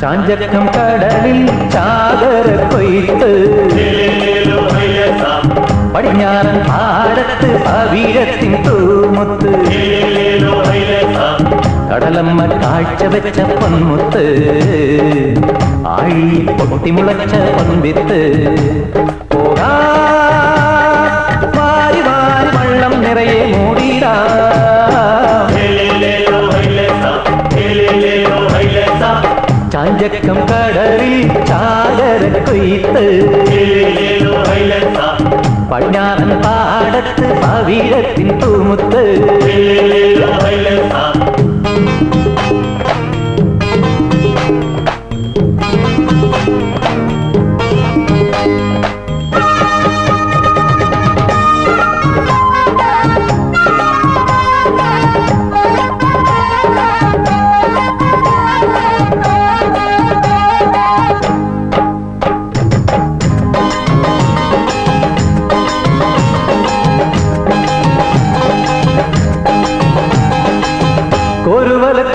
ചാഞ്ചക്കം കടലിൽ ചാകര കൊയ്ത്ത് പടിഞ്ഞാറൻ പാടത്ത് പവിഴത്തിൻ തൂമുത്ത് കടലമ്മ കാഴ്ച വെച്ച പൊന്മുത്ത് ആഴി പൊട്ടിമുളച്ച പൊൻവിത്ത് പോകാ വാരി വാരി വള്ളം നിറയെ മൂടിടാ ചാഞ്ചക്കം കടലിൽ ചാകര കൊയ്ത്ത് പടിഞ്ഞാറൻ പാടത്ത് പവിഴത്തിൻ തൂമുത്ത്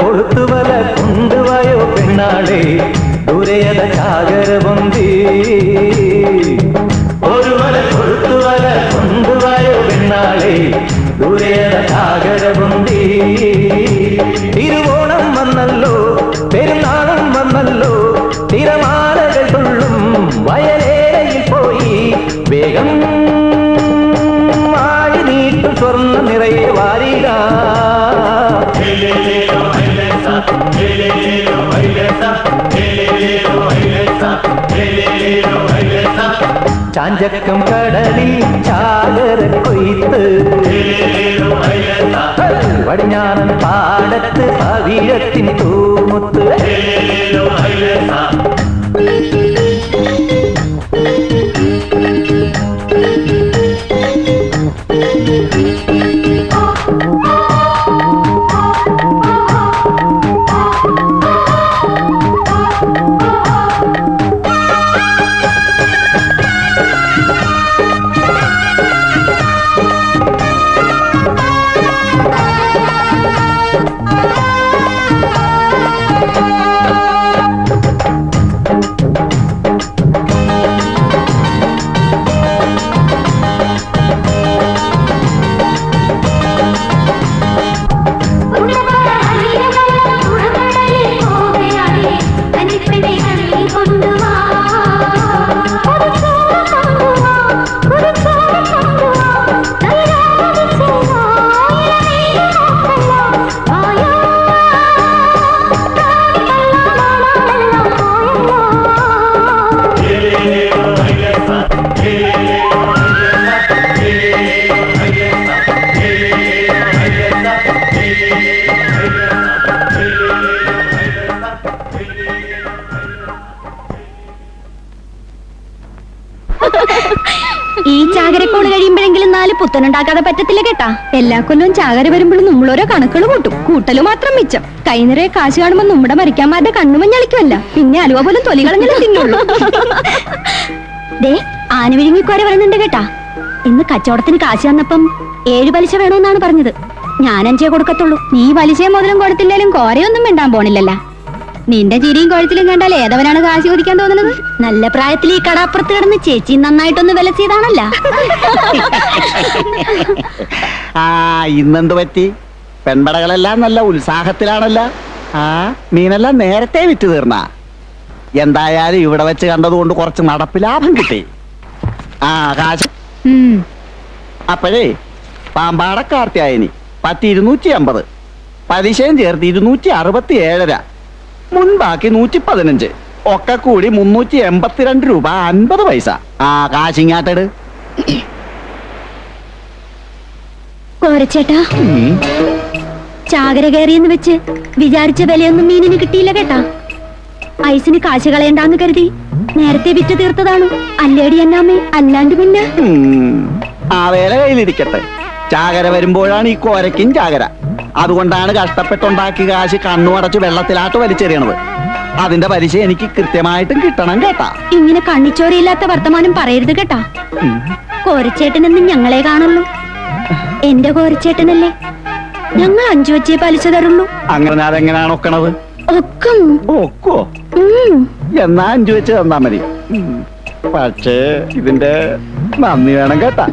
കൊളുത്തുവല കൊണ്ടുവായോ പെണ്ണാളെ ദൂരയത ചാകര പൊന്തി ഒരു വല കൊളുത്തുവല കൊണ്ടുവായോ പെണ്ണാളെ ദൂരയത ചാകര പൊന്തി തിരുവോണം വന്നല്ലോ പെരുന്നാളും വന്നല്ലോ തിരമാലകൾ തുള്ളും വയലേരയിൽ പോയി വേഗം ആയി നീട്ടും സ്വർണ്ണ നിറയെ വാരിക ചാഞ്ചക്കം കടലിൽ ചാകര കൊയ്ത്ത് പടിഞ്ഞാറൻ പാടത്ത് പവിഴത്തിൻ തൂമുത്ത് പുത്തനുണ്ടാക്കാതെ പറ്റത്തില്ല കേട്ടാ. എല്ലാ കൊല്ലവും ചാകര വരുമ്പോഴും നമ്മളോരോ കണക്കുകൾ കൂട്ടും. കൂട്ടല് മാത്രം മിച്ചം. കൈ നിറയെ കാശ് കാണുമ്പോ നമ്മുടെ മരിക്കാന്മാരുടെ കണ്ണുമഞ്ഞളിക്കുമല്ല, പിന്നെ അലുവ പോലും തൊലികളങ്ങനെ തിന്നുള്ളൂ. ദേ ആനവിഴുങ്ങിക്കോര വരുന്നുണ്ട് കേട്ടാ. ഇന്ന് കച്ചവടത്തിന് കാശ് തന്നപ്പം 7 പലിശ വേണമെന്നാണ് പറഞ്ഞത്. ഞാൻ 5 കൊടുക്കത്തുള്ളൂ. നീ പലിശയും മുതലും കൊടുത്തില്ലേലും കോരയൊന്നും മിണ്ടാൻ പോണില്ലല്ല. നിന്റെ ചിരിയും കുഴച്ചിലും കണ്ടാൽ ഏതവനാണ് കാശ് ചോദിക്കാൻ തോന്നുന്നത്? നല്ല പ്രായത്തിൽ ഈ കടാപ്പുറത്ത് കിടന്ന് ചേച്ചി നന്നായിട്ടൊന്ന് വിലസിയതാണല്ല. ഇന്നെന്ത് പറ്റി? പെൺപടകളെല്ലാം നല്ല ഉത്സാഹത്തിലാണല്ല. മീനെല്ലാം നേരത്തെ വിറ്റ് തീർന്ന. എന്തായാലും ഇവിടെ വെച്ച് കണ്ടതുകൊണ്ട് കുറച്ച് നടപ്പ് ലാഭം കിട്ടി. കാശ് അപ്പോഴേ പാമ്പാടക്കാർത്തിയായനി 250, പലിശയും ചേർത്ത് 267, മുൻപാക്കി 115, ഒക്കെ കൂടി 382 രൂപ 50 പൈസ. കാശിങ്ങാട്ടെട്. കോരച്ചേട്ടാ, ചാകര കയറിയെന്ന് വെച്ച് വിചാരിച്ച വിലയൊന്നും മീനിന് കിട്ടിയില്ല കേട്ടാ. ഐസിന് കാശ് കളയണ്ടാന്ന് കരുതി നേരത്തെ വിറ്റ് തീർത്തതാണ്. അല്ലേടി എന്നാമേ, അല്ലാണ്ട് പിന്നെ. ആ വേല കയ്യിലിരിക്കട്ടെ. ചാകര വരുമ്പോഴാണ് ഈ കോരയ്ക്കും ചാകര. അതുകൊണ്ടാണ് കഷ്ടപ്പെട്ടുണ്ടാക്കി കാശ് കണ്ണുമടച്ച് വെള്ളത്തിലാട്ട് വലിച്ചെറിയണത്. അതിന്റെ പലിശ എനിക്ക് കൃത്യമായിട്ടും കിട്ടണം കേട്ടാ. ഇങ്ങനെ കണ്ണിച്ചോരയില്ലാത്ത വർത്തമാനം പറയരുത് കേട്ടാ. കോരച്ചേട്ടനെന്നും ഞങ്ങളെ കാണുള്ളൂ. എന്റെ കോരച്ചേട്ടനല്ലേ. ഞങ്ങൾ 5 വെച്ചേ പലിശ തരുള്ളൂ. അങ്ങനെ അതെങ്ങനെയാണ് ഒക്കണത്? ഒക്കോ? എന്നാ 5 വെച്ച് തന്നാ മതി. പക്ഷേ ഇതിന്റെ നന്ദി വേണം കേട്ടാ.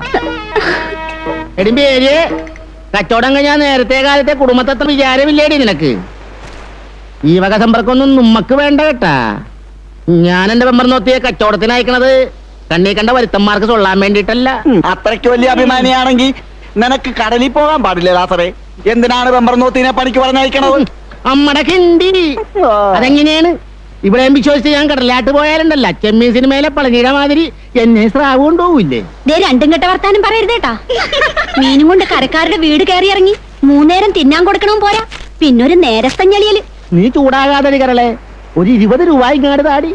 എടിമ്പേര് കച്ചവടം കഴിഞ്ഞാൽ നേരത്തെ കാലത്തെ കുടുംബത്തെ വിചാരമില്ലേടി നിനക്ക്? ഈ വക സമ്പർക്കൊന്നും നമ്മക്ക് വേണ്ട കേട്ടാ. ഞാൻ എന്റെ മെമ്പർ നോത്തിയെ കച്ചവടത്തിന് അയക്കണത് കണ്ണീ കണ്ട വരുത്തന്മാർക്ക് കൊള്ളാൻ വേണ്ടിട്ടല്ല. അത്രയ്ക്ക് വലിയ അഭിമാനിയാണെങ്കിൽ നിനക്ക് കടലിൽ പോകാൻ പാടില്ല ലാസറേ. എന്തിനാണ് മെമ്പർ നോത്തിനെ പണിക്ക് പറഞ്ഞയക്കണത്? അമ്മടെ കിണ്ടി. അതെങ്ങനെയാണ്? ഇവിടെ വിശ്വസിച്ച് ഞാൻ കടലാട്ട് പോയാലുണ്ടല്ല, ചെമ്മീൻ സിനിമയിലെ പളനിയുടെ മാതിരി എന്നെ സ്രാവ് കൊണ്ടുപോകില്ലേ? രണ്ടും കെട്ട വർത്താനം പറയരുതേട്ടാ. മീനും കൊണ്ട് കരക്കാരുടെ വീട് കയറി ഇറങ്ങി 3 നേരം തിന്നാൻ കൊടുക്കണവും പോരാ, പിന്നൊരു നേരത്തഞ്ഞളിയല്. നീ ചൂടാകാതെ കരളെ, ഒരു 20 രൂപ ഇങ്ങാട് താടി.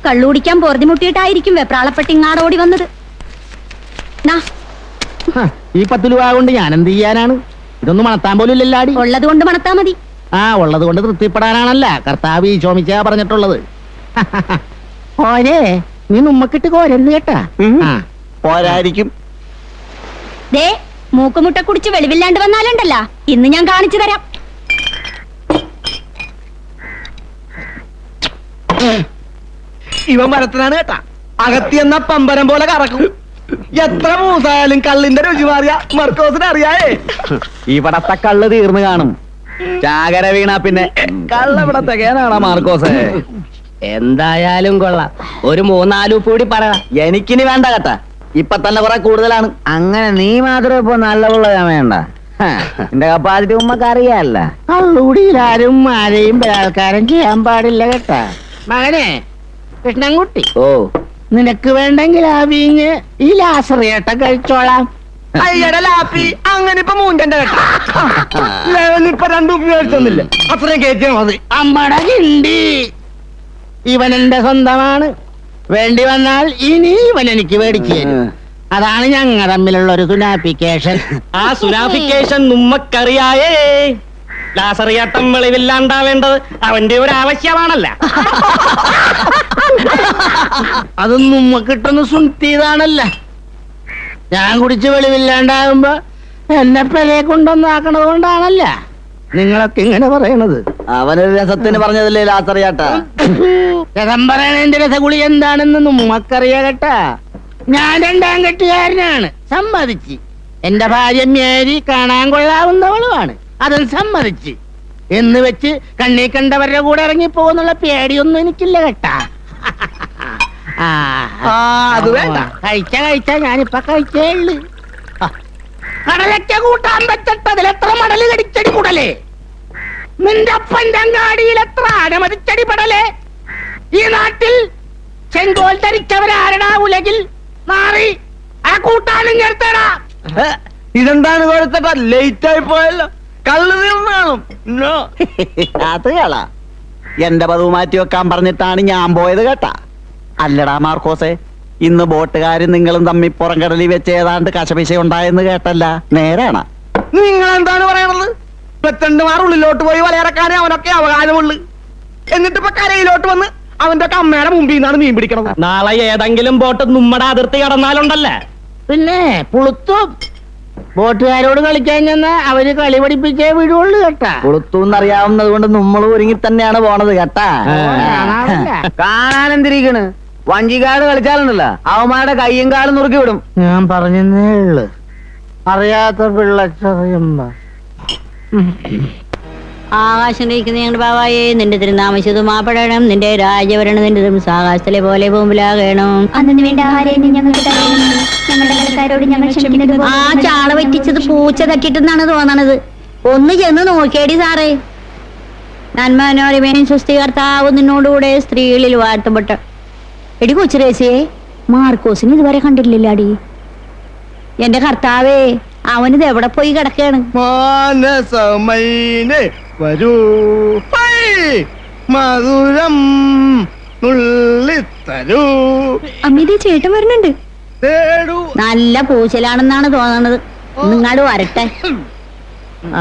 കള്ളു കുടിക്കാൻ പൊറുതിമുട്ടിയിട്ടായിരിക്കും വെപ്രാളപ്പെട്ട് ഇങ്ങാടോടി വന്നത്. ഈ 10 രൂപ കൊണ്ട് ഞാൻ എന്ത് ചെയ്യാനാണ്? ഇതൊന്നും മണത്താൻ പോലും ഇല്ലല്ലാടി. ഉള്ളത് കൊണ്ട് മണത്താ മതി. ഉള്ളത് കൊണ്ട് തൃപ്തിപ്പെടാനാണല്ല കർത്താവ് ഈശോമിച്ച പറഞ്ഞിട്ടുള്ളത്. ഓരേ നീ നമ്മക്കിട്ട് കോരെന്ന് കേട്ടാ. പോരായിരിക്കും. ദേ മൂക്കുമുട്ട കുടിച്ച് വെളിവില്ലാണ്ട് വന്നാലുണ്ടല്ല, ഇന്ന് ഞാൻ കാണിച്ചു തരാം. ഇവൻ മരത്തിനാണ് കേട്ടാ. അകത്തിയെന്ന പമ്പരം പോലെ കറക്കും. എത്ര മൂസായാലും കള്ളിന്റെ രുചി മാറിയ മർക്കോസിന് അറിയായേ. ഇവിടത്തെ കള്ള് തീർന്നു കാണും. ചാകര വീണ പിന്നെ കള്ളവിടെ തികയാനാണോ മാർക്കോസേ? എന്തായാലും കൊള്ളാം. ഒരു 3-4 കൂടി പറ. എനിക്കിനി വേണ്ട കേട്ടാ. ഇപ്പൊ തന്നെ കുറെ കൂടുതലാണ്. അങ്ങനെ നീ മാത്രം ഇപ്പൊ നല്ലവുള്ള വേണ്ട. എന്റെ കപ്പാസിറ്റി ഉമ്മക്ക് അറിയാല്ല. കള്ളുകൂടിയിലാരും ആരെയും ബലാത്കാരം ചെയ്യാൻ പാടില്ല കേട്ടാ. മകനെ കൃഷ്ണൻകുട്ടി, നിനക്ക് വേണ്ടെങ്കിൽ ആ വീഞ്ഞ് ഈ ലാസറിയേട്ടൻ കഴിച്ചോളാം. അയ്യട ലാപ്പി, അങ്ങനെ ഇപ്പൊ മൂഞ്ചന്റെ കേട്ടാ. ഇപ്പൊ 2 ഉപയോഗിച്ചൊന്നില്ല, അത്രയും കയറ്റിയാൽ മതി. അമ്മടെ കിണ്ടി, ഇവൻ എന്റെ സ്വന്തമാണ്. വേണ്ടി വന്നാൽ ഇനി ഇവൻ എനിക്ക് മേടിച്ചു തരും. അതാണ് ഞങ്ങൾ തമ്മിലുള്ള ഒരു സുനാഫിക്കേഷൻ. ആ സുനാഫിക്കേഷൻ നമ്മക്കറിയായേ. ലാസറിയാട്ടം വെളിവില്ലാണ്ടാവേണ്ടത് അവന്റെ ഒരു ആവശ്യമാണല്ല. അത് നമ്മക്കിട്ടൊന്ന് സുൻത്തിയതാണല്ല. ഞാൻ കുടിച്ച് വെളിവില്ലാണ്ടാകുമ്പോ എന്നെ പെലെ കൊണ്ടൊന്നാക്കണത് കൊണ്ടാണല്ല നിങ്ങളൊക്കെ ഇങ്ങനെ പറയണത്. അവനൊരു രസത്തിന് പറഞ്ഞതല്ലേ ലാസറിയാട്ട. രസം പറയണതിന്റെ രസഗുളി എന്താണെന്ന് നമ്മക്കറിയാ കേട്ടാ. ഞാൻ 2ാം കെട്ടുകാരനാണ്, സമ്മതിച്ച്. എന്റെ ഭാര്യ മേരി കാണാൻ കൊള്ളാവുന്നവളുമാണ്, അതും സമ്മതിച്ച്. എന്ന് വെച്ച് കണ്ണീ കണ്ടവരുടെ കൂടെ ഇറങ്ങി പോകുന്നുള്ള പേടിയൊന്നും എനിക്കില്ല കേട്ടാ. അത് വേണ്ട. കഴിച്ച ഞാനിപ്പൊ കഴിച്ചേ ഉള്ളു. കടലൊക്കെ കൂട്ടാൻ വെച്ചിട്ടതിൽ എത്ര മടല് കടിച്ചടി കൂടലേ. നിന്റെ അപ്പന്റെ അങ്ങാടിയിൽ എത്ര അനമതിച്ചടി പടലേ. ഈ നാട്ടിൽ ചെങ്കോൽ ധരിച്ചവരാരടാ ഉലകിൽ മാറി ആ കൂട്ടാനും ചേർത്തടാ. ഇതെന്താണ് കൊടുത്തട്ടാ? ലേറ്റ് ആയി പോയല്ലോ. കള്ളു തീർന്നാണോ? അത് കള. എന്റെ പതിവ് മാറ്റി വെക്കാൻ പറഞ്ഞിട്ടാണ് ഞാൻ പോയത് കേട്ടാ. അല്ലടാ മാർക്കോസേ, ഇന്ന് ബോട്ടുകാരും നിങ്ങളും തമ്മിൽ പുറംകടലിൽ വെച്ച് ഏതാണ്ട് കശപിശ ഉണ്ടായെന്ന് കേട്ടല്ല, നേരാണ്? നിങ്ങൾ എന്താണ് പറയണത്? 22 മാർ ഉള്ളിലോട്ട് പോയി വലയിറക്കാനേ അവനൊക്കെ അവകാശമുള്ളു. എന്നിട്ട് ഇപ്പൊ കരയിലോട്ട് വന്ന് അവന്റെ ഒക്കെ അമ്മയുടെ മുമ്പിൽ നിന്നാണ് മീൻ പിടിക്കണത്. നാളെ ഏതെങ്കിലും ബോട്ട് നമ്മുടെ അതിർത്തി കടന്നാലുണ്ടല്ലേ പിന്നെ പുളുത്തും. ബോട്ടുകാരോട് കളിക്കാൻ ചെന്ന അവര് കളി പഠിപ്പിച്ചേ വിടുള്ളൂ കേട്ടാ. കൊളുത്തൂന്നറിയാവുന്നത് കൊണ്ട് നമ്മൾ ഒരുങ്ങി തന്നെയാണ് പോണത് കേട്ടാ. കാണാനെന്തിരിക്കണ്, വഞ്ചിക്കാട് കളിച്ചാലുണ്ടല്ലോ അവന്മാരുടെ കയ്യും കാലും നുറുക്കി വിടും. ഞാൻ പറഞ്ഞേ ഉള്ളു, അറിയാത്ത പിള്ളച്ചറിയുമ്പോ. ആകാശം ലയിക്കുന്ന ഞങ്ങളുടെ ബാവായേ, നിന്റെ തിരുനാമശുദ്ധമാപ്പെടണം, നിന്റെ രാജഭരണം നിന്റെ ആകാശത്തിലെ പോലെ ഭൂമിലാകണം. അന്നു വേണ്ട ആഹാരം ഞങ്ങൾക്ക് തരണമേ. ഞങ്ങളുടെ കടക്കാരോട് ഞങ്ങൾ ക്ഷമിക്കുന്നത് പോലെ ആ ചാള പറ്റിച്ചത് പൂച്ച തട്ടിട്ടെന്നാണ് തോന്നണത്. ഒന്ന് ചെന്ന് നോക്കിയേടി സാറേ. നന്മനോരമേനും സൃഷ്ടികർത്താവ് നിന്നോടുകൂടെ സ്ത്രീകളിൽ വാഴ്ത്തപ്പെട്ട. എടി കൊച്ചുരേസിയെ, മാർക്കോസിന് ഇതുവരെ കണ്ടിട്ടില്ലാടി. എന്റെ കർത്താവേ, അവനിത് എവിടെ പോയി കിടക്കാണ്? മാനസമൈനെ വരൂ, ഹൈ, മധുരം നുള്ളിത്തരൂ, അമ്മിതേ ചേട്ടൻ വരുന്നുണ്ട്. തേടൂ. നല്ല പൂച്ചലാണെന്നാണ് തോന്നണത്. നിങ്ങാട് വരട്ടെ.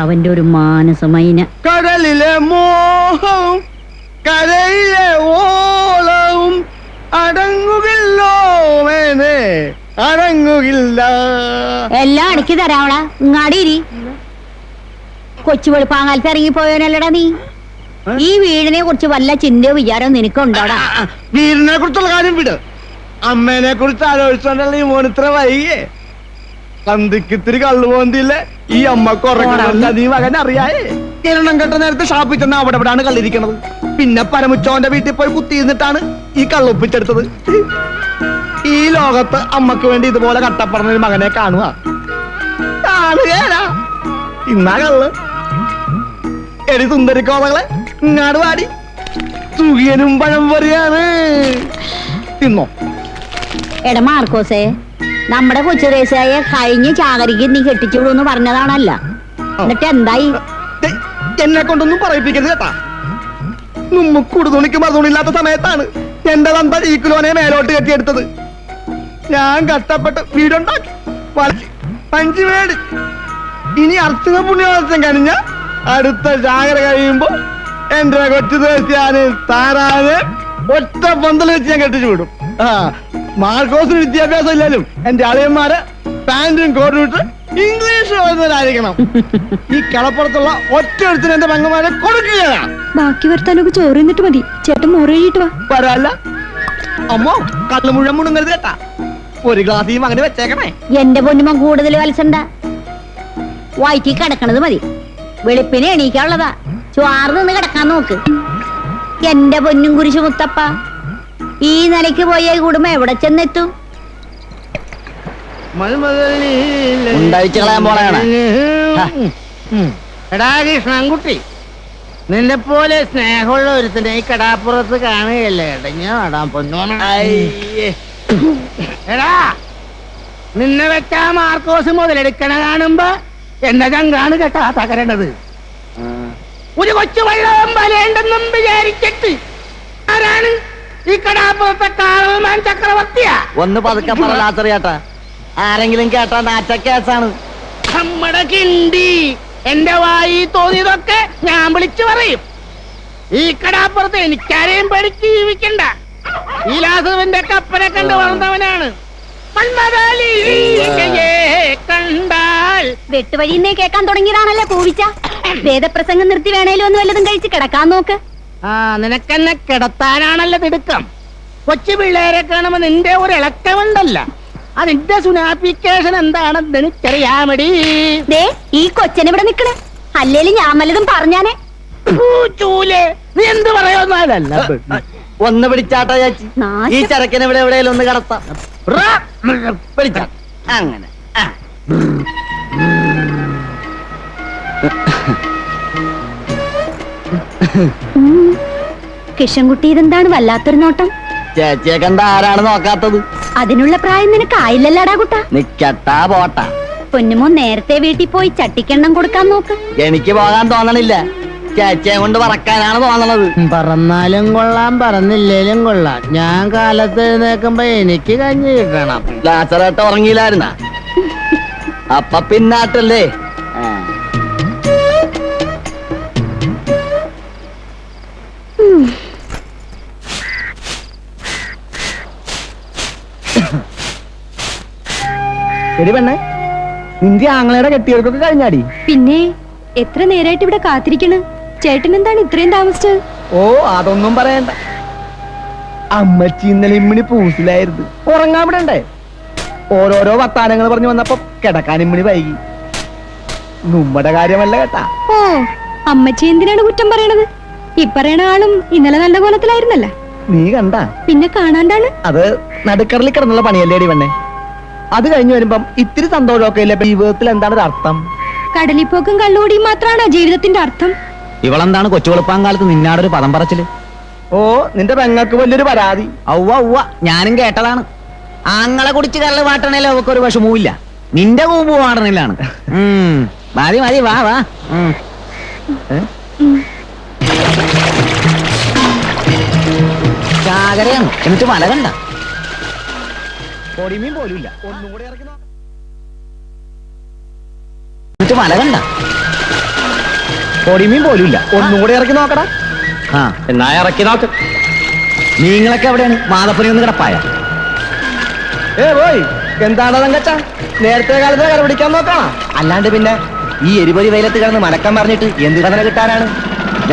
അവന്റെ ഒരു മാനസമൈന. കടലിലെ മോഹവും കരയിലെ ഓളവും അടങ്ങുകില്ലോ മേനെ, അടങ്ങുകില്ല. എല്ലാം അടക്കി തരാവളാ. ഇങ്ങാടി ഇരി. കൊച്ചു വെളുപ്പാങ്കാലത്ത് ഇറങ്ങിപ്പോയവനല്ലടാ നീ. ഈ വീടിനെ കുറിച്ച് വല്ല ചിന്തയോ വിചാരവും നിനക്കുണ്ടോടാ? വീടിനെ കുറിച്ചുള്ള കാര്യം വിട്. അമ്മേനെ കുറിച്ച് ആലോചിച്ചോണ്ടല്ലേ ഈ മോനിത്ര വൈകിയേ. സന്ധിക്കിത്തിരി കള്ളു പോന്തില്ലേ ഈ അമ്മക്ക് ഉറങ്ങണല്ല നീ മകൻ അറിയായേ. കിരണം കെട്ട നേരത്തെ ഷാപ്പിൽ ചെന്ന് അവിടെ ഇവിടാണ് കള്ളിരിക്കണത്. പിന്നെ പരമുച്ചോന്റെ വീട്ടിൽ പോയി കുത്തിയിരുന്നിട്ടാണ് ഈ കള്ളൊപ്പിച്ചെടുത്തത്. ഈ ലോകത്ത് അമ്മക്ക് വേണ്ടി ഇതുപോലെ കട്ടപ്പറഞ്ഞ ഒരു മകനെ കാണുക കാണുകേടാ. ഇന്നാ കള്ള്. എടി സുന്ദരിക്കോളകളെ, ഇങ്ങാട് വാടി. സുഖിയനും പഴം പറയാണ്. തിന്നോ. എടാ മാർക്കോസേ, നമ്മുടെ കൊച്ചു റേസായ കഴിഞ്ഞ ചാകരിക്ക് നീ കെട്ടിച്ചുവിടുന്ന് പറഞ്ഞതാണല്ല. എന്നിട്ട് എന്തായി? ദേ, എന്നെ കൊണ്ടൊന്നും പറയിപ്പിക്കരുത് കേട്ടാ. നമ്മക്കൂട് തുണിക്ക് മറുതുണില്ലാത്ത സമയത്താണ് എന്റെ തന്ത ഈ കിലോനെ മേലോട്ട് കെട്ടിയെടുത്തത്. ഞാൻ കഷ്ടപ്പെട്ട് വീടുണ്ടാക്കി വലിച്ച് പഞ്ച് മേടിച്ച്. ഇനി അർച്ചന പുണ്യവാസം കഴിഞ്ഞ അടുത്ത ചാകര കഴിയുമ്പോ എന്റെ കൊച്ചു ദേശിയാന് താരാന് ഒറ്റ പന്തൽ വെച്ച് ഞാൻ കെട്ടിച്ചു വിടും. ആ, മാർക്കോസിന് വിദ്യാഭ്യാസം ഇല്ലാലും എന്റെ അളിയന്മാര് പാന്റും കോട്ടും ഇട്ട് ഇംഗ്ലീഷ് വരുന്നവരായിരിക്കണം. ഈ കളപ്പുറത്തുള്ള ഒറ്റ എടുത്തിന് എന്റെ പെങ്ങന്മാരെ കൊടുക്കുകയാണ്. ബാക്കി വരുത്താനൊക്കെ ചോറ് തിന്നിട്ട് മതി. ചേട്ടൻ മോറ് കഴിയിട്ട് വാ. വരാല്ല അമ്മോ, കള്ള് മുഴുവൻ മുണുങ്ങരുത് കേട്ടാ. ഒരു ഗ്ലാസ് ഈ മകന് വെച്ചേക്കണേ. എന്റെ പൊന്നുമ കൂടുതൽ വത്സണ്ട. വയറ്റി കിടക്കണത് മതി. വെളുപ്പിനെ എണീക്കാനുള്ളതാ. ചുവാറ് നിന്ന് കിടക്കാൻ നോക്ക്. എന്റെ പൊന്നും കുരിശു മുത്തപ്പ, ഈ നിലയ്ക്ക് പോയ കുടുംബം എവിടെ ചെന്നെത്തും? ഉണ്ടായിച്ച് കളയാൻ പോണയാണ്. എടാ കൃഷ്ണൻകുട്ടി, നിന്നെ പോലെ സ്നേഹമുള്ള ഒരുത്തനെ ഈ കടാപ്പുറത്ത് കാണുകയല്ലേ ഇടഞ്ഞാടാ പൊന്നോണ. എടാ, നിന്നെ വെച്ചാ മാർക്കോസ് മുതലെടുക്കണ കാണുമ്പോ എന്റെ ചങ്കാണ് കേട്ടാ തകരണത്. ഒരു കൊച്ചു വെള്ളവും വലയുണ്ടെന്നും വിചാരിച്ചിട്ട് ആരാണ് ഈ കടാപ്പുറത്തെ കാളമാൻ ചക്രവർത്തിയാ? ഒന്ന് പതുക്കെ പറലാത്തറിയാട്ടാ. ആരെങ്കിലും കേട്ടാ നാറ്റ കേസാണ്. നമ്മുടെ കിണ്ടി എന്റെ വായി തോന്നിയതൊക്കെ ഞാൻ വിളിച്ചു പറയും. ഈ കടാപ്പുറത്ത് എനിക്കാരെയും പേടിച്ച് ജീവിക്കണ്ട. ഈ ലാസവന്റെ കപ്പനെ കണ്ട് വളർന്നവനാണ്. കണ്ടാൽ വെട്ടുവഴിന്നേ കേൾക്കാൻ തുടങ്ങിയതാണല്ലേ പൂവിച്ച. വേദപ്രസംഗം നിർത്തി വേണേലും ഒന്ന് വല്ലതും കഴിച്ച് കിടക്കാൻ നോക്ക്. ആ, നിനക്കെന്നെ കിടത്താനാണല്ലോ തിടുക്കം. കൊച്ചു പിള്ളേരെ കാണുമ്പോ നിന്റെ ഒരു ഇളക്കമുണ്ടല്ല. അതിന്റെ സുനാപ്പിക്കേഷൻ എന്താണെന്ന് എനിക്കറിയാമടി. ദേ, ഈ കൊച്ചനെ ഇവിടെ നിക്കണേ. അല്ലേലും ഞാൻ വല്ലതും പറഞ്ഞാനേ. ചൂലേ, നീ എന്ത് പറയുന്നതല്ല. ഒന്ന് പിടിച്ചാട്ടാ ചാച്ചി. ഈ ചരക്കിനെ ഇവിടെ എവിടെയെങ്കിലും ഒന്ന് കടത്താം. പിടിച്ചാ അങ്ങനെ. കിഷൻകുട്ടി, ഇതെന്താണ് വല്ലാത്തൊരു നോട്ടം? ചേച്ചിയെ കണ്ട ആരാണ് നോക്കാത്തത്? അതിനുള്ള പ്രായം നിനക്ക് ആയില്ലല്ലാടാ കുട്ടാ. നിക്കട്ടാ പോട്ടാ. പൊന്നുമോ നേരത്തെ വീട്ടിൽ പോയി ചട്ടിക്കെണ്ണം കൊടുക്കാൻ നോക്ക്. എനിക്ക് പോകാൻ തോന്നണില്ല. ചേച്ചിയെ കൊണ്ട് പറക്കാനാണ് തോന്നണത്. പറന്നാലും കൊള്ളാം പറന്നില്ലേലും കൊള്ളാം, ഞാൻ കാലത്ത് എഴുന്നേക്കുമ്പോ എനിക്ക് കഞ്ഞി കിട്ടണം. ലാസറേട്ട ഉറങ്ങിയില്ലായിരുന്ന അപ്പൊ പിന്നാട്ടല്ലേ. ശരി പെണ്ണെ, നിന്റെ ആങ്ങളയുടെ കെട്ടിയവർക്കൊക്കെ കഴിഞ്ഞാടി? പിന്നെ എത്ര നേരായിട്ട് ഇവിടെ കാത്തിരിക്കണ്? ചേട്ടൻ എന്താണ് ഇത്രയും താമസിച്ചത്? ഓ അതൊന്നും പറയണ്ട, അമ്മച്ചി ഇന്നലെ ഇമ്മിണി പൂസിലായിരുന്നു, ഉറങ്ങാൻ വിടണ്ടേ. ഓരോരോ വർത്താനങ്ങൾ പറഞ്ഞു വന്നപ്പോ കിടക്കാൻ ഇമ്മിണി വൈകി. നമ്മുടെ കാര്യമല്ല കേട്ടാ. ഓ, അമ്മച്ചി എന്തിനാണ് കുറ്റം പറയണത്? ഈ പറയണ ആളും ഇന്നലെ നല്ല കോലത്തിലായിരുന്നല്ല. നീ കണ്ട? പിന്നെ കാണാണ്ടാണ്. അത് നടുക്കടലിൽ കിടന്നുള്ള പണിയല്ലേടി പെണ്ണെ. അത് കഴിഞ്ഞു വരുമ്പം ഇത്തിരി സന്തോഷമൊക്കെ ഇല്ലേ ജീവിതത്തിൽ? എന്താണ് ഒരു അർത്ഥം? കടലിപ്പോക്കും കള്ളുകൂടിയും മാത്രമാണ് ജീവിതത്തിന്റെ അർത്ഥം. ഇവളെന്താണ് കൊച്ചുവെളുപ്പാൻ കാലത്ത് നിന്നാടൊരു പദം പറച്ചില്? ഓ, നിന്റെ പെങ്ങൾക്ക് വലിയൊരു പരാതി. ഔവ ഞാനും കേട്ടതാണ്. ആങ്ങളെ കുടിച്ച് കള്ള് പാട്ടണേലും അവക്കൊരു വിഷമവുമില്ല, നിന്റെ കൂമ്പ് പാടണില്ലാണ്. മതി മതി, വാ വാ. ചാകരയാണ്, എന്നിട്ട് മല കണ്ട പൊടിമീൻ പോലും ഇല്ല. ഒന്നും കൂടെ ഇറക്കി നോക്കാം. എന്നിട്ട് മല കണ്ട പൊടിമീൻ പോലും ഇല്ല. ഒന്നും കൂടെ ഇറക്കി നോക്കടാ. ആ എന്നാ ഇറക്കി നോക്ക്. നിങ്ങളൊക്കെ എവിടെയാണ്? മാതപ്പുരി ഒന്ന് കിടപ്പായ? പോയി എന്താണ് തങ്കച്ച, നേരത്തെ കാലത്ത് കര പിടിക്കാൻ നോക്കണം. അല്ലാണ്ട് പിന്നെ ഈ എരിപൊരി വെയിലത്ത് കിടന്ന് മലക്കം പറഞ്ഞിട്ട് എന്ത് കഥന കിട്ടാനാണ്?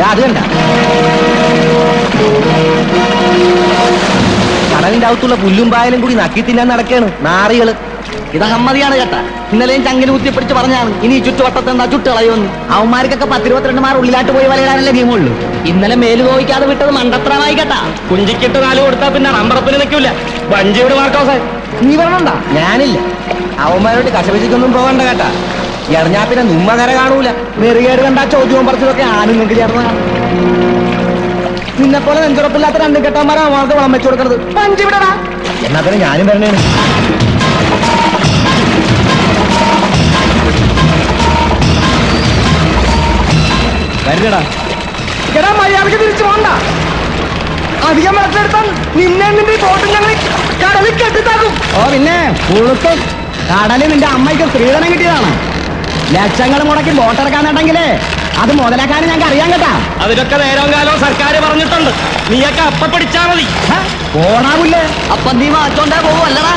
അത് കണ്ട കടലിന്റെ അകത്തുള്ള പുല്ലും പായലും കൂടി നക്കി തിന്നാൻ നടക്കാണ് നാറികള്. ഇത് സമ്മതിയാണ് കേട്ടാ. ഇന്നലെയും ചങ്കിന് കുത്തിപ്പിടിച്ച് പറഞ്ഞാണ് ഇനി ചുറ്റുവട്ടത്ത് എന്താ ചുട്ട് കളയുമെന്ന്. അവന്മാർക്കൊക്കെ 10-22 ഉള്ളിലാട്ട് പോയി വലയിടാനല്ലേ ഗെയിമുള്ളൂ. ഇന്നലെ മേല് നോക്കിക്കാതെ വിട്ടത് മണ്ടത്രമായി കേട്ടാ. കുഞ്ചിക്കിട്ട് 4 കൊടുത്താ പിന്നെ റമ്പറപ്പിന് നിൽക്കൂല. വഞ്ചിയോട് മാർക്കോസേ നീ പറഞ്ഞണ്ട, ഞാനില്ല. അവന്മാരോട് കശപിശിക്കൊന്നും പോകണ്ട കേട്ടാ. എറിഞ്ഞാ പിന്നെ നിമ്മ കര കാണൂല. നെറുകേട് കണ്ടാ ചോദ്യവും പറച്ചിലൊക്കെ ആണുങ്ങൾക്ക് ചേർന്ന. നിന്നെ പോലെ നെഞ്ചുറപ്പില്ലാത്ത 2 കെട്ടന്മാരാ അവർക്ക് വളം വെച്ചു കൊടുക്കണത്. വഞ്ചി വിടടാ. എന്നാ പിന്നെ ഞാനും വരണേണ്. വരില്ലടാ. എടാ, മര്യാദക്ക് തിരിച്ചു പോണ്ട. അധികം വെള്ളത്തിലെടുത്താൽ നിന്നെ നിന്റെ ബോട്ടിൽ ഞങ്ങൾ കടലിൽ കെട്ടിത്താക്കും. ഓ പിന്നെ പുഴുത്തും കടലിൽ നിന്റെ അമ്മയ്ക്ക് സ്ത്രീധനം കിട്ടിയതാണ്. ലക്ഷങ്ങൾ മുടക്കി ബോട്ടിറക്കാനുണ്ടെങ്കിലേ അത് മുതലാക്കാനും ഞങ്ങൾക്ക് അറിയാൻ കേട്ടാ. അതിനൊക്കെ നേരവും കാലവും സർക്കാർ പറഞ്ഞിട്ടുണ്ട്. നീയൊക്കെ അപ്പ പിടിച്ചാ മതി. ഓടാവില്ലേ? അപ്പൊ നീ മാറ്റോണ്ടേ പോവല്ലടാ.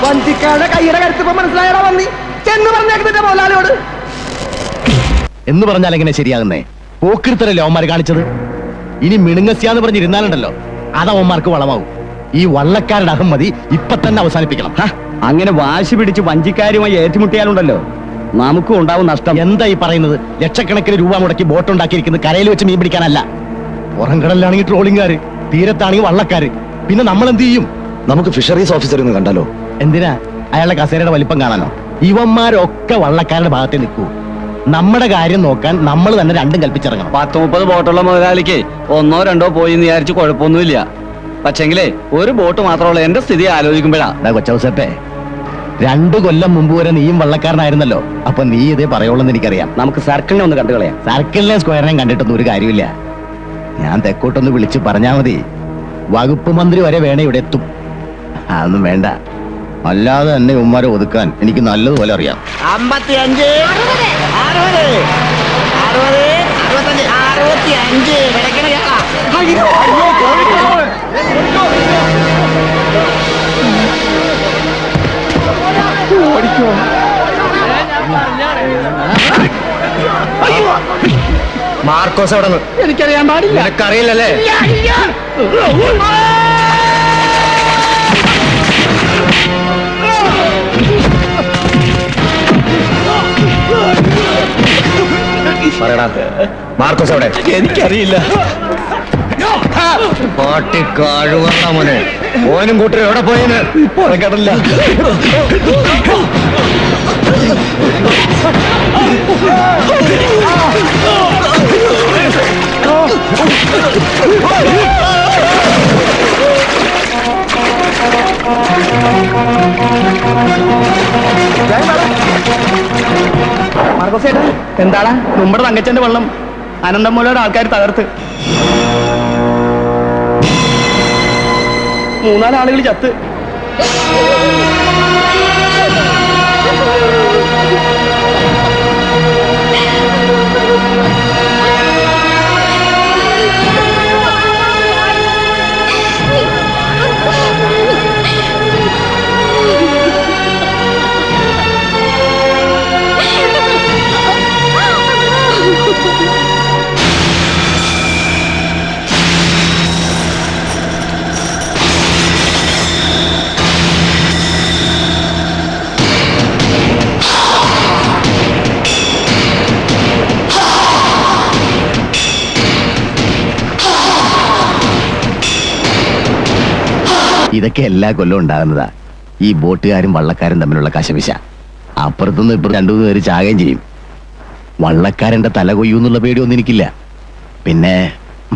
വഞ്ചിക്കാരുടെ കൈയുടെ കരുത്തിപ്പോ മനസ്സിലായടാ വന്നി. ചെന്ന് പറഞ്ഞേക്കുന്നില്ല മോലാലിയോട്. എന്ന് പറഞ്ഞാൽ എങ്ങനെ ശരിയാകുന്നേ? പോക്കിരുത്തരല്ലേ അവന്മാർ കാണിച്ചത്. ഇനി മിണുങ്ങസ്യാന്ന് പറഞ്ഞിരുന്നാലുണ്ടല്ലോ അത് അവന്മാർക്ക് വളമാവും. ഈ വള്ളക്കാരുടെ അഹമ്മതി ഇപ്പൊ തന്നെ അവസാനിപ്പിക്കണം. അങ്ങനെ വാശി പിടിച്ച് വഞ്ചിക്കാരുമായി ഏറ്റുമുട്ടിയാലുണ്ടല്ലോ നമുക്കും ഉണ്ടാവും നഷ്ടം. എന്താ ഈ പറയുന്നത്? ലക്ഷക്കണക്കിന് രൂപ മുടക്കി ബോട്ട് ഉണ്ടാക്കിയിരിക്കുന്നത് കരയിൽ വെച്ച് മീൻ പിടിക്കാനല്ല. പുറംകടലിലാണെങ്കിൽ ട്രോളിംഗുകാര്, തീരത്താണെങ്കിൽ വള്ളക്കാര്. പിന്നെ നമ്മൾ എന്ത് ചെയ്യും? നമുക്ക് ഫിഷറീസ് ഓഫീസർ ഒന്ന് കണ്ടാലോ? എന്തിനാ? അയാളുടെ കസേരയുടെ വലിപ്പം കാണാനോ? ഇവന്മാരൊക്കെ വള്ളക്കാരുടെ ഭാഗത്തെ നിൽക്കൂ. നമ്മുടെ കാര്യം നോക്കാൻ നമ്മൾ തന്നെ രണ്ടും കൽപ്പിച്ചിറങ്ങണം. 10-30 ബോട്ടുള്ള മുതലാളിക്ക് 1-2 പോയി എന്ന് വിചാരിച്ച് കുഴപ്പമൊന്നുമില്ല. പക്ഷെങ്കിലേ ഒരു ബോട്ട് മാത്രമുള്ള എന്റെ സ്ഥിതി ആലോചിക്കുമ്പോഴാ. കൊച്ചവസട്ടെ, 2 കൊല്ലം മുമ്പ് വരെ നീയും വള്ളക്കാരനായിരുന്നല്ലോ. അപ്പൊ നീ ഇതേ പറയുള്ളൂ എനിക്കറിയാം. നമുക്ക് സർക്കിളിനെ ഒന്ന് കണ്ടു കളയാം. സർക്കിളിനെ സ്ക്വയറിനെയും കണ്ടിട്ടൊന്നും ഒരു കാര്യമില്ല. ഞാൻ തെക്കോട്ടൊന്ന് വിളിച്ച് പറഞ്ഞാ മതി. വകുപ്പ് മന്ത്രി വരെ വേണേ ഇവിടെ എത്തും. അതൊന്നും വേണ്ട. അല്ലാതെ തന്നെ ഉമ്മാരെ ഒതുക്കാൻ എനിക്ക് നല്ലതുപോലെ അറിയാം. 55 60 60 65 65 വിളക്കണ കേട്ടാ. മാർക്കോസ് അവിടെ എനിക്കറിയാൻ പാടില്ല. നിനക്കറിയില്ലല്ലേ? പറയടാ, മാർക്കോസ് അവിടെ? എനിക്കറിയില്ല. പാട്ടിക്കാഴുവണ്ട മോനെ. ഓനും കൂട്ടരും എവിടെ പോയെന്ന് പുറകടല്ല. മാർക്കോസേട്ടാ, എന്താണ് നമ്മുടെ തങ്കച്ചന്റെ വെള്ളം അനന്തമൂലയുടെ ആൾക്കാർ തകർത്ത് 3-4 ആളുകൾ ചത്ത്. ഇതൊക്കെ എല്ലാ കൊല്ലവും ഉണ്ടാകുന്നതാ. ഈ ബോട്ടുകാരും വള്ളക്കാരും തമ്മിലുള്ള കശപിശ. അപ്പുറത്തുനിന്ന് ഇപ്പുറത്ത് 2-3 പേര് ചാകുകയും ചെയ്യും. വള്ളക്കാരന്റെ തല കൊയ്യൂന്നുള്ള പേടിയൊന്നും എനിക്കില്ല. പിന്നെ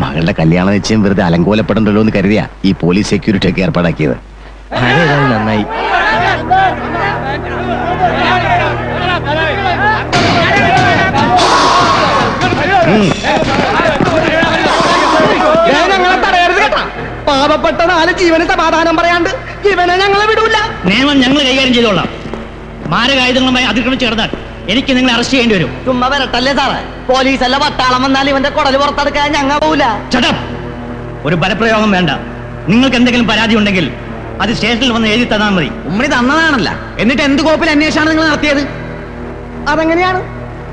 മകളുടെ കല്യാണ നിശ്ചയം വെറുതെ അലങ്കോലപ്പെടണ്ടല്ലോ എന്ന് കരുതിയാ ഈ പോലീസ് സെക്യൂരിറ്റി ഒക്കെ ഏർപ്പാടാക്കിയത്. നന്നായി. ഞങ്ങളെ തടയരുത് കേട്ടാ. പാവപ്പെട്ട 4 ജീവന് സമാധാനം പറയാണ്ട് ജീവനെ ഞങ്ങളെ വിടൂല. നിയമം ഞങ്ങൾ കൈകാര്യം ചെയ്തോളാം. മാരകായുധങ്ങളുമായി അതിക്രമിച്ച് കിടന്നാൽ എനിക്ക് നിങ്ങളെ അറസ്റ്റ് ചെയ്യേണ്ടി വരും. ചുമ്മാ വരട്ടല്ലേ സാറേ? പോലീസല്ല പട്ടാളം വന്നാൽ ഇവന്റെ കുടല് പുറത്തെടുക്കാൻ ഞങ്ങൾ പോവില്ല. ഒരു ബലപ്രയോഗം വേണ്ട. നിങ്ങൾക്ക് എന്തെങ്കിലും പരാതി ഉണ്ടെങ്കിൽ അത് സ്റ്റേഷനിൽ വന്ന് എഴുതി തന്നാൽ മതി. ഉമ്മണി തന്നതാണല്ല. എന്നിട്ട് എന്ത് കോപ്പിൽ അന്വേഷണമാണ് നിങ്ങൾ നടത്തിയത്? അതെങ്ങനെയാണ്?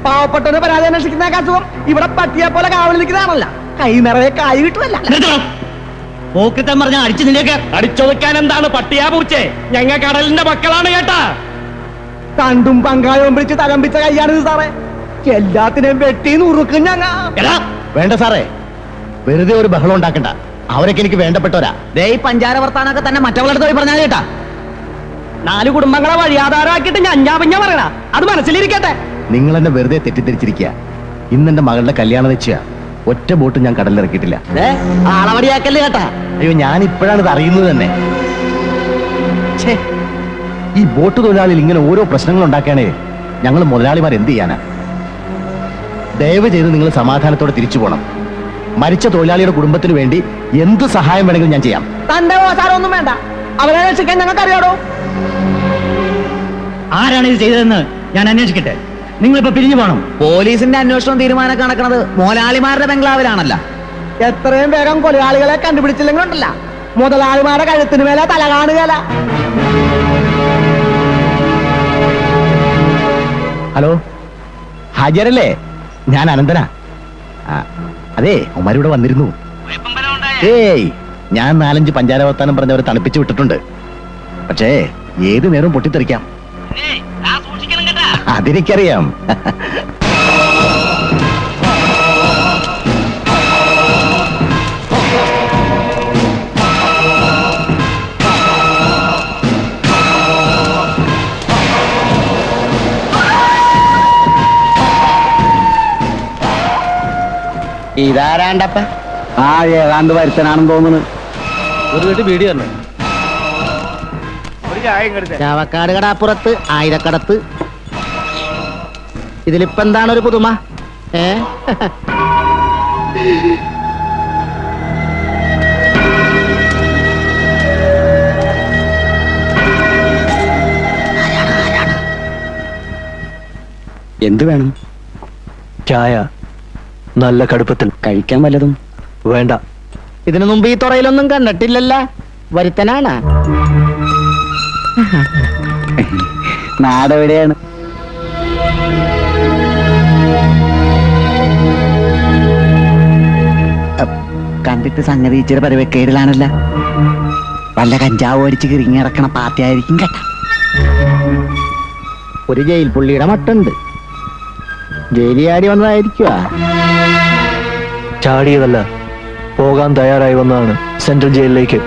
പാവപ്പെട്ടവന് പരാതി അന്വേഷിക്കുന്ന അസുഖം ഇവിടെ പട്ടിയെ പോലെ കാവൽ നിൽക്കുന്നതാണല്ല. കൈ നിറയെ കായ് കിട്ടുമല്ല. പോക്കിത്തം പറഞ്ഞാൽ അടിച്ചു നിലേക്ക്. അടിച്ചൊതുക്കാൻ എന്താണ് പട്ടിയാ പൂച്ചേ? ഞങ്ങൾ കടലിന്റെ മക്കളാണ് കേട്ടാ. കണ്ടും പങ്കായവും പിടിച്ച് തകമ്പിച്ച കൈയാണിത് സാറേ. എല്ലാത്തിനെയും വെട്ടി നുറുക്കും ഞങ്ങ. വേണ്ട സാറേ, വെറുതെ ഒരു ബഹളം ഉണ്ടാക്കണ്ട. അവരൊക്കെ എനിക്ക് വേണ്ടപ്പെട്ടവരാ. ഈ പഞ്ചാര വർത്താനൊക്കെ തന്നെ മറ്റവളടുത്ത് പോയി പറഞ്ഞാൽ കേട്ടാ. 4 കുടുംബങ്ങളെ വഴിയാധാരമാക്കിയിട്ട് ഞഞ്ഞാ പറയണ. അത് മനസ്സിലിരിക്കട്ടെ. നിങ്ങൾ എന്നെ വെറുതെ തെറ്റിദ്ധരിച്ചിരിക്കുക. ഇന്നെന്റെ മകളുടെ കല്യാണ നിശ്ചയ. ഒറ്റ ബോട്ട് ഞാൻ കടലിലിറക്കിയിട്ടില്ല. ആളവടിയാക്കല്ലേ കേട്ടാ. അയ്യോ, ഞാൻ ഇപ്പോഴാണ് ഇത് അറിയുന്നത് തന്നെ. ഛേ, ഈ ബോട്ട് തൊഴിലാളികൾ ഇങ്ങനെ ഓരോ പ്രശ്നങ്ങൾ ഉണ്ടാക്കുകയാണേ ഞങ്ങൾ മുതലാളിമാർ എന്ത് ചെയ്യാനാ? ദയവ് ചെയ്ത് നിങ്ങൾ സമാധാനത്തോടെ തിരിച്ചു പോകണം. മരിച്ച തൊഴിലാളിയുടെ കുടുംബത്തിന് വേണ്ടി എന്ത് സഹായം വേണമെങ്കിലും ഞാൻ ചെയ്യാം. തന്റെ ഓസാരമൊന്നും വേണ്ട. അവരെ രക്ഷിക്കാൻ ഞങ്ങൾക്ക് അറിയാടോ. ആരാണ് ഇത് ചെയ്തതെന്ന് ഞാൻ അന്വേഷിക്കട്ടെ. നിങ്ങളിപ്പോ പിരിഞ്ഞു പോകണം. പോലീസിന്റെ അന്വേഷണം തീരുമാനം കണക്കണത് മുതലാളിമാരുടെ ബംഗ്ലാവിലാണല്ല. എത്രയും വേഗം കൊലയാളികളെ കണ്ടുപിടിച്ചില്ലെങ്കിൽ ഉണ്ടല്ല, മുതലാളിമാരുടെ കഴുത്തിന് മേലെ തല കാണുകയല്ല. ഹലോ, ഹാജരല്ലേ? ഞാൻ അനന്തനാ. അതെ, ഉമ്മാരിവിടെ വന്നിരുന്നു. ഏയ്, ഞാൻ 4-5 പഞ്ചാര വർത്താനം പറഞ്ഞവരെ തണുപ്പിച്ചു വിട്ടിട്ടുണ്ട്. പക്ഷേ ഏത് നേരവും പൊട്ടിത്തെറിക്കാം. അതെനിക്കറിയാം. ഇതാരാണ്ടപ്പ? ആ ഏതാണ്ട് വരുത്തനാണെന്ന് തോന്നുന്നു. ഒരു വീട്ടിൽ വീഡിയോ തന്നെ. ചാവക്കാട് കടാപ്പുറത്ത് ആയിരക്കടത്ത്. ഇതിലിപ്പോ എന്താണ് ഒരു പുതുമ? എന്ത് വേണം? ചായ നല്ല കടുപ്പത്തിൽ. കഴിക്കാൻ വല്ലതും? വേണ്ട. ഇതിനു മുമ്പ് ഈ തുറയിലൊന്നും കണ്ടിട്ടില്ലല്ല. വരുത്തനാണ്. നാടെവിടെയാണ്? കണ്ടിട്ട് സംഗതി ഇച്ചിരി പരിവക്കേടിലാണല്ല. വല്ല കഞ്ചാവ് അടിച്ച് കിറങ്ങിറക്കണ പാർട്ടി ആയിരിക്കും കേട്ട. ഒരു ജയിൽ പുള്ളിയുടെ മട്ടുണ്ട്. ജയിലിയാടി വന്നതായിരിക്കുക. ചാടിയതല്ല, പോകാൻ തയ്യാറായി വന്നതാണ് സെൻട്രൽ ജയിലിലേക്ക്.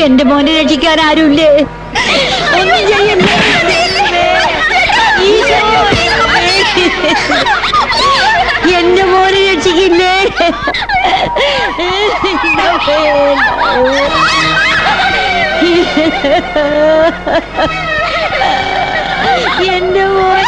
എന്റെ മോനെ രക്ഷിക്കാൻ ആരുമില്ലേ? ഒന്നും ചെയ്യല്ലേ. എന്റെ മോനെ രക്ഷിക്കില്ലേ? എന്റെ മോനെ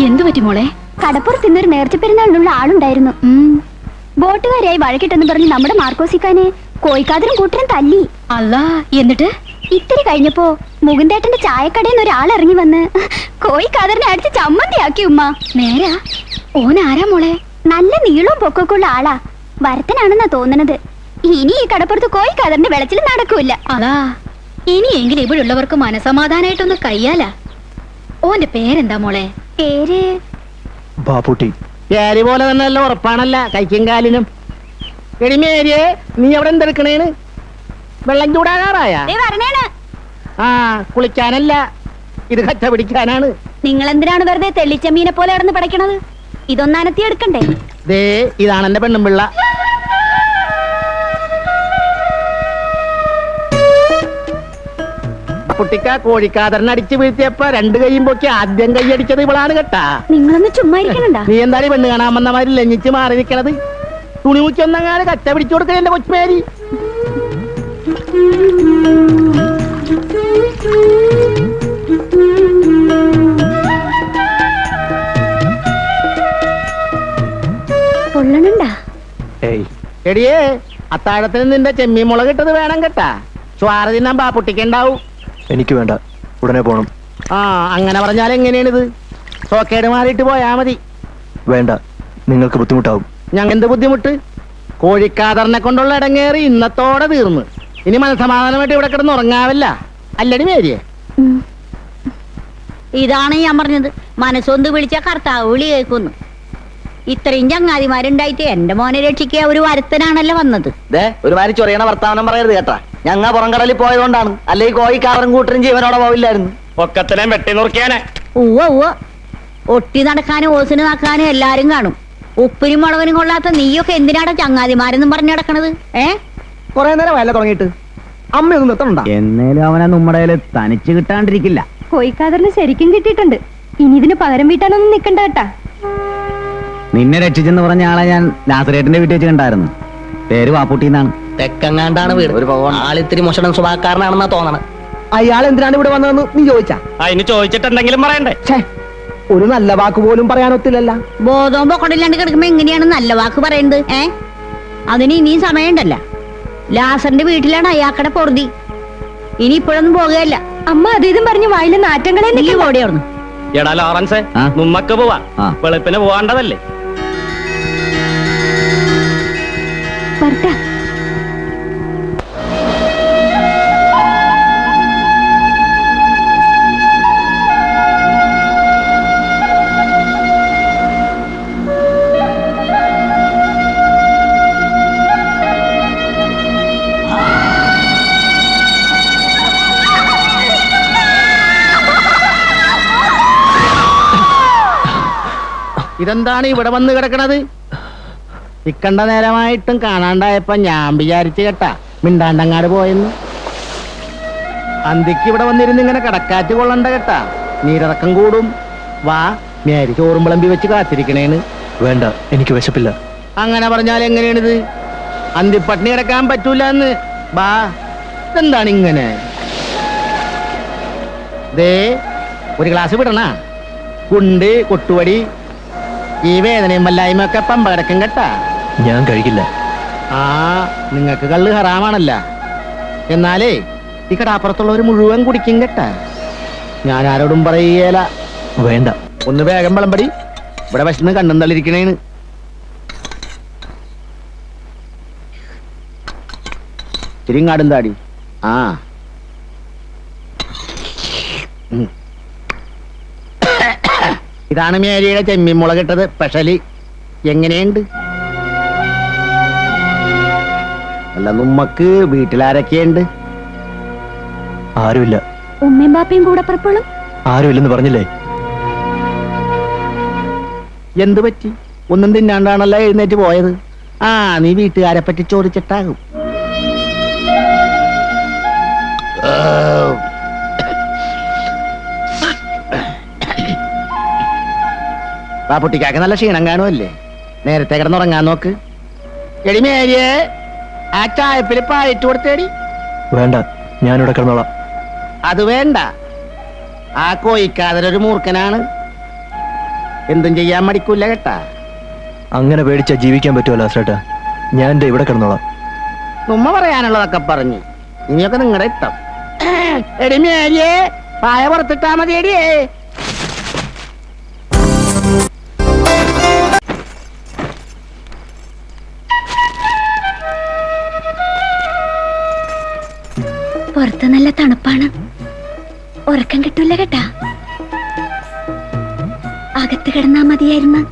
എന്തു പറ്റി മോളെ? കടപ്പുറത്ത് ഇന്നൊരു നേർച്ച പെരുന്നാളിനുള്ള ആളുണ്ടായിരുന്നു. ബോട്ടുകാരിയായി വഴക്കിട്ടെന്ന് പറഞ്ഞ് നമ്മുടെ മാർക്കോസിക്കാനെ കോയിക്കാതരും കൂട്ടരും തല്ലി. അല്ലാ, എന്നിട്ട് ഇത്തിരി കഴിഞ്ഞപ്പോ മുകുന്ദേട്ടന്റെ ചായക്കടയിൽ നിന്ന് ഒരാൾ ഇറങ്ങി വന്ന് കോയിക്കാതറിനെ അടിച്ച് ചമ്മന്തിയാക്കി. ഉമ്മ നേരാ? ഓനാരാ മോളെ? നല്ല നീളവും പൊക്കൊക്കെ ഉള്ള ആളാ. വരത്തനാണെന്നാ തോന്നണത്. ഇനി ഈ കടപ്പുറത്ത് കോയിക്കാതറിന്റെ വെളച്ചിൽ നടക്കൂല. അതാ, ഇനിയെങ്കിലും ഇവിടുള്ളവർക്ക് മനസമാധാനായിട്ടൊന്ന് കയ്യാലാ. ഓന്റെ പേരെന്താ മോളെ? പേര് ബാപ്പുട്ടി. പേര് പോലെ തന്നെ നല്ല ഉറപ്പാണല്ല കൈക്കും കാലിനും. എടിമേരിയെ, നീ അവിടെ എന്തെടുക്കണേന്? വെള്ളം ചൂടാകാറായ? ആ, കുളിക്കാനല്ല, ഇത് കച്ച പിടിക്കാനാണ്. നിങ്ങൾ എന്തിനാണ് വെറുതെ തെള്ളിച്ചമ്മീനെ പോലെ കിടന്ന് പടയ്ക്കണത്? ഇതൊന്നനത്തി എടുക്കണ്ടേ? ദേ, ഇതാണ് എന്റെ പെണ്ണും പിള്ള. കുട്ടിക്ക കോഴിക്കാതറിനെ അടിച്ചു വീഴ്ത്തിയപ്പോ രണ്ട് കൈയും പൊക്കി ആദ്യം കൈ അടിച്ചത് ഇവളാണ് കേട്ടാ. നിങ്ങളൊന്ന് ചുമ്മാ ഇരിക്കണണ്ട. നീ എന്താണ് പെണ്ണ് കാണാൻ വന്ന മാതിരി ലഞ്ഞിച്ച് മാറി നിൽക്കണത്? തുണി മുക്കി ഒന്നങ്ങാതെ കച്ച പിടിച്ചു കൊടുക്കണ എന്റെ കൊച്ചുമേരി. പൊള്ളണണ്ടാ? എടിയേ, അത്താഴത്തിന് നിന്റെ ചെമ്മീൻ മുളക് ഇട്ടത് വേണം കേട്ടാ. സ്വാറ തിന്നാൻ ബാപ്പുട്ടിക്കുണ്ടാവും. എനിക്ക് വേണ്ട, ഉടനെ പോണം. ആ, അങ്ങനെ പറഞ്ഞാൽ എങ്ങനെയാണിത്? സോക്കേട് മാറിയിട്ട് പോയാ മതി. വേണ്ട, നിങ്ങൾക്ക് ബുദ്ധിമുട്ടാവും. ഞങ്ങൾ എന്ത് ബുദ്ധിമുട്ട്? കോഴിക്കാതറിനെ കൊണ്ടുള്ള ഇടങ്ങേറി ഇന്നത്തോടെ തീർന്ന്. ഇനി മനസമാധാനമായിട്ട് ഇവിടെ കിടന്ന് ഉറങ്ങാവില്ല. അല്ലടി മേരിയെ? ഇതാണ് ഞാൻ പറഞ്ഞത്, മനസ്സൊന്ന് വിളിച്ച കർത്താവ് വിളി കേൾക്കുന്നു. ഇത്രയും ചങ്ങാതിമാരുണ്ടായിട്ട് എന്റെ മോനെ രക്ഷിക്കുക ഒരു വരത്തനാണല്ലോ വന്നത്. ഒരുമാതിരി ചൊറിയണ വർത്താനം പറയരുത് കേട്ടാ. ഞങ്ങ പുറംകടലിൽ പോയതുകൊണ്ടാണ്, അല്ലെങ്കിൽ കോഴിക്കാരൻ കൂട്ടരും ജീവനോടെ പോവില്ലായിരുന്നു. ഒക്കത്തിനെ വെട്ടി നുറുക്കിയാനെ. ഉവ്വ ഒട്ടി നടക്കാനും ഓസിന് നടക്കാനും എല്ലാരും കാണും. ഉപ്പിനും മുളകിനും കൊള്ളാത്ത നീയൊക്കെ എന്തിനാടാ ചങ്ങാതിമാരെന്നും പറഞ്ഞു നടക്കണത്? കൊറേ നേരം വയല തുടങ്ങിയിട്ട് അമ്മയൊന്നും നിർത്തണ്ട. എന്നേലും അവനെ നമ്മുടെ തനിച്ച് കിട്ടാണ്ടിരിക്കില്ല. കോയിക്കാതറിന് ശരിക്കും കിട്ടിയിട്ടുണ്ട്. ഇനി ഇതിന് പകരം വീട്ടാനൊന്നും നിക്കണ്ട കേട്ടാ. നിന്നെ രക്ഷിച്ചെന്ന് പറഞ്ഞ ആളെ ഞാൻ ലാസറേറ്റിന്റെ വീട്ടിൽ വെച്ച് കണ്ടായിരുന്നു. പേര് വാപ്പൂട്ടിന്നാണ്. തെക്കങ്ങാണ്ടാണ് വീട്. ആളിത്തിരി മോശം സ്വഭാവക്കാരനാണെന്നാ തോന്നണം. അയാൾ എന്തിനാണ് ഇവിടെ വന്നതെന്ന് നീ ചോദിച്ചാ? അതിന് ചോദിച്ചിട്ട് എന്തെങ്കിലും പറയണ്ടേ? ഒരു നല്ല വാക്ക് പോലും പറയാനൊത്തില്ലല്ല. ബോധവും പൊക്കടില്ലാണ്ട് കിടക്കുമ്പോ എങ്ങനെയാണ് നല്ല വാക്ക് പറയുന്നത്? അതിന് ഇനിയും സമയമുണ്ടല്ല. ലാസറിന്റെ വീട്ടിലാണ് അയാക്കടെ പൊറുതി. ഇനി ഇപ്പോഴൊന്നും പോകുകയല്ല. അമ്മ അത് ഇതും പറഞ്ഞു വായിലെ നാറ്റങ്ങളെ നീ ഓടിയോർന്നു. എടാ ലോറൻസ്, ആ? നമ്മക്ക് പോവാ. ആ. വെളുപ്പിന് പോവാണ്ടതല്ലേ? വരട്ടെ. ഇതെന്താണ് ഇവിടെ വന്ന് കിടക്കണത്? ഇക്കണ്ട നേരമായിട്ടും കാണാണ്ടായപ്പോ ഞാൻ വിചാരിച്ചു കേട്ടാ മിണ്ടാണ്ടങ്ങാട് പോയെന്ന്. അന്തിക്ക് ഇവിടെ വന്നിരുന്ന് ഇങ്ങനെ കിടക്കാറ്റ് കൊള്ളണ്ട കേട്ടാ, നീരിറക്കം കൂടും. വാ, മേരി ചോറും വിളമ്പി വെച്ച് കാത്തിരിക്കണേന്ന്. വേണ്ട, എനിക്ക് വിശപ്പില്ല. അങ്ങനെ പറഞ്ഞാൽ എങ്ങനെയാണിത്? അന്തിപ്പട്ടിണി കിടക്കാൻ പറ്റൂല എന്ന്. ബാ, ഇതെന്താണ് ഇങ്ങനെ? ദേ, ഒരു ഗ്ലാസ് വിടണ. കുണ്ട് കൊട്ടുവടി ഈ വേദനയും വല്ലായ്മ ഒക്കെ പമ്പ കിടക്കും കേട്ടാ. ഞാൻ കഴിക്കില്ല. ആ, നിങ്ങൾക്ക് കള്ള് ഹറാമാണല്ല. എന്നാലേ ഈ കടാപ്പുറത്തുള്ളവർ മുഴുവൻ കുടിക്കും കേട്ടാ. ഞാൻ ആരോടും പറയേല. വേണ്ട. ഒന്ന് വേഗം വിളമ്പടി, ഇവിടെ വിശന്ന് കണ്ണും തള്ളിരിക്കണേന്ന്. തിരിങ്ങാടും താടി. ആ, ഇതാണ് മേരിയുടെ ചെമ്മീൻ മുളകിട്ടത് സ്പെഷ്യലി. എങ്ങനെയുണ്ട്? അല്ല, നമ്മക്ക് വീട്ടിലാരൊക്കെയുണ്ട്? ആരുമില്ല. ഉമ്മയും ബാപ്പയും കൂടെ പുറപ്പെടും. ആരുമില്ലെന്ന് പറഞ്ഞില്ലേ? എന്ത് പറ്റി? ഒന്നും തിന്നാണ്ടാണല്ലോ എഴുന്നേറ്റ് പോയത്. ആ, നീ വീട്ടുകാരെ പറ്റി ചോദിച്ചിട്ടാകും. പാപ്പുട്ടിക്കാക്ക് നല്ല ക്ഷീണം കാണുമല്ലേ? നേരത്തെ കിടന്നുറങ്ങാൻ നോക്ക്. എടി മേരിയെ, ആ ചായപ്പിൽ പായിട്ട് കൊടുത്തേടി. വേണ്ട, ഞാനിവിടെ കിടന്നോളാം. അത് വേണ്ട, ആ കോയിക്കാതൊരു മൂർഖനാണ്. എന്തും ചെയ്യാൻ മടിക്കൂല കേട്ടാ. അങ്ങനെ പേടിച്ചാ ജീവിക്കാൻ പറ്റുമല്ലോ ആശ്രേട്ടാ. ഞാൻ ദേ ഇവിടെ കിടന്നോളാം. ഉമ്മ പറയാനുള്ളതൊക്കെ പറഞ്ഞു. ഇനിയൊക്കെ നിങ്ങളുടെ ഇഷ്ടം. എടി മേരിയേ, പായ പുറത്തിട്ടാ മതി എടിയേ. പുറത്ത് നല്ല തണുപ്പാണ്, ഉറക്കം കിട്ടൂല കേട്ടാ. അകത്ത് കിടന്നാ മതിയായിരുന്നു.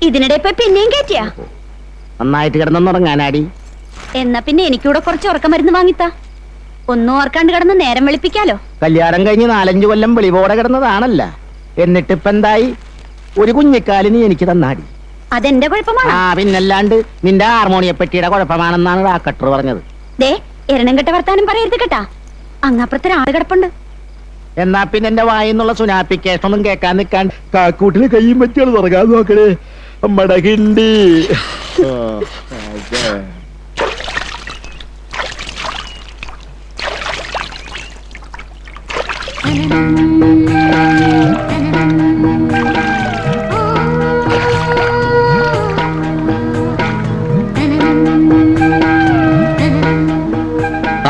ഇതിനിടെ ഇപ്പൊ പിന്നെയും കയറ്റിയാ? നന്നായിട്ട് കിടന്നുറങ്ങാനാടി. എന്നാ പിന്നെ എനിക്കൂടെ കുറച്ച് ഉറക്കം മരുന്ന് വാങ്ങിത്താ. ഒന്നും ഓർക്കാണ്ട് കിടന്ന് നേരം വെളുപ്പിക്കാലോ. കല്യാണം കഴിഞ്ഞ് 4-5 കൊല്ലം വെളിപോടെ കിടന്നതാണല്ല. എന്നിട്ടിപ്പ എന്തായി? ഒരു കുഞ്ഞിക്കാല് നീ എനിക്ക് തന്നാടി. അതെന്റെ കുഴപ്പമാണ്. ആ പിന്നല്ലാണ്ട് നിന്റെ ഹാർമോണിയപ്പെട്ടിയുടെ കുഴപ്പമാണെന്നാണ് ഡാക്ടർ പറഞ്ഞത്. ദേ എരണം കെട്ട വർത്താനം പറയരുത് കേട്ടാ. അങ്ങാപ്പുറത്തൊരാള് കിടപ്പുണ്ട്. എന്നാ പിന്നെ എന്റെ വായിന്നുള്ള സുനാപ്പിക്കേഷൻ ഒന്നും കേൾക്കാൻ നിൽക്കാൻ കാക്കൂട്ടിന് കയ്യും പറ്റിയാണ് തുറക്കാൻ നോക്കണേ. അമ്മടെ കിണ്ടി.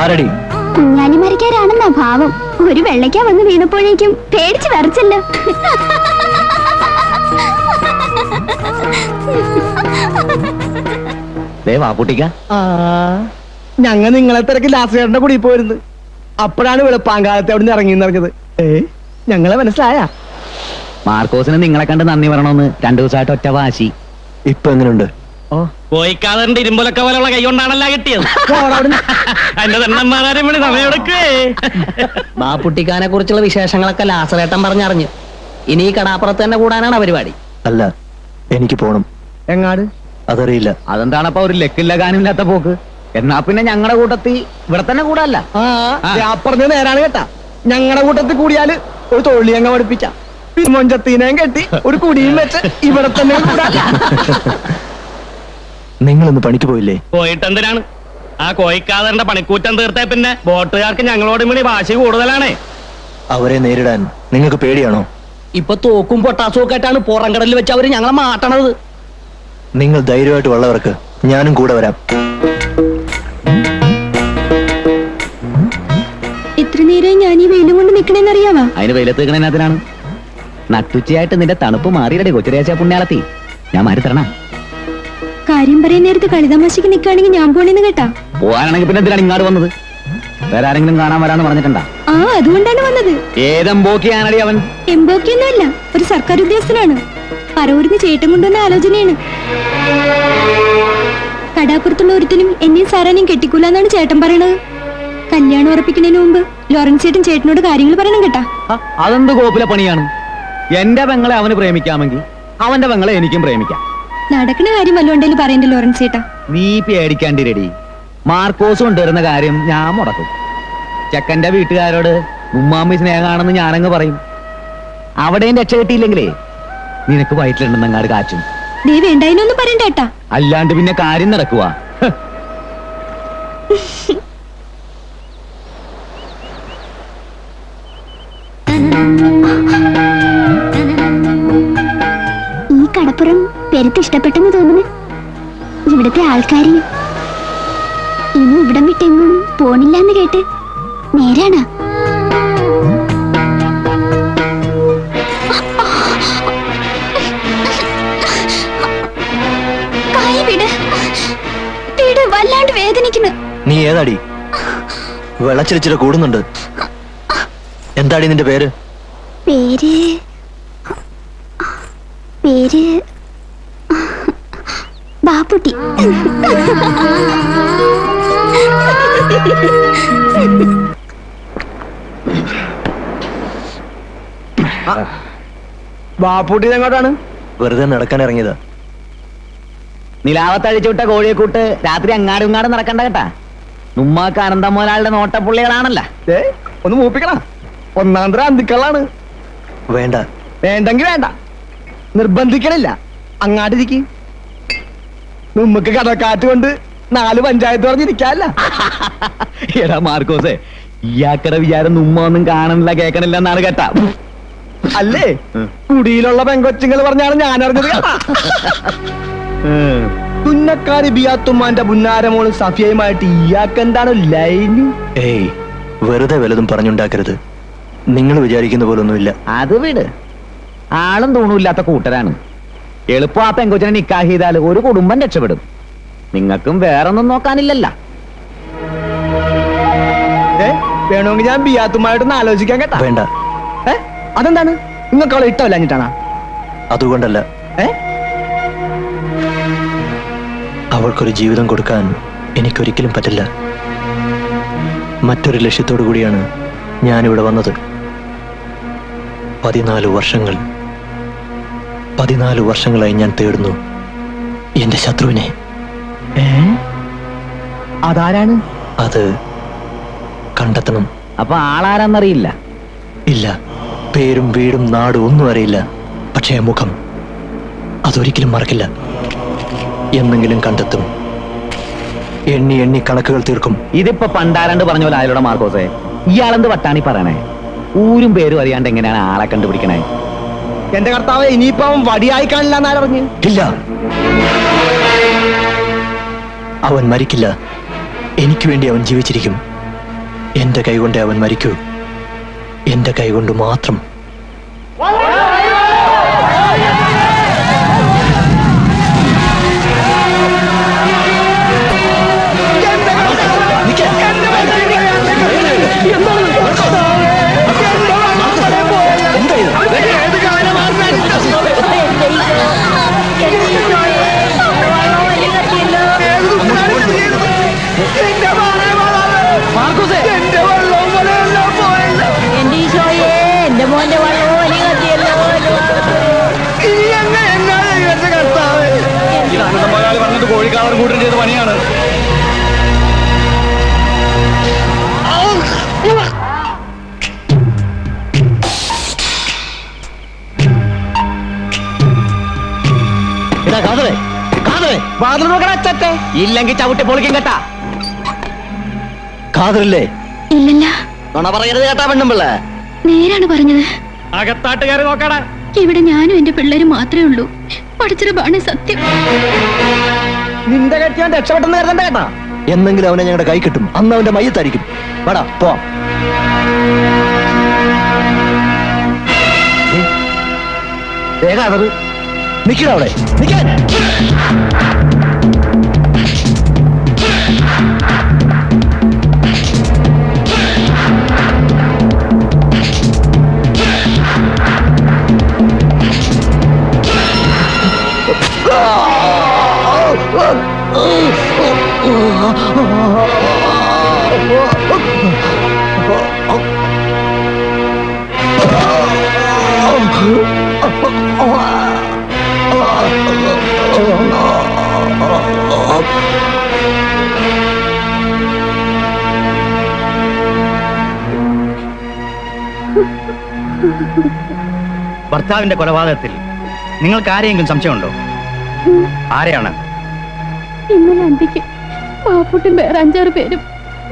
ആരടി? കുഞ്ഞാലിമരക്കാരാണെന്നാ ഭാവം. ഒരു വെള്ളയ്ക്ക വന്ന് വീണപ്പോഴേക്കും പേടിച്ച് വരച്ചല്ലോ. വാപ്പുട്ടിക്ക, ഞങ്ങ നിങ്ങളെ തിരക്ക് ലാസ്റ്റ് കൂടി പോയിരുന്നു. അപ്പോഴാണ് വെളുപ്പാങ്കാലത്തെ അവിടെ നിന്ന് ഇറങ്ങിയെന്നറിഞ്ഞത്. ഞങ്ങളെ മനസ്സിലായ? മാർക്കോസിന് നിങ്ങളെ കണ്ട് നന്ദി പറയണമെന്ന് 2 ദിവസമായിട്ട് ഒറ്റ വാശി. ഇപ്പൊ എങ്ങനെയുണ്ട്? കോയിക്കാതറിന്റെ ഇരുമ്പലൊക്കെ പോലുള്ള കൈ കൊണ്ടാണല്ല കിട്ടിയത്. എന്റെ തണ്ണന്മാരും വേണ്ടി സമയമെടുക്കേ. ബാപ്പുട്ടിക്കാനെ കുറിച്ചുള്ള വിശേഷങ്ങളൊക്കെ ലാസറേട്ടൻ പറഞ്ഞറിഞ്ഞു. ഇനി ഈ കടാപ്പുറത്ത് തന്നെ കൂടാനാണ് പരിപാടി. അല്ല, എനിക്ക് പോണം. എങ്ങാട്? അതറിയില്ല. അതെന്താണപ്പോ ഒരു ലക്കില്ല കാനില്ലാത്ത പോക്ക്? എന്നാ പിന്നെ ഞങ്ങളുടെ കൂട്ടത്തിൽ ഇവിടെ തന്നെ കൂടല്ല. പറഞ്ഞ നേരാണ് കേട്ടാ. ഞങ്ങളുടെ കൂട്ടത്തിൽ കൂടിയാല് ഒരു തൊഴിൽ അങ്ങ് പഠിപ്പിച്ച മൊഞ്ചത്തീനേം കെട്ടി ഒരു കുടിയും വെച്ച് ഇവിടെ തന്നെ കൂടാല്ല. നിങ്ങളിന്ന് പണിക്ക് പോയില്ലേ? പോയിട്ട് എന്തിനാണ്? ആ കോയിക്കാതറിന്റെ പണിക്കൂറ്റം തീർത്തേ പിന്നെ ബോട്ടുകാർക്ക് ഞങ്ങളോടും കൂടി വാശി കൂടുതലാണേ. അവരെ നേരിടാൻ നിങ്ങൾക്ക് പേടിയാണോ? ഇപ്പൊ തോക്കും പൊട്ടാസും ഒക്കെ ആയിട്ടാണ് പുറംകടലിൽ വെച്ച് അവര് ഞങ്ങളെ മാട്ടണത്. നിങ്ങൾ ധൈര്യമായിട്ട് ഉള്ളവർക്ക് ഞാനും കൂടെ വരാം. ഇത്ര നേരം ഞാൻ ഈ വെയിലും കൊണ്ട് നിക്കണേന്നറിയാവാ? അതിന് വെയിലത്ത് നിൽക്കണതിനാണ്. നട്ടുച്ചയായിട്ട് നിന്റെ തണുപ്പ് മാറിയിടേ കൊച്ചുരേച്ച പുണ്യാളത്തി. ഞാൻ മാറി തരണ. കാര്യം പറയാൻ നേരത്ത് കളിതമാശക്ക് നിൽക്കുകയാണെങ്കിൽ ഞാൻ പോണേന്ന് കേട്ടാ. പോകാനാണെങ്കിൽ പിന്നെ എന്തിനാണ് ഇങ്ങോട്ട് വന്നത്? വേറെ ആരെങ്കിലും കാണാൻ വരാന്ന് പറഞ്ഞിട്ടുണ്ടാ? ആ അതുകൊണ്ടാണ് വന്നത്. ഏതെമ്പോക്കിയാണടി അവൻ? എംബോക്കിയൊന്നുമല്ല, ഒരു സർക്കാർ ഉദ്യോഗസ്ഥനാണ്. പറവൂരിന്ന് ചേട്ടൻ കൊണ്ടുവന്ന ആലോചനയാണ്. കടാപ്പുറത്തുള്ള ഒരുത്തിനും എന്നെയും സാറാനെയും കെട്ടിക്കൂലെന്നാണ് ചേട്ടൻ പറയണത്. കല്യാണം ഉറപ്പിക്കുന്നതിന് മുമ്പ് ലോറൻസ് ചേട്ടൻ ചേട്ടനോട് കാര്യങ്ങൾ പറയണം കേട്ടാ. അതെന്ത് കോപ്പിലെ പണിയാണ്? എന്റെ പെങ്ങളെ അവന് പ്രേമിക്കാമെങ്കിൽ അവന്റെ പെങ്ങളെ എനിക്കും പ്രേമിക്കാം. നടക്കണ കാര്യം വല്ലോണ്ടേലും പറയണ്ടേ ലോറൻസ് ചേട്ടാ? നീ പേടിക്കാണ്ടി റെഡി. മാർക്കോസ് കൊണ്ടുവരുന്ന കാര്യം ഞാൻ മുടക്കും. ചെക്കന്റെ വീട്ടുകാരോട് ഉമ്മാമ്മി സ്നേഹമാണെന്ന് ഞാനങ്ങ് പറയും. അവിടെയും രക്ഷ കിട്ടിയില്ലെങ്കിലേ നിനക്ക് വയറ്റിലുണ്ടെന്നങ്ങാട് കാച്ചും. ദേ വേണ്ടായിനൊന്നും പറയണ്ട കേട്ടാ. അല്ലാണ്ട് പിന്നെ കാര്യം നടക്കുവാ. ഈ കടപ്പുറം പെരുത്ത് ഇഷ്ടപ്പെട്ടെന്ന് തോന്നുന്നു. ഇവിടുത്തെ ആൾക്കാര് ഇനി ഇവിടം വിട്ടെങ്ങും പോണില്ലാന്ന് കേട്ട് നേരാണ്. വല്ലാണ്ട് വേദനിക്കുന്നു. നീ ഏതാടി? വെള്ളച്ചിരിച്ചിട്ട് കൂടുന്നുണ്ട്. എന്താടി നിന്റെ പേര്? പേര് പേര് ബാപ്പുട്ടി. ബാപ്പുട്ടി എങ്ങോട്ടാണ്? വെറുതെ നടക്കാൻ ഇറങ്ങിയതാ. നിലാവത്തഴിച്ചു വിട്ട കോഴിയെ കൂട്ട് രാത്രി അങ്ങാടും ഇങ്ങാടും നടക്കണ്ട കേട്ടാ. ഉമ്മാക്ക് അനന്തം മുതലാളുടെ നോട്ടപ്പുള്ളികളാണല്ല. ഒന്ന് മൂപ്പിക്കണ. ഒന്നാന്തര അന്തിക്കളാണ്. വേണ്ട. വേണ്ടെങ്കി വേണ്ട, നിർബന്ധിക്കണില്ല. അങ്ങാടിരിക്ക്. നമുക്ക് കടക്കാറ്റ് കൊണ്ട് 4 പഞ്ചായത്ത് പറഞ്ഞിരിക്കാല്ല. എടാ മാർക്കോസേ, ഇയാക്കടെ വിചാരം ഉമ്മ ഒന്നും കാണണില്ല കേൾക്കണില്ല എന്നാണ് കേട്ടാ. അല്ലേ കുടിയിലുള്ള പെങ്കൊച്ചുങ്ങൾ പറഞ്ഞാണ് ഞാൻ അറിഞ്ഞത്. തുന്നക്കാരി ബിയാത്തുമ്മാന്റെ പുന്നാരമോള് സഫിയയുമായിട്ട് ഇയാൾക്ക് എന്താണ് ലൈന്? ഏയ് വെറുതെ വല്ലതും പറഞ്ഞുണ്ടാക്കരുത്. നിങ്ങൾ വിചാരിക്കുന്ന പോലൊന്നുമില്ല. അത് വിട്, ആളും തൂണുമില്ലാത്ത കൂട്ടരാണ്. എളുപ്പം ആ പെങ്കൊച്ചിനെ നിക്കാഹ് ചെയ്താൽ ഒരു കുടുംബം രക്ഷപ്പെടും. നിങ്ങൾക്കും വേറൊന്നും നോക്കാനില്ലല്ല. വേണമെങ്കിൽ ഞാൻ ബിയാത്തുമായിട്ടൊന്ന് ആലോചിക്കാൻ കേട്ടാ. വേണ്ട. അതെന്താണ്? നിങ്ങൾക്ക് അവളെ ഇഷ്ടമല്ലാഞ്ഞിട്ടാണോ? അതുകൊണ്ടല്ല, അവൾക്കൊരു ജീവിതം കൊടുക്കാൻ എനിക്കൊരിക്കലും പറ്റില്ല. മറ്റൊരു ലക്ഷ്യത്തോടു കൂടിയാണ് ഞാനിവിടെ വന്നത്. 14 വർഷങ്ങളായി ഞാൻ തേടുന്നു എന്റെ ശത്രുവിനെ. അതാരാണ്? അത് കണ്ടെത്തണം. അപ്പൊ ആളാരാന്നറിയില്ല? ഇല്ല, പേരും വീടും നാടും ഒന്നും അറിയില്ല. പക്ഷേ മുഖം അതൊരിക്കലും മറക്കില്ല. എന്നെങ്കിലും കണ്ടെത്തും. എണ്ണി എണ്ണി കണക്കുകൾ തീർക്കും. ഇതിപ്പോ പണ്ടാരണ്ട് പറഞ്ഞ പോലെ ആയാലോടെ മാർക്കോസേ. ഇയാളെന്ത് വട്ടാണി പറയണേ? ഊരും പേരും അറിയാണ്ട് എങ്ങനെയാണ് ആളെ കണ്ടുപിടിക്കണേ? എന്റെ കർത്താവ്, ഇനിയിപ്പോ അവൻ വടിയായി കാണില്ല എന്നറിഞ്ഞു. ഇല്ല, അവൻ മരിക്കില്ല. എനിക്ക് വേണ്ടി അവൻ ജീവിച്ചിരിക്കും. എന്റെ കൈകൊണ്ട് അവൻ മരിക്കൂ. എന്റെ കൈകൊണ്ട് മാത്രം. എന്റെ ഈശോയെ, എന്റെ മോന്റെ വള്ളവും വലി കത്തിയല്ലോ. പറഞ്ഞത് കോഴിക്കാളർ കൂട്ടം ചെയ്ത പണിയാണ്. ഇല്ലെങ്കിൽ ചവിട്ടി പൊളിക്കും കേട്ടാ. കാതറില്ലേ? ഇല്ലല്ല, നുണ പറയരുത് കേട്ടാ പെണ്ണുമ്പിള്ള. നേരാണ് പറഞ്ഞത്. അകത്താട്ടുകാരെ നോക്കാടാ. ഇവിടെ ഞാനും എന്റെ പിള്ളേരും മാത്രമേ ഉള്ളൂ. പഠിച്ചതാണ് സത്യം. നിന്റെ കെട്ടിയാൻ രക്ഷപ്പെട്ടെന്ന് കരുതണ്ട കേട്ടാ. എന്നെങ്കിലും അവനെ ഞങ്ങളുടെ കൈ കിട്ടും. അന്ന് അവന്റെ മയ്യത്തായിരിക്കും. വേടാ പോവാം. കാതറ് നിക്കടാ അവിടെ, നിക്കാൻ. ഭർത്താവിന്റെ കൊലപാതകത്തിൽ നിങ്ങൾക്ക് ആരെയെങ്കിലും സംശയമുണ്ടോ? ആരെയാണ്? ഇന്നലെ അന്തിക്ക് പാപ്പുട്ടും വേറെ 5-6 പേരും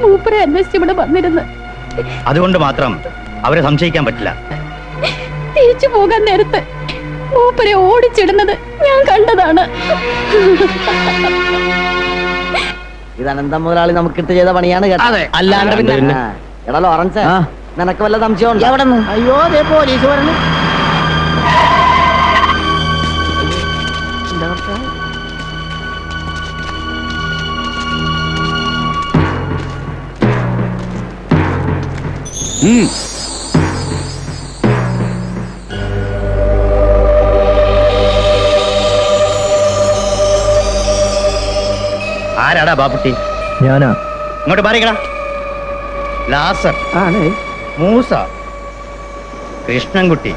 മൂപ്പരെ അന്വേഷിച്ച് ഇവിടെ വന്നിരുന്നു. അതുകൊണ്ട് മാത്രം അവരെ സംശയിക്കാൻ പറ്റില്ല. തിരിച്ചു പോകാൻ നേരത്ത് മൂപ്പരെ ഓടിച്ചിടുന്നത് ഞാൻ കണ്ടതാണ്. ഇത് അനന്തം മുതലാളി നമുക്കിട്ട് ചെയ്ത പണിയാണ് കേട്ടോ. അല്ലാണ്ട് പിന്നെ എടാ ലോറൻസ്, നിനക്ക് വല്ല സംശയം എവിടെ നിന്ന്? അയ്യോ, അതേ പോലീസ് പറഞ്ഞു. ആരാടാ ബാപ്പുട്ടി? ഞാനാ. ഇങ്ങോട്ട് മാറിക്കടാ. ലാസർ ആണ്. മൂസ, കൃഷ്ണൻകുട്ടി,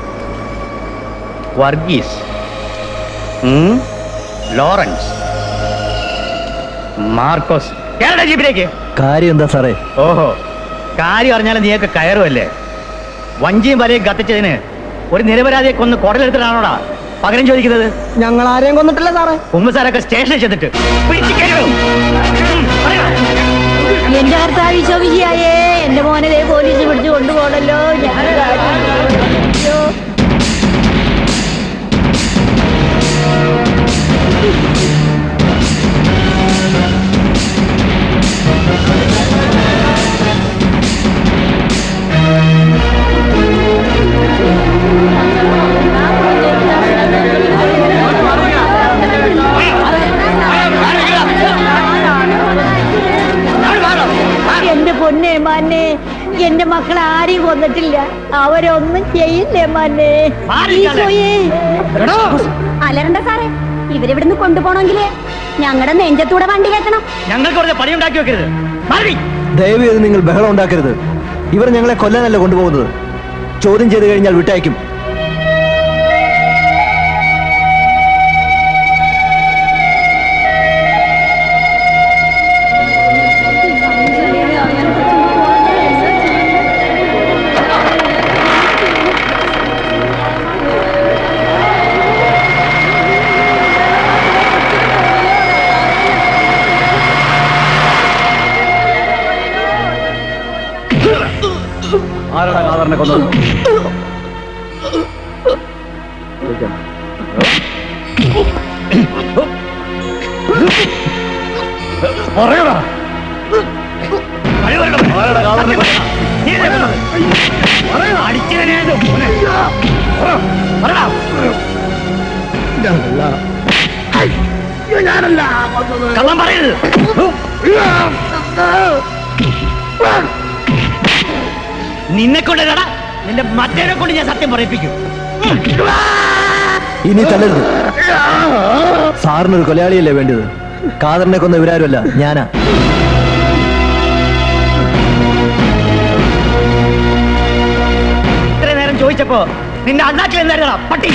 വർഗീസ്, ലോറൻസ്, മാർക്കോസ്. കേരള ജീപ്പിലേക്ക്. കാര്യം എന്താ സാറേ? ഓഹോ, കാര്യം അറിഞ്ഞാലും നീയൊക്കെ കയറുമല്ലേ? വഞ്ചിയും വലയും കത്തിച്ചതിന് ഒരു നിരപരാധിയെ കൊന്ന് കുടലെടുത്തിട്ടാണോടാ പകരം ചോദിക്കുന്നത്? ഞങ്ങൾ ആരെയും കൊന്നിട്ടില്ല സാറേ. ഉമ്മസാരൊക്കെ സ്റ്റേഷനിൽ ചെന്നിട്ട് എന്റെ കർത്താവ് വിശ്വസിയായേ, എന്റെ മോനെ ദേ പോലീസ് പിടിച്ചു കൊണ്ടുപോകണല്ലോ. ഞാൻ എന്റെ പൊന്നേ മാന്നെ, എന്റെ മക്കളെ ആരെയും കൊന്നിട്ടില്ല, അവരൊന്നും ചെയ്യില്ലേ മാന്നെ. അലരണ്ട സാറേ, ഇവരിവിടുന്ന് കൊണ്ടുപോകണമെങ്കിലേ ഞങ്ങളുടെ നെഞ്ചത്തൂടെ വണ്ടി കയറ്റണം. ഞങ്ങൾക്ക് കുറച്ച് പണി ഉണ്ടാക്കി വെക്കരുത്. ദയവ് ചെയ്ത് നിങ്ങൾ ബഹളം ഉണ്ടാക്കരുത്. ഇവർ ഞങ്ങളെ കൊല്ലാനല്ല കൊണ്ടുപോകുന്നത്. ചോദ്യം ചെയ്ത് കഴിഞ്ഞാൽ വിട്ടയക്കും. ആരാടാ കാതറിനെ കൊന്നത്? പറയടാ. ആരാടാ കാതറിനെ കൊന്നത്? കള്ളം പറയരുത്. നിന്നെ കൊണ്ടല്ലടാ, നിന്റെ മറ്റേനെ കൊണ്ട് ഞാൻ സത്യം പറയിപ്പിക്കും. ഇനി തല്ലരുത്. സാറിനൊരു കൊലയാളിയല്ലേ വേണ്ടത്? കാതറിനെ കൊന്ന ഇവരാരുമല്ല, ഞാനാ. ഇത്ര നേരം ചോദിച്ചപ്പോ നിന്റെ അണ്ണാക്കിൽ എന്തായിരുന്നടാ പട്ടി?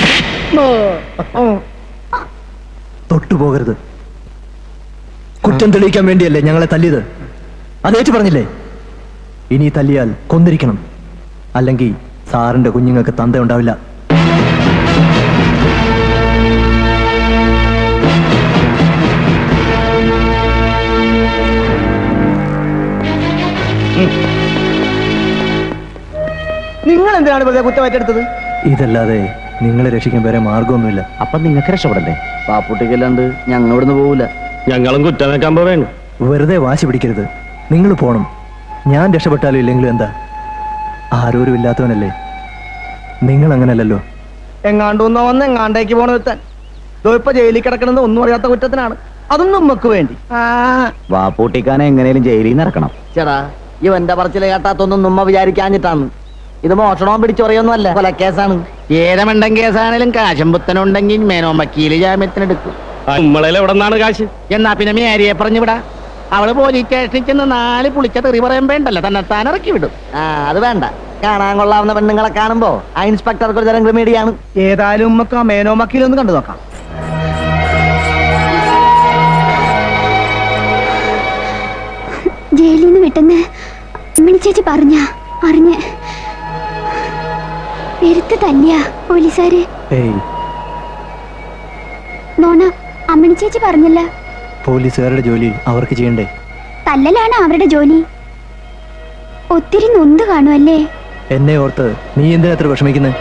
തൊട്ടുപോകരുത്. കുറ്റം തെളിയിക്കാൻ വേണ്ടിയല്ലേ ഞങ്ങളെ തല്ലിയത്? അതേറ്റു പറഞ്ഞില്ലേ? ഇനി തല്ലിയാൽ കൊന്നിരിക്കണം, അല്ലെങ്കിൽ സാറിന്റെ കുഞ്ഞുങ്ങൾക്ക് തന്ത ഉണ്ടാവില്ല. നിങ്ങൾ എന്തിനാണ് വെറുതെ കുറ്റമേറ്റെടുത്തത്? ഇതല്ലാതെ നിങ്ങളെ രക്ഷിക്കാൻ വേറെ മാർഗമൊന്നുമില്ല. അപ്പൊ നിങ്ങൾക്ക് രക്ഷപ്പെടണ്ടേ? പാപ്പുട്ടിക്കല്ലാണ്ട് ഞങ്ങൾ ഇവിടുന്ന് പോവില്ല. ഞങ്ങളും കുറ്റമേക്കാൻ പോവേണു. വെറുതെ വാശി പിടിക്കരുത്. നിങ്ങൾ പോണം. ഞാൻ രക്ഷപ്പെട്ടാലും ഇല്ലെങ്കിലും എന്താ? ആരോരും ഇല്ലാത്തവനല്ലേ. നിങ്ങൾ അങ്ങനല്ലല്ലോ. എങ്ങാണ്ടൊന്നോ വന്ന് എങ്ങാണ്ടേക്ക് പോണ ഒരുത്തൻ ഇപ്പൊ ജയിലിൽ കിടക്കണമെന്ന് ഒന്നും അറിയാത്ത കുറ്റത്തിനാണ്, അതും നമുക്ക് വേണ്ടി. വാപ്പൂട്ടിക്കാനെ എങ്ങനെയും ജയിലിൽ നിന്ന് ഇറക്കണം. ചേടാ, ഇവന്റെ പറച്ചില് കേട്ടാത്തൊന്നും നമ്മ വിചാരിക്കാഞ്ഞിട്ടാണ്. ഇത് മോഷണവും പിടിച്ചൊറിയൊന്നും അല്ല, കൊലക്കേസാണ്. ഏതമണ്ടൻ കേസാണേലും കാശും പുത്തനുണ്ടെങ്കിൽ മേനോൻ വക്കീല് ജാമ്യത്തിനെടുക്കും. നമ്മളെ എവിടെ നിന്നാണ് കാശ്? എന്നാ പിന്നെ മേരിയെ പറഞ്ഞു വിടാ. അവള് പോലീസ് സ്റ്റേഷനിൽ ചെന്ന് 4 പുളിച്ച തെറി പറയാൻ വേണ്ടല്ലോ, തന്നെത്താൻ ഇറക്കി വിടും. അത് വേണ്ട. കാണാൻ കൊള്ളാവുന്ന പെണ്ണുങ്ങളെ കാണുമ്പോ ആ ഇൻസ്പെക്ടർക്ക് ഒരു തരം ക്രിമീഡിയാണ്. ഏതായാലും നമുക്ക് ആ മേനോ മക്കീലൊന്ന് കണ്ടു നോക്കാം. ജയിലിൽ നിന്ന് വിട്ടെന്ന് അമ്മിണി ചേച്ചി അറിഞ്ഞ് പെരുത്ത് തല്ലിയ പോലീസുകാര്. നോണ, അമ്മിണി ചേച്ചി പറഞ്ഞല്ല. പോലീസുകാരുടെ ജോലി അവർക്ക് ചെയ്യണ്ടേ? തല്ലലാണ് അവരുടെ ജോലി. ഒത്തിരി നൊന്ത് കാണുമല്ലേ? എന്നെ ഓർത്ത് നീ എന്തിനാ അത്ര വിഷമിക്കുന്നത്?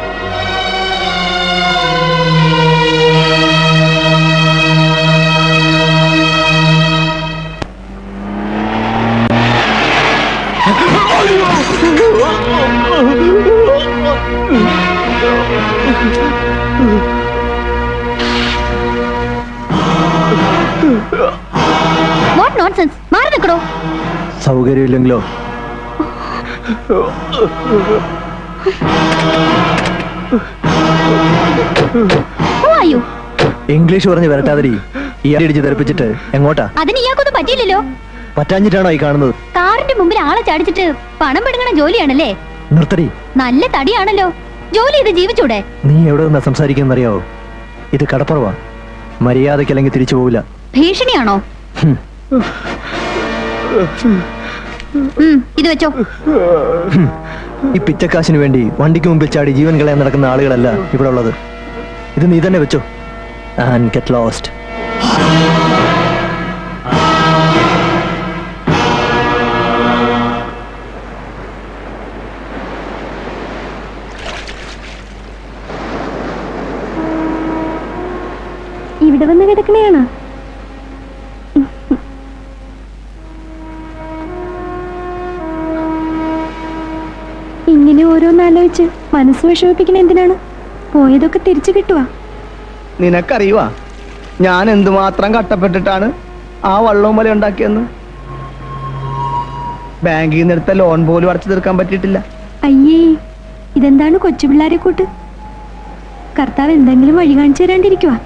What nonsense! മാറി നിൽക്കണോ? സൗകര്യമില്ലെങ്കിലോ? ഇംഗ്ലീഷ് പറഞ്ഞ് വരട്ടാതിരി. ഈ അടിച്ച് തെറിപ്പിച്ചിട്ട് എങ്ങോട്ടാ? അതിന് ഇയാൾക്കൊന്നും പറ്റിയില്ലല്ലോ. പറ്റാഞ്ഞിട്ടാണോ ഈ കാണുന്നത്? കാറിന്റെ മുമ്പിൽ ആളെ ചാടിച്ചിട്ട് പണം പെടുങ്ങണ ജോലിയാണല്ലേ? നിർത്തടി. നല്ല തടിയാണല്ലോ, ജോലി ചെയ്ത് ജീവിച്ചൂടെ? നീ എവിടെ നിന്നാ സംസാരിക്കുന്നറിയാവോ? ഇത് കടപ്പുറവാ. മര്യാദക്കല്ലെങ്കിൽ തിരിച്ചു പോവില്ല. ഭീഷണിയാണോ? ഇത് വെച്ചോ. ഈ പിച്ചക്കാശിന് വേണ്ടി വണ്ടിക്ക് മുമ്പിൽ ചാടി ജീവൻ കളയാൻ നടക്കുന്ന ആളുകളല്ല ഇവിടെ ഉള്ളത്. ഇത് നീ തന്നെ വെച്ചോ ആൻഡ് ഗെറ്റ് ലോസ്റ്റ്. ഇവിടെ വന്ന് കിടക്കണേണോ? ഇങ്ങനെ ഓരോന്നാലോചിച്ച് മനസ്സ് വിഷമിപ്പിക്കണ എന്തിനാണ്? പോയതൊക്കെ തിരിച്ചു കിട്ടുവാ. നിനക്കറിയുവാ ഞാൻ എന്തുമാത്രം കഷ്ടപ്പെട്ടിട്ടാണ് ആ വള്ളവും വല ഉണ്ടാക്കിയെന്ന്? ബാങ്കിൽ നിന്ന് എടുത്ത ലോൺ പോലും അടച്ചു തീർക്കാൻ പറ്റിയിട്ടില്ല. അയ്യേ, ഇതെന്താണ് കൊച്ചു പിള്ളേരെ കൂട്ട്? കർത്താവ് എന്തെങ്കിലും വഴി കാണിച്ചു തരാണ്ടിരിക്കുവാ.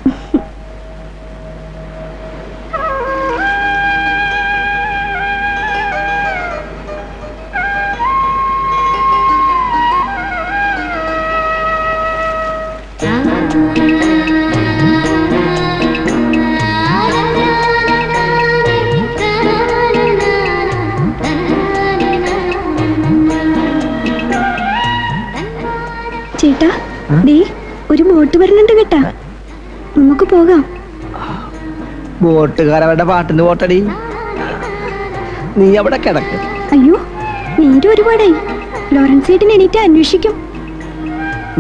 ചേട്ടാ, ദേ ഒരു ബോട്ട് വരുന്നുണ്ട് കേട്ടാ, നമുക്ക് പോകാം. ബോട്ടുകാരവരുടെ പാട്ടിന് പോട്ടടി, നീ അവിടെ കിടക്ക്. അയ്യോ, നേരെ ഒരുപാടായി. ലോറൻസ് ചേട്ടൻ എണീറ്റ് അന്വേഷിക്കും.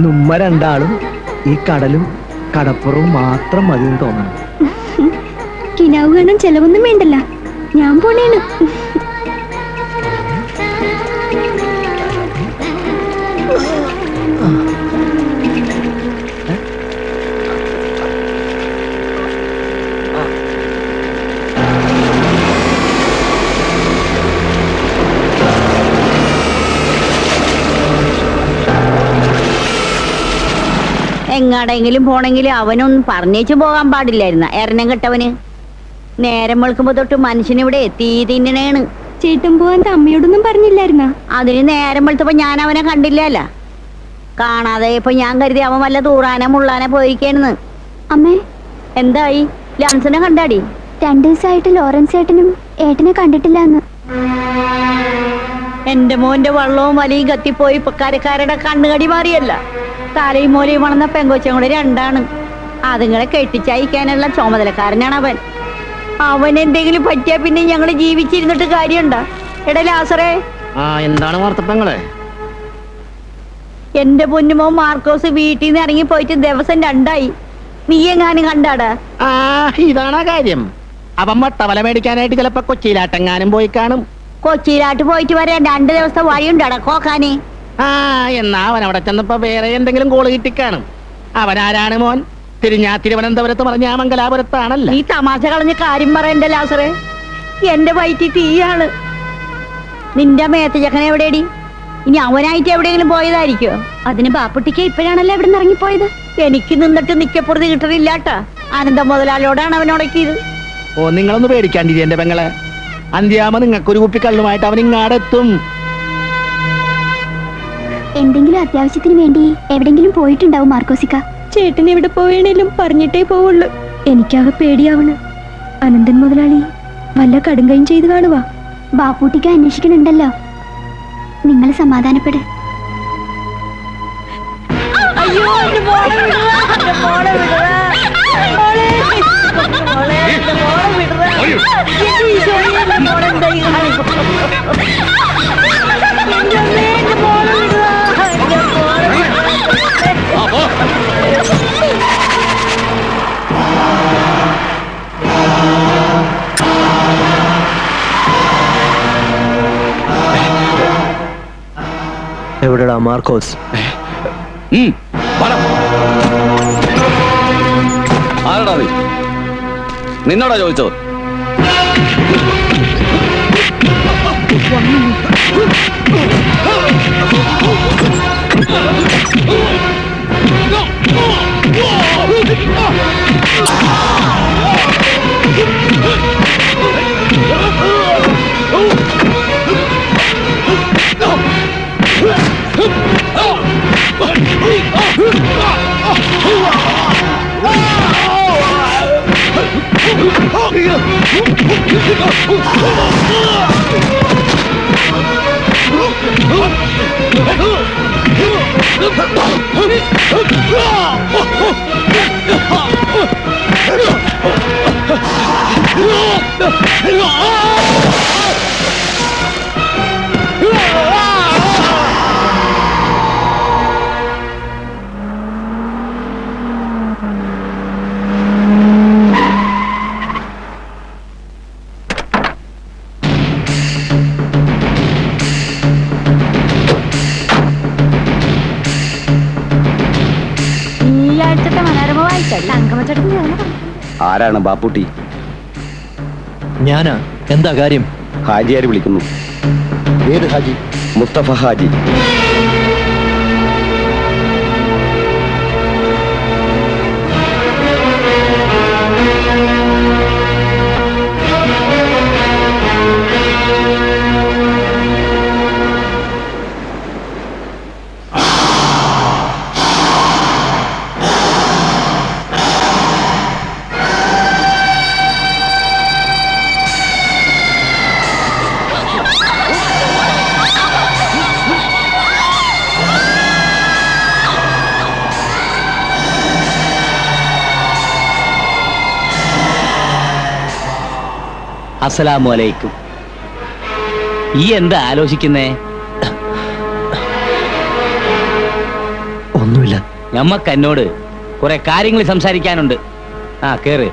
നമ്മ രണ്ടാളും ഈ കടലും കടപ്പുറവും മാത്രം മതിയെന്ന് തോന്നണം. കിനാവ് കാണാൻ ചെലവൊന്നും വേണ്ടല്ല, ഞാൻ പോണേണ്. എങ്ങാടെങ്കിലും പോണെങ്കിലും അവനൊന്നും പറഞ്ഞേച്ചു പോകാൻ പാടില്ലായിരുന്ന എറണം കെട്ടവന്. നേരം വെളുക്കുമ്പോ തൊട്ട് മനുഷ്യനിവിടെ തീ തിന്നണേണ്. ചേട്ടൻ പോവാൻ അമ്മയോടൊന്നും പറഞ്ഞില്ലായിരുന്ന? അതിന് നേരം വെളുത്തപ്പോ ഞാൻ അവനെ കണ്ടില്ലല്ല. കാണാതെ ഇപ്പൊ ഞാൻ കരുതി അവൻ വല്ല തൂറാനെ മുള്ളാനെ പോയിരിക്കേണെന്ന്. അമ്മേ, എന്തായി? ലാൻസിനെ കണ്ടാടി? 2 ദിവസമായിട്ട് ലോറൻസ് ഏട്ടനും ഏട്ടനെ കണ്ടിട്ടില്ല എന്ന്. എന്റെ മോന്റെ വള്ളവും വലിയും കത്തിപ്പോയി ഇപ്പൊ കരക്കാരുടെ കണ്ണുകടി മാറിയല്ല. തലയും മൂലയും വളർന്ന പെങ്കൊച്ചും കൂടെ 2 അതുങ്ങളെ കെട്ടിച്ചയക്കാനുള്ള ചുമതലക്കാരനാണ് അവൻ. അവൻ എന്തെങ്കിലും പറ്റിയാ പിന്നെ ഞങ്ങള് ജീവിച്ചിരുന്നിട്ട് കാര്യമുണ്ടോ? എടാ ലാസറേ. എന്താണ് വാർത്തപ്പങ്ങളെ? എന്റെ പൊന്നുമോ മാർക്കോസ് വീട്ടിൽ നിന്ന് ഇറങ്ങി പോയിട്ട് ദിവസം 2 നീ എങ്ങാനും കണ്ടാടാ? ഇതാണ് കാര്യം. അവൻ മട്ടവല മേടിക്കാനായിട്ട് ചിലപ്പോ കൊച്ചിയിലാട്ടെങ്ങാനും പോയി കാണും. കൊച്ചിയിലാട്ട് പോയിട്ട് വരാൻ 2 ദിവസത്തെ വഴിയുണ്ടടാ കോക്കാനെ. എന്നാ അവൻ അവിടെ ചെന്നപ്പോ വേറെ എന്തെങ്കിലും കോള് കിട്ടിക്കാണും. അവനാരാണ് മോൻ? തിരുവനന്തപുരത്ത് പറഞ്ഞ മംഗലാപുരത്താണല്ലോ. നീ തമാശ കളഞ്ഞ കാര്യം പറയണ്ട ലാസറേ. എന്റെ വയറ്റിൽ തീയാണ്. നിന്റെ മേത്ത ചക്കനെ എവിടെയടി? ഇനി അവനായിട്ട് എവിടെയെങ്കിലും പോയതായിരിക്കോ? അതിന് ബാപ്പുട്ടിക്ക് ഇപ്പോഴാണല്ലോ ഇവിടെ നിന്ന് ഇറങ്ങിപ്പോയത്. എനിക്ക് നിന്നിട്ട് നിക്കപ്പുറത്ത് കിട്ടണില്ലാട്ടാ. ആനന്ദ മുതലാളിയോടാണ് അവനുടക്കിയത്. നിങ്ങളൊന്ന് പേടിക്കാണ്ടിരി എന്റെ പെങ്ങളെ. അന്ത്യാമ നിങ്ങൾക്കൊരു കുപ്പി കള്ളുമായിട്ട് അവൻ ഇങ്ങാടെത്തും. എന്തെങ്കിലും അത്യാവശ്യത്തിന് വേണ്ടി എവിടെങ്കിലും പോയിട്ടുണ്ടാവും മാർക്കോസിക്ക. ചേട്ടൻ എവിടെ പോവേണേലും പറഞ്ഞിട്ടേ പോവുള്ളൂ. എനിക്കാകെ പേടിയാവണ്. അനന്തൻ മുതലാളി വല്ല കടുങ്കയും ചെയ്ത് കാണുവാ. ബാപ്പൂട്ടിക്ക് അന്വേഷിക്കണുണ്ടല്ലോ. നിങ്ങൾ സമാധാനപ്പെട്. അയ്യോ, എന്റെ മോളെ വിടുക, എന്റെ മോളെ വിടുക, മോളെ, മോളെ, എന്റെ മോളെ വിടുക. എന്റെ ഈശോയെ, എന്റെ മോളെ എന്തായി കാണിക്കും? എന്റെ അമ്മേ, എന്റെ മോളെ വിടുക, എന്റെ മോളെ എവിടെടാ മാർക്കോസ്? ആരടാ നീ? നിന്നോടാ ചോദിച്ചത്? ഈ ആഴ്ചത്തെ മനോരമ വായിച്ചത് തങ്കമ്മച്ചേട്ടൻ ആരാണ് ബാപ്പുട്ടി? ഞാനാ. എന്താ കാര്യം? ഹാജിയാര് വിളിക്കുന്നു. ഏത് ഹാജി? മുസ്തഫ ഹാജി. അസ്സലാമു അലൈക്കും. ഈ എന്താ ആലോചിക്കുന്നേ? ഒന്നുമില്ല. ഞമ്മക്ക് എന്നോട് കുറെ കാര്യങ്ങൾ സംസാരിക്കാനുണ്ട്. ആ കേറ്.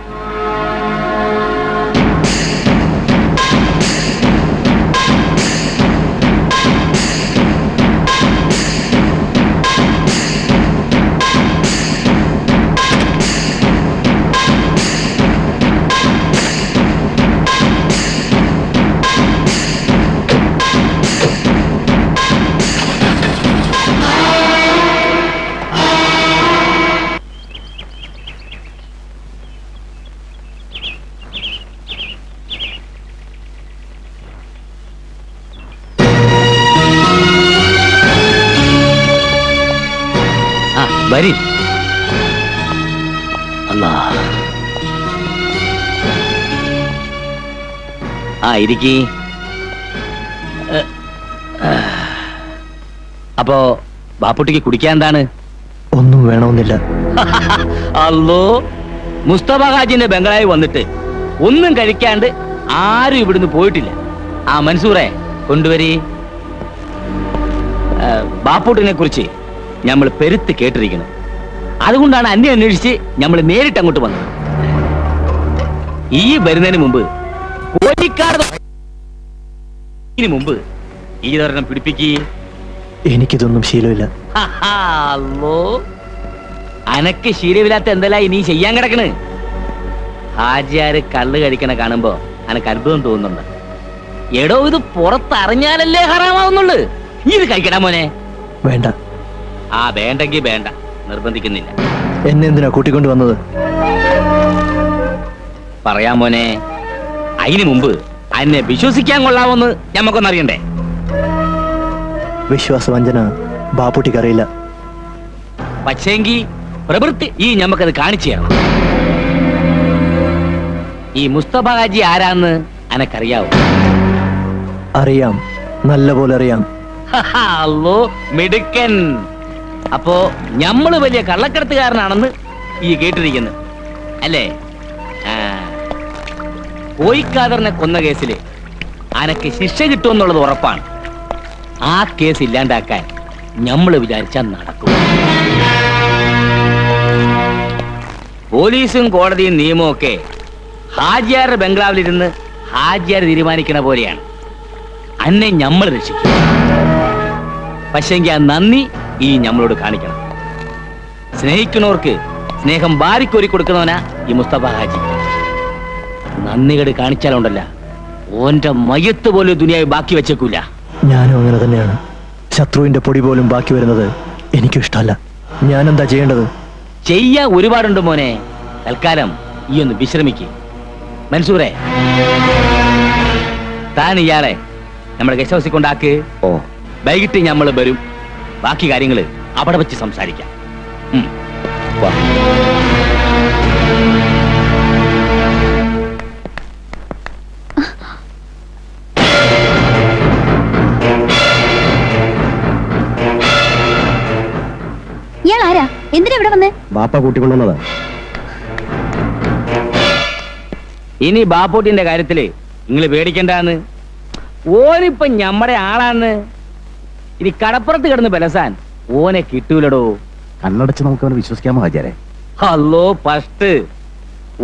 വരി. അല്ലാ. ആ ഇരിക്കി. അപ്പോ ബാപ്പുട്ടിക്ക് കുടിക്കാൻ എന്താണ്? ഒന്നും വേണമെന്നില്ല. അല്ലോ, മുസ്തഫ ഹാജിന്റെ ബംഗ്ലാവിൽ വന്നിട്ട് ഒന്നും കഴിക്കാണ്ട് ആരും ഇവിടുന്ന് പോയിട്ടില്ല. ആ മൻസൂറെ കൊണ്ടുവരി. ബാപ്പുട്ടിനെ കുറിച്ച് നമ്മൾ പെരുത്ത് കേട്ടിരിക്കണം. അതുകൊണ്ടാണ് അന്നെ അന്വേഷിച്ച് നമ്മൾ നേരിട്ട് അങ്ങോട്ട് വന്നത്. ഈ വരുന്നതിന് മുമ്പ് മുമ്പ് ഈ ധരണം പിടിപ്പിക്കേ. എനിക്കിതൊന്നും ശീലമില്ല. അല്ലോ, അനക്ക് ശീലമില്ലാത്ത എന്തെല്ലാം ഇനി ചെയ്യാൻ കിടക്കണ്? ഹാജിയാര് കള്ള് കഴിക്കണ കാണുമ്പോ അനക്ക് അത്ഭുതം തോന്നുന്നുണ്ട്. എടോ, ഇത് പുറത്തറിഞ്ഞാലല്ലേ ഹറാമാവുന്നുള്ളു. ഇത് കഴിക്കടാ മോനെ. വേണ്ട. ആ വേണ്ടെങ്കി വേണ്ട, നിർബന്ധിക്കുന്നില്ല. എന്നെ എന്തിനാ കൂട്ടിക്കൊണ്ട് വന്നത്? പറയാം മോനെ. അതിനു മുമ്പ് അന്നെ വിശ്വസിക്കാൻ കൊള്ളാവോന്ന് ഞമ്മക്കൊന്നറിയണ്ടേ? വിശ്വാസവഞ്ചന ബാപ്പുട്ടിക്കറിയില്ല. പക്ഷേങ്കി പ്രവൃത്തി ഈ ഞമ്മക്കത് കാണിച്ചു തരണം. ഈ മുസ്തഫ ഹാജി ആരാന്ന് അനക്കറിയാവോ? അറിയാം, നല്ല പോലെ അറിയാം. അല്ലോ, മിടുക്കൻ. അപ്പോ ഞമ്മള് വലിയ കള്ളക്കടത്തുകാരനാണെന്ന് ഈ കേട്ടിരിക്കുന്നു അല്ലേ? കോയിക്കാദറിനെ കൊന്ന കേസില് അനക്ക് ശിക്ഷ കിട്ടുമെന്നുള്ളത് ഉറപ്പാണ്. ആ കേസ് ഇല്ലാണ്ടാക്കാൻ ഞമ്മള് വിചാരിച്ചാൽ നടക്കും. പോലീസും കോടതിയും നിയമവും ഒക്കെ ഹാജിയാരുടെ ബംഗ്ലാവിലിരുന്ന് ഹാജിയാർ തീരുമാനിക്കണ പോലെയാണ്. അന്നെ ഞമ്മൾ രക്ഷിക്കും. പക്ഷെങ്കിൽ ആ നന്ദി ഈ ഞമ്മളോട് കാണിക്കണം. സ്നേഹിക്കുന്നവർക്ക് സ്നേഹം വാരിക്കോരി കൊടുക്കുന്നവനാ ഈ മുസ്തഫ ഹാജി. നന്ദികേട് കാണിച്ചാലുണ്ടല്ല, ഓന്റെ മയത്ത് പോലും ദുനിയാവ് ബാക്കി വെച്ചേക്കൂല. ഞാനും അങ്ങനെ തന്നെയാണ്. ശത്രുവിന്റെ പൊടി പോലും ബാക്കി വരുന്നത് എനിക്കും ഇഷ്ടമല്ല. ഞാൻ എന്താ ചെയ്യേണ്ടത്? ചെയ്യാ ഒരുപാടുണ്ട് മോനെ. തൽക്കാലം ഈ ഒന്ന് വിശ്രമിക്ക്. മൻസൂറെ, താൻ ഇയാളെ നമ്മുടെ ഗസ്റ്റ് ഹൗസിൽ കൊണ്ടാക്ക്. ഓ, വൈകിട്ട് നമ്മൾ വരും. ബാക്കി കാര്യങ്ങള് അവിടെ വെച്ച് സംസാരിക്കാം. വാ. ഇയാൾ ആരാ? എന്തിനാ ഇവിടെ വന്നേ? ബാപ്പ കൂട്ടിക്കൊണ്ടുവന്നതാ. ഇനി ബാപ്പൂട്ടിന്റെ കാര്യത്തില് നിങ്ങൾ പേടിക്കണ്ടാന്ന്. ഓനിപ്പൊ ഞമ്മടെ ആളാന്ന്. ഇനി കടപ്പുറത്ത് കിടന്ന് ബലസാൻ ഓനെ കിട്ടൂലടോ. കണ്ണടച്ച് നമുക്ക് അവനെ വിശ്വസിക്കാമോ ഹാജിയാരെ? അല്ലോ ഫസ്റ്റ്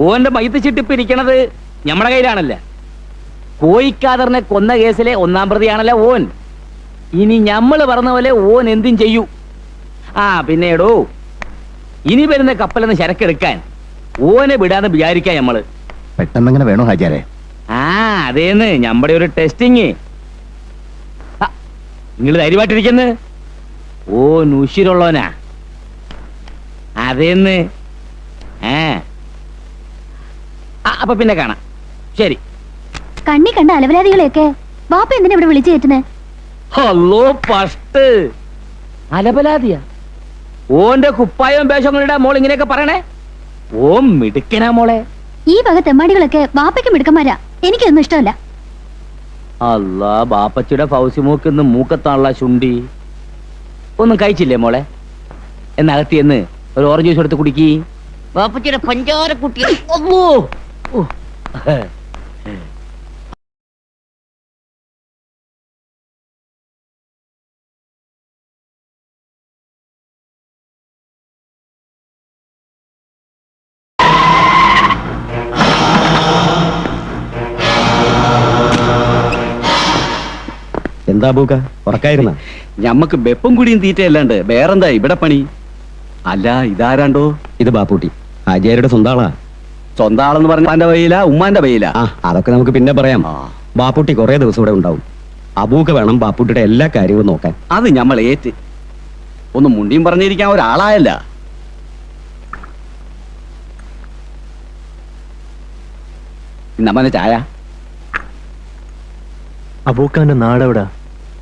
ഓന്റെ മയ്യത്ത് ചിട്ടിപ്പ് ഇരിക്കണത് ഞമ്മടെ കയ്യിലാണല്ല. കോയിക്കാദറിനെ കൊന്ന കേസിലെ 1-ാം പ്രതിയാണല്ല ഓൻ. ഇനി ഞമ്മള് പറഞ്ഞ പോലെ ഓൻ എന്തും ചെയ്യൂ. പിന്നെ എടോ, ഇനി വരുന്ന കപ്പലെന്ന് ചരക്കെടുക്കാൻ ഓനെ വിടാന്ന് വിചാരിക്കാം ഞമ്മള്. പെട്ടെന്നങ്ങനെ വേണോ ഹാജിയാരെ? അതേന്ന് ഞമ്മടെ ഒരു ടെസ്റ്റിങ്. നിങ്ങൾ ധൈര്യമായിട്ടിരിക്കുന്നു. ഓൻ ഉശിരുള്ളവനാ. അതേന്ന്. അപ്പൊ പിന്നെ കാണാം. ശരി. കണ്ണി കണ്ട അലവലാദികളെയൊക്കെ ബാപ്പ എന്തിനാ ഇവിടെ വിളിച്ചു കയറ്റുന്നേ? ഹലോ ഫസ്റ്റ് അലബലാദിയ ഓന്റെ കുപ്പായവും വേഷങ്ങളുടെ മോൾ ഇങ്ങനെയൊക്കെ പറയണേ. ഓ മിടുക്കനാ മോളെ. ഈ വക തെമ്മാടികളൊക്കെ ബാപ്പയ്ക്ക് മിടുക്കന്മാരാ. എനിക്കൊന്നും ഇഷ്ടമല്ല. അല്ലാ, ബാപ്പച്ചിയുടെ ഫൗസിമൂക്കിന്ന് മൂക്കത്താണുള്ള ചുണ്ടി. ഒന്നും കഴിച്ചില്ലേ മോളെ? എന്നകത്തി എന്ന് ഒരു ഓറഞ്ച് ജ്യൂസ് എടുത്ത് കുടിക്കി. ബാപ്പച്ചിയുടെ പഞ്ചാര കുട്ടി. എന്താ ബൂക്ക ഉറക്കായിരുന്ന? ഞമ്മക്ക് വെപ്പും കുടിയും തീറ്റയല്ലാണ്ട് വേറെന്താ ഇവിടെ പണി? അല്ല, ഇതാരാണ്ടോ? ഇത് ബാപ്പൂട്ടി, ഹാജിയാരുടെ സ്വന്തം ആളാ. സ്വന്തം ആളെന്ന് പറഞ്ഞ ഉമ്മാന്റെ വയ്യില, ഉമ്മാന്റെ വയ്യില. അതൊക്കെ നമുക്ക് പിന്നെ പറയാം. ബാപ്പൂട്ടി കുറെ ദിവസം ഇവിടെ ഉണ്ടാവും. അബൂക്ക വേണം ബാപ്പൂട്ടിയുടെ എല്ലാ കാര്യവും നോക്കാൻ. അത് ഞമ്മൾ ഏറ്റ്. ഒന്ന് മുണ്ടിയും പറഞ്ഞിരിക്കാൻ ഒരാളായല്ല. ഇന്നമ്മനെ ചായ. അബൂക്കാന്റെ നാടെവിടാ?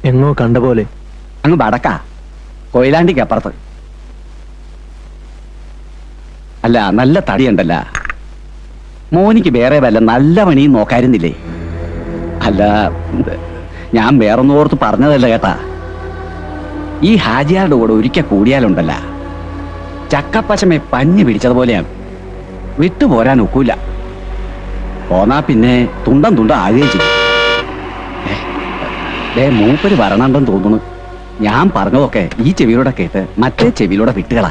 എങ്ങോ കണ്ട പോലെ. അങ്ങ് വടക്കാ, കൊയിലാണ്ടിക്ക് അപ്പുറത്ത്. അല്ല, നല്ല തടിയുണ്ടല്ല. മോനിക്ക് വേറെ വല്ല നല്ല പണിയും നോക്കായിരുന്നില്ലേ? അല്ല, ഞാൻ വേറൊന്നും ഓർത്ത് പറഞ്ഞതല്ല കേട്ടാ. ഈ ഹാജിയാരുടെ കൂടെ ഒരിക്കൽ കൂടിയാലുണ്ടല്ല, ചക്കപ്പശമെ പഞ്ഞു പിടിച്ചതുപോലെയാണ്. വിട്ടുപോരാൻ ഒക്കൂല. പോന്നാ പിന്നെ തുണ്ടം തുണ്ടം ആകുകയും ചെയ്യും. മൂപ്പര് വരണണ്ടെന്ന് തോന്നുന്നു. ഞാൻ പറഞ്ഞതൊക്കെ ഈ ചെവിയിലൂടെ കേട്ട് മറ്റേ ചെവിയിലൂടെ വിട്ടുകളാ.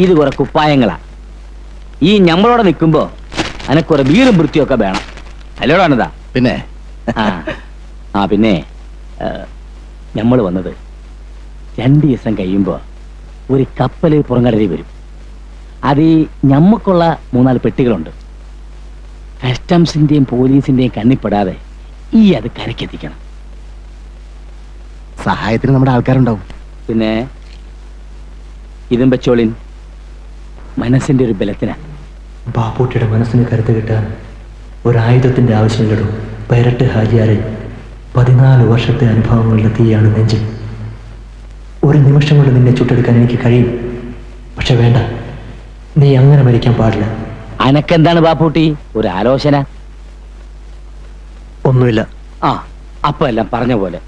ഇത് കുറെ കുപ്പായങ്ങളാ. ഈ ഞമ്മളോടെ നിൽക്കുമ്പോ അനക്കുറെ വീറും വൃത്തിയൊക്കെ വേണം. അല്ലോടാണിതാ. പിന്നെ പിന്നെ ഞമ്മള് വന്നത് 2 ദിവസം കഴിയുമ്പോ ഒരു കപ്പല് പുറംകടലിൽ വരും. അത് ഞമ്മക്കുള്ള 3-4 പെട്ടികളുണ്ട്. കസ്റ്റംസിന്റെയും പോലീസിന്റെയും കണ്ണിപ്പെടാതെ ഈ അത് കരക്കെത്തിക്കണം. സഹായത്തിന് നമ്മുടെ ആൾക്കാരുണ്ടാവും. പിന്നെ ഇതും വെച്ചോളിൻ, മനസ്സിന്റെ ഒരു ബലത്തിനാ. ബാപ്പൂട്ടിയുടെ മനസ്സിന് കരുത്ത് കിട്ടാൻ ഒരായുധത്തിന്റെ ആവശ്യമില്ലടോ. പൈരട്ട് ഹാജിയാരെ 14 വർഷത്തെ അനുഭവങ്ങളുടെ തീയാണ് നെഞ്ചിൽ. ഒരു നിമിഷം കൊണ്ട് നിന്നെ ചുട്ടെടുക്കാൻ എനിക്ക് കഴിയും. പക്ഷെ വേണ്ട, നീ അങ്ങനെ മരിക്കാൻ പാടില്ല. അനക്കെന്താണ് ബാപ്പൂട്ടി ഒരു ആലോചന? ഒന്നുമില്ല. അപ്പൊ എല്ലാം പറഞ്ഞ പോലെ.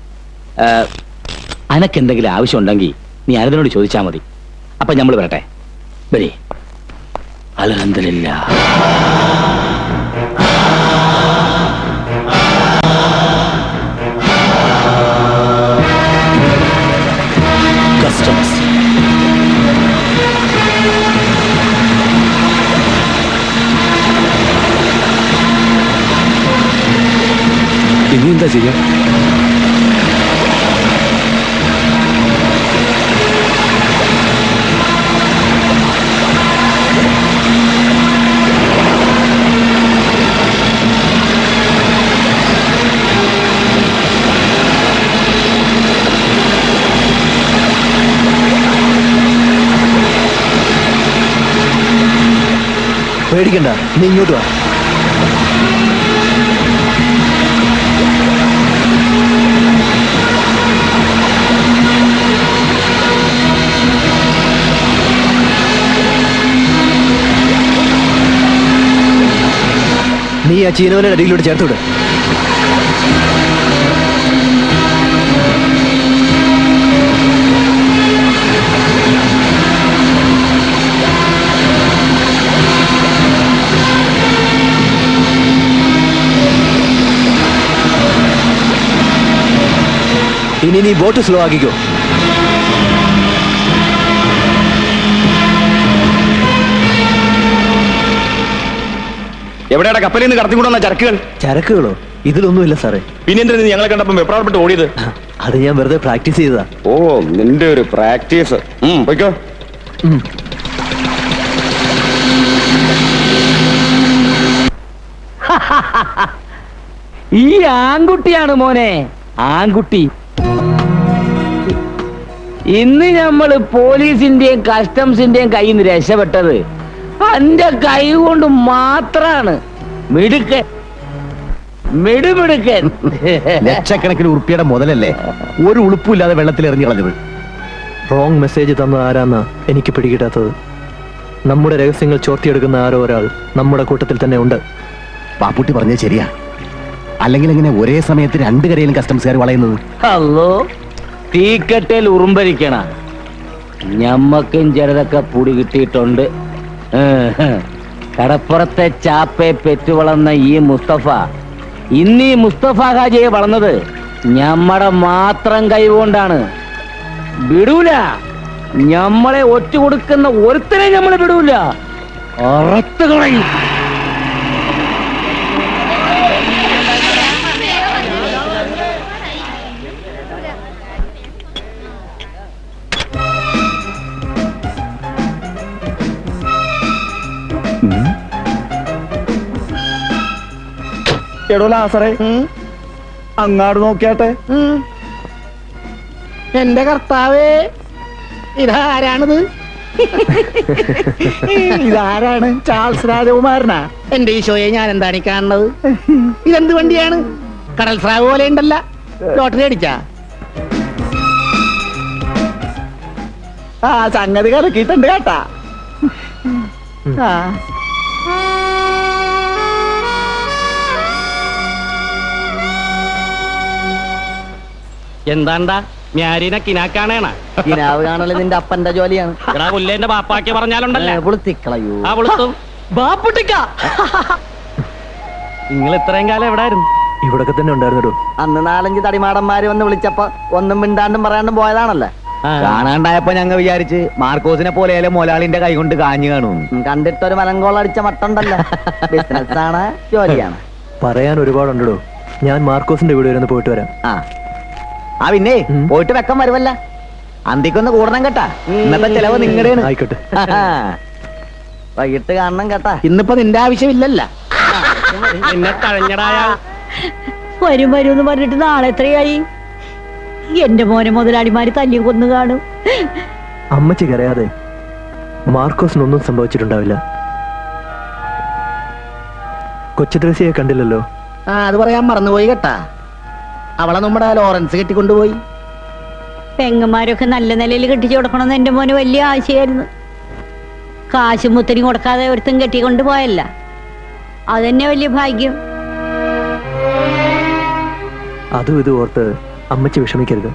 അനക്കെന്തെങ്കിലും ആവശ്യമുണ്ടെങ്കിൽ നീ അനതിനോട് ചോദിച്ചാൽ മതി. അപ്പൊ നമ്മൾ വരട്ടെ. വരി. അൽഹംദുലില്ലാ. കസ്റ്റംസ്. ഇനി എന്താ ചെയ്യാ? പേടിക്കണ്ട, നീ ഇങ്ങോട്ട് വാ. നീ ആ ചീനവനെ അടിയിലൂടെ ചേർത്തുവിട്. ഇനി നീ ബോട്ട് സ്ലോ ആക്കിക്കോ. എവിടെയാണ് കപ്പലിൽ നിന്ന് കടത്തിക്കൊണ്ടുവന്ന ചരക്കുകൾ? ചരക്കുകളോ? ഇതിലൊന്നുമില്ല സാറേ. പിന്നെന്താ നീ ഞങ്ങളെ കണ്ടപ്പോൾ വെപ്രാളപ്പെട്ട് ഓടിയത്? അത് ഞാൻ വെറുതെ പ്രാക്ടീസ് ചെയ്തതാ. ഓ, നിന്റെ ഒരു പ്രാക്ടീസ്. പോയിക്കോ. ഈ ആൺകുട്ടിയാണ് മോനെ, ആൺകുട്ടി. ഇന്ന് നമ്മള് പോലീസിന്റെയും കസ്റ്റംസിന്റെയും കയ്യിൽ നിന്ന് രക്ഷപ്പെട്ടത് എന്റെ കൈ കൊണ്ട് മാത്രാണ്. മിടുക്കൻ, മിടുമിടുക്കൻ. ലക്ഷക്കണക്കിന് ഉറുപ്പിയുടെ മുതലല്ലേ ഒരു ഉളുപ്പില്ലാതെ വെള്ളത്തിൽ എറിഞ്ഞു കളഞ്ഞത്. റോങ് മെസ്സേജ് തന്ന ആരാന്നാ എനിക്ക് പിടികിട്ടാത്തത്. നമ്മുടെ രഹസ്യങ്ങൾ ചോർത്തിയെടുക്കുന്ന ആരോ ഒരാൾ നമ്മുടെ കൂട്ടത്തിൽ തന്നെ ഉണ്ട്. ബാപ്പുട്ടി പറഞ്ഞത് ശരിയാ. അല്ലെങ്കിൽ എങ്ങനെ ഒരേ സമയത്ത് രണ്ടു കരയിലും കസ്റ്റംസുകാർ വളയുന്നത്? അല്ലോ, തീക്കട്ടയിൽ ഉറുമ്പരിക്കണ ഞമ്മക്കും ചിലതൊക്കെ പൊടി കിട്ടിയിട്ടുണ്ട്. കടപ്പുറത്തെ ചാപ്പയെ പെറ്റുവളർന്ന ഈ മുസ്തഫ ഇന്ന് ഈ മുസ്തഫ ഹാജിയെ വളർന്നത് ഞമ്മടെ മാത്രം കൈകൊണ്ടാണ്. വിടൂല, ഞമ്മളെ ഒറ്റ കൊടുക്കുന്ന ഒരുത്തനെ ഞമ്മളെ വിടൂല, അറത്ത് കളയും. എടോ ലാസറേ, അങ്ങാട് നോക്കിയാട്ടെ. എന്റെ കർത്താവേ, ഇതാരാണിത്? ഇതാരാണ്? ചാൾസ് രാജകുമാരനാ? എന്റെ ഈശോയെ, ഞാൻ എന്താണ് ഈ കാണുന്നത്? ഇതെന്ത് വണ്ടിയാണ്? കടൽ സ്രാവ് പോലെ ഉണ്ടല്ല. ലോട്ടറി അടിച്ചാ? ആ, സംഗതി കറക്കിയിട്ടുണ്ട് കേട്ടാ. എന്താണ്ടാ ഞാരിനെ കിനാക്കാണേണ? കിനാവ് കാണല് നിന്റെ അപ്പന്റെ ജോലിയാണ്. പുല്ലേന്റെ ബാപ്പാക്കി പറഞ്ഞാലുണ്ടല്ലോ പുളുത്തിക്കളയൂ. ആ പുളുത്തും. ബാപ്പുട്ടിക്ക, നിങ്ങൾ ഇത്രയും കാലം എവിടായിരുന്നു? ഇവിടൊക്കെ തന്നെ ഉണ്ടായിരുന്നോ? അന്ന് 4-5 തടിമാടന്മാര് വന്ന് വിളിച്ചപ്പോ ഒന്നും മിണ്ടാണ്ടും പറയാണ്ടും പോയതാണല്ലേ. കാണാണ്ടായപ്പോ ഞങ്ങൾ വിചാരിച്ച് മാർക്കോസിനെ പോലെ മുതലാളിന്റെ കൈ കൊണ്ട് കാഞ്ഞു കാണും. കണ്ടിട്ടൊരു മലങ്കോളടിച്ച മട്ടുണ്ടല്ലോ. ബിസിനസ് ആണ്, ജോലിയാണ്. പറയാൻ ഒരുപാടുണ്ടോ. ഞാൻ മാർക്കോസിന്റെ വീട് വരെ ഒന്ന് പോയിട്ട് വരാം. ആ പിന്നെ പോയിട്ട് വെക്കം വരുമല്ല. അന്തിക്കൊന്ന് കൂടണം കേട്ടാ. ഇന്നത്തെ ചെലവ് നിങ്ങളുടെയാണ്. ആയിക്കോട്ടെ. വൈകിട്ട് കാണണം കേട്ടാ. ഇന്നിപ്പോ നിന്റെ ആവശ്യമില്ലല്ല. എന്നെ തഴഞ്ഞടായ വരും വരും എന്ന് പറഞ്ഞിട്ട് നാളെ എത്രയായി? എന്റെ മോനെ മുതലാളിമാര് തല്ലി കൊന്നു കാണും. അമ്മച്ചി കരയാതെ. മാർക്കോസിനൊന്നും സംഭവിച്ചിട്ടുണ്ടാവില്ല. കൊച്ചുദ്രസിയെ കണ്ടില്ലല്ലോ. അത് പറയാൻ മറന്നുപോയി കേട്ടാ. അവളെ നമ്മുടെ ലോറൻസ് കെട്ടിക്കൊണ്ടുപോയി. പെങ്ങന്മാരൊക്കെ നല്ല നിലയിൽ കെട്ടിച്ചു കൊടുക്കണമെന്ന് എന്റെ മോന് വലിയ ആശയായിരുന്നു. കാശും മുത്തരി കൊടുക്കാതെ ഒരുത്തും കെട്ടിക്കൊണ്ട് പോയല്ല. അതന്നെ വലിയ ഭാഗ്യം. അതും ഇത് ഓർത്ത് അമ്മച്ചി വിഷമിക്കരുത്.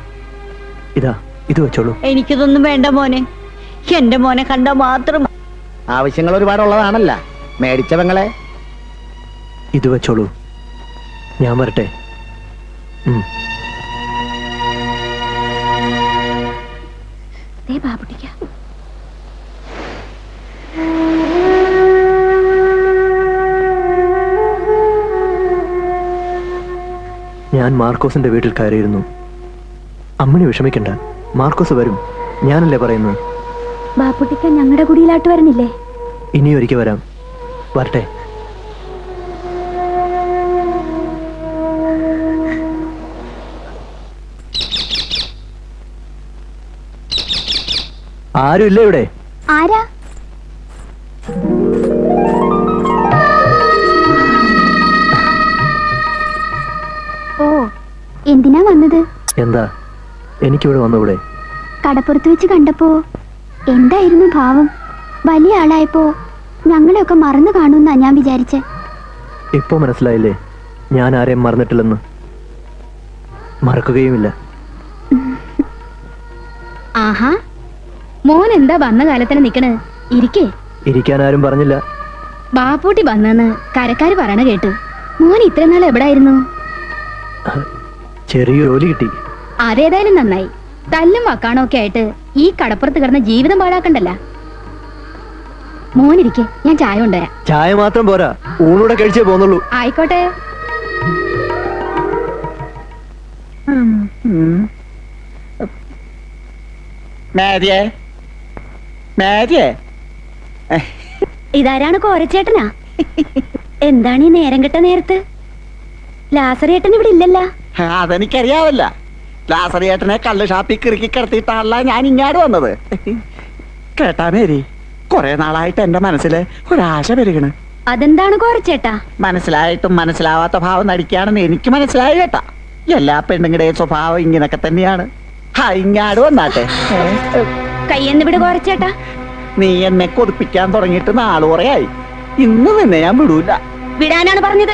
ഇതാ, ഇത് വെച്ചോളൂ. എനിക്കിതൊന്നും വേണ്ട മോനെ. എന്റെ മോനെ കണ്ടാ മാത്രം. ആവശ്യങ്ങൾ ഒരുപാടുള്ളതാണല്ല മേടിച്ച പെങ്ങളെ. ഇത് വെച്ചോളൂ. ഞാൻ വരട്ടെ. ഞാൻ മാർക്കോസിന്റെ വീട്ടിൽ കയറിയിരുന്നു. അമ്മണി വിഷമിക്കണ്ട, മാർക്കോസ് വരും. ഞാനല്ലേ പറയുന്നത്. ബാപ്പുട്ടിക്ക ഞങ്ങളുടെ കുടിയിലാട്ട് വരുന്നില്ലേ? ഇനി ഒരിക്കൽ വരാം. വരട്ടെ. ആരും ഇല്ല ഇവിടെ? ആരാ? ഓ, എന്തിനാ വന്നത്? എന്താ, എനിക്കിവിടെ വന്നൂടെ? കടപ്പുറത്ത് വെച്ച് കണ്ടപ്പോ എന്തായിരുന്നു ഭാവം? വലിയ ആളായപ്പോ ഞങ്ങളെയൊക്കെ മറന്നു കാണുമെന്നാ ഞാൻ വിചാരിച്ചേ. ഇപ്പൊ മനസ്സിലായില്ലേ ഞാൻ ആരെയും മറന്നിട്ടില്ലെന്ന്? മറക്കുകയുമില്ല. ആഹാ, മോൻ എന്താ വന്ന കാലത്തന്നെ നിക്കണേ? ഇരിക്കേ. ഇരിക്കാൻ ആരും പറഞ്ഞില്ല. ബാപ്പൂട്ടി വന്നെന്ന് കരക്കാര് പറയണ കേട്ടു. മോൻ ഇത്ര നാൾ എവിടായിരുന്നു? ചെറിയ ജോലി കിട്ടി. അതേതായാലും നന്നായി. തല്ലും വക്കാണോ ഒക്കെ ആയിട്ട് ഈ കടപ്പുറത്ത് കിടന്ന ജീവിതം പാഴാക്കണ്ടല്ല. മോനിരിക്കെ, ഞാൻ ചായ കൊണ്ടുവരാം. ചായ മാത്രം പോരാ, ഊണൂടെ കഴിച്ചേ പോന്നുള്ളൂ. ആയിക്കോട്ടെ. മേരിയേ, മേരിയേ, ഇതാരാണ് കോരച്ചേട്ടനാ? എന്താണ് ഈ നേരം കെട്ട നേരത്ത്? ലാസറേട്ടൻ ഇവിടെ ഇല്ലല്ല. അതെനിക്കറിയാവല്ല. ലാസറിയേട്ടനെ കള്ള് ഷാപ്പിൽ കിറുക്കി കിടത്തിയിട്ടാണല്ല ഞാൻ ഇങ്ങാട് വന്നത്. കേട്ടാ മേരി, കുറെ നാളായിട്ട് എന്റെ മനസ്സില് ഒരാശ പെരുകണ്. അതെന്താണ് കോരച്ചേട്ടാ? മനസ്സിലായിട്ടും മനസ്സിലാവാത്ത ഭാവം നടിക്കാണെന്ന് എനിക്ക് മനസ്സിലായി കേട്ടാ. എല്ലാ പെണ്ണുങ്ങളുടെയും സ്വഭാവം ഇങ്ങനൊക്കെ തന്നെയാണ്. ഇങ്ങാട് വന്നാട്ടെ. കയ്യെന്ന് കോരച്ചേട്ടാ. നീ എന്നെ കൊതിപ്പിക്കാൻ തുടങ്ങിയിട്ട് നാളുകുറയായി. ഇന്ന് നിന്നെ ഞാൻ വിടൂല. വിടാനാണ് പറഞ്ഞത്.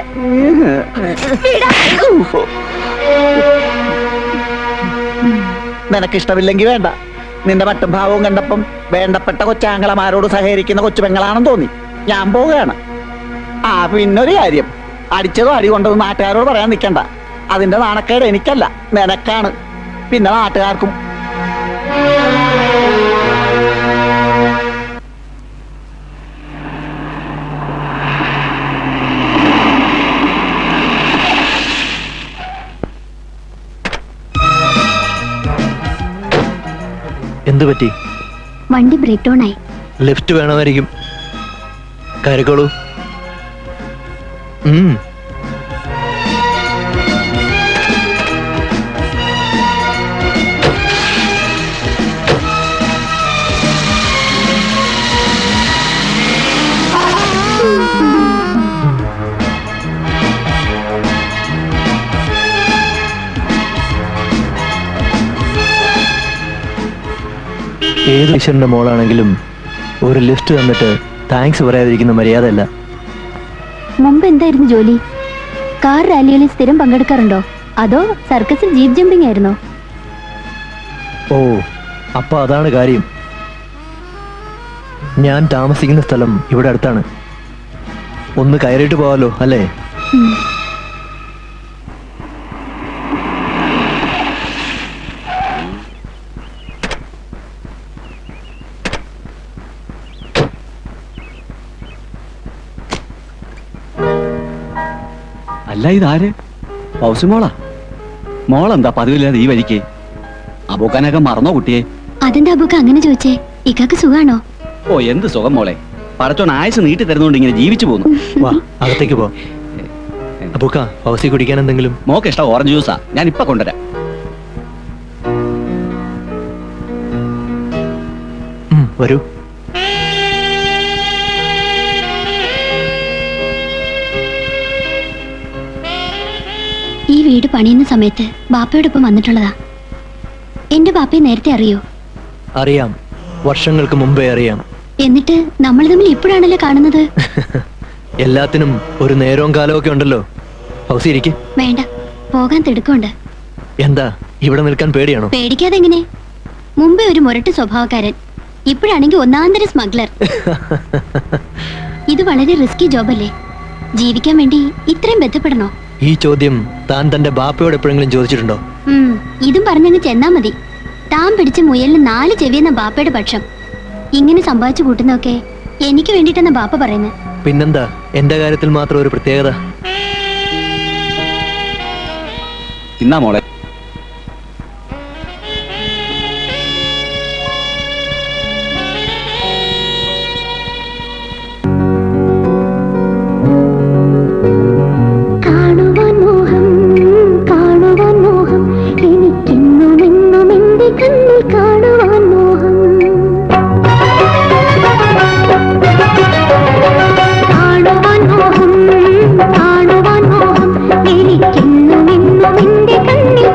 നിനക്കിഷ്ടമില്ലെങ്കിൽ വേണ്ട. നിന്റെ മട്ടും ഭാവവും കണ്ടപ്പം വേണ്ടപ്പെട്ട കൊച്ചാങ്ങളമാരോട് സഹകരിക്കുന്ന കൊച്ചുപെങ്ങളാണെന്ന് തോന്നി. ഞാൻ പോവുകയാണ്. പിന്നൊരു കാര്യം, അടിച്ചതോ അടി കൊണ്ടതും നാട്ടുകാരോട് പറയാൻ നിൽക്കണ്ട. അതിന്റെ നാണക്കേട് എനിക്കല്ല, നിനക്കാണ്, പിന്നെ നാട്ടുകാർക്കും. എന്തു പറ്റി? വണ്ടി ബ്രേക്ക് ഡൗൺ ആയി. ലിഫ്റ്റ് വേണമായിരിക്കും. കയറിക്കോളൂ. ഏത് ഈശ്വരന്റെ മോളാണെങ്കിലും ഒരു ലിഫ്റ്റ് തന്നിട്ട് താങ്ക്സ് പറയാതിരിക്കുന്ന മര്യാദ അല്ല. മുമ്പ് എന്തായിരുന്നു ജോലി? കാർ റാലികളിൽ സ്ഥിരം പങ്കെടുക്കാറുണ്ടോ? അതോ സർക്കസിൽ ജീപ്പ് ജമ്പിംഗ് ആയിരുന്നോ? ഓ, അപ്പൊ അതാണ് കാര്യം. ഞാൻ താമസിക്കുന്ന സ്ഥലം ഇവിടെ അടുത്താണ്. ഒന്ന് കയറിയിട്ട് പോവാലോ അല്ലേ? അല്ല, ഇതാര്? പൗസി മോളാ? മോളെന്താ പതിവില്ലാതെ ഈ വഴിക്ക്? അബൂക്കാനൊക്കെ മറന്നോ കുട്ടിയെ? അതെന്താ അബൂക്ക അങ്ങനെ ചോദിച്ചേ? ഇക്കാക്ക് സുഖാണോ? ഓ, എന്ത് സുഖം മോളെ. പടച്ചോൻ ആയുസ് നീട്ടി തരുന്നോണ്ട് ഇങ്ങനെ ജീവിച്ചു പോകുന്നു. വാ, അകത്തേക്ക് പോ. അബൂക്ക, പൗസി കുടിക്കാൻ എന്തെങ്കിലും? മോക്ക് ഇഷ്ടം ഓറഞ്ച് ജ്യൂസാ, ഞാൻ ഇപ്പൊ കൊണ്ടുവരാം. വരൂ. ഈ വീട് പണിയുന്ന സമയത്ത് ബാപ്പയോടൊപ്പം വന്നിട്ടുള്ളതാ. എന്റെ ബാപ്പയെ നേരത്തെ അറിയോ? അറിയാം, വർഷങ്ങൾക്ക് മുമ്പേ അറിയാം. എന്നിട്ട് നമ്മൾ തമ്മിൽ ഇപ്പോഴാണല്ലോ കാണുന്നത്. എല്ലാത്തിനും ഒരു നേരവും കാലവും ഒക്കെ ഉണ്ടല്ലോ. പൗസി ഇരിക്ക്. വേണ്ട, പോകാൻ തിടുക്കമുണ്ട്. എന്താ ഇവിടെ നിൽക്കാൻ പേടിയാണോ? പേടിക്കാതെ എങ്ങനെ? മുമ്പേ ഒരു മുരട്ട് സ്വഭാവക്കാരൻ, ഇപ്പോഴാണെങ്കിൽ ഒന്നാന്തര സ്മഗ്ലർ. ഇത് വളരെ റിസ്കി ജോബല്ലേ? ജീവിക്കാൻ വേണ്ടി ഇത്രയും ബന്ധപ്പെടണോ? ഈ ചോദ്യം താൻ തന്റെ ബാപ്പയോട് എപ്പോഴെങ്കിലും ചോദിച്ചിട്ടുണ്ടോ? ഇതും പറഞ്ഞങ്ങ് ചെന്നാ മതി. താൻ പിടിച്ച മുയലിന് 4 ചെവിയെന്ന ബാപ്പയുടെ പക്ഷം. ഇങ്ങനെ സമ്പാദിച്ചു കൂട്ടുന്നൊക്കെ എനിക്ക് വേണ്ടിട്ടെന്ന ബാപ്പ പറയുന്നത്. പിന്നെന്താ എന്റെ കാര്യത്തിൽ മാത്രം ഒരു പ്രത്യേകത? ഇന്നാ മോളെ. എനിക്കെന്നും എന്നും എന്റെ കണ്ണിൽ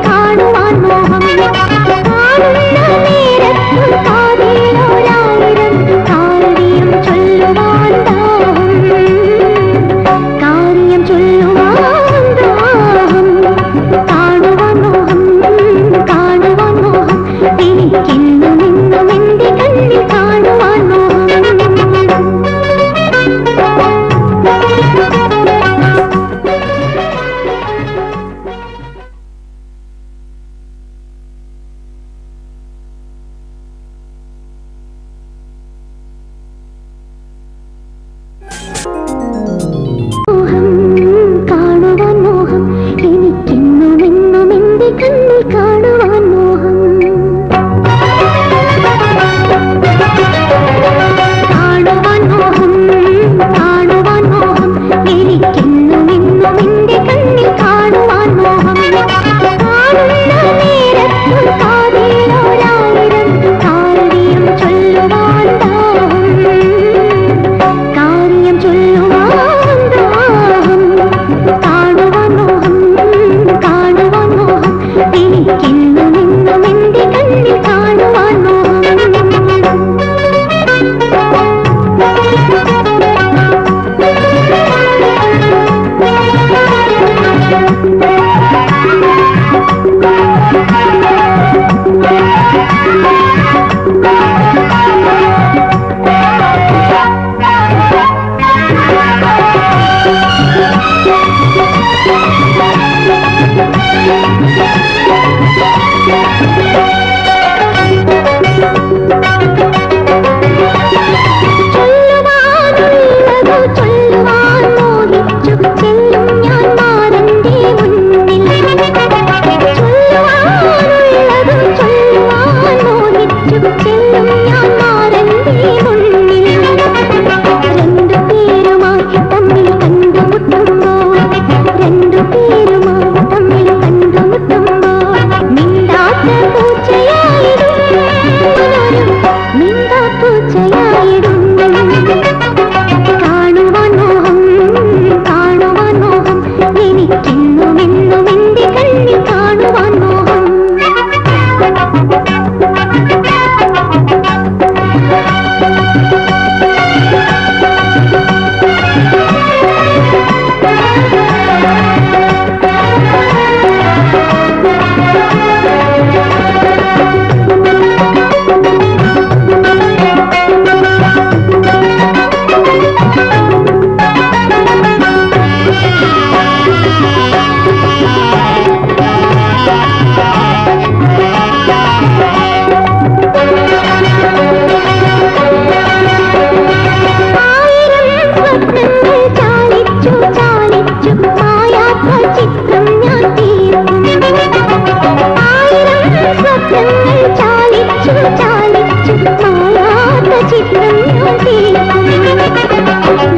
ചിത്രം ഞാൻ തീർക്കും.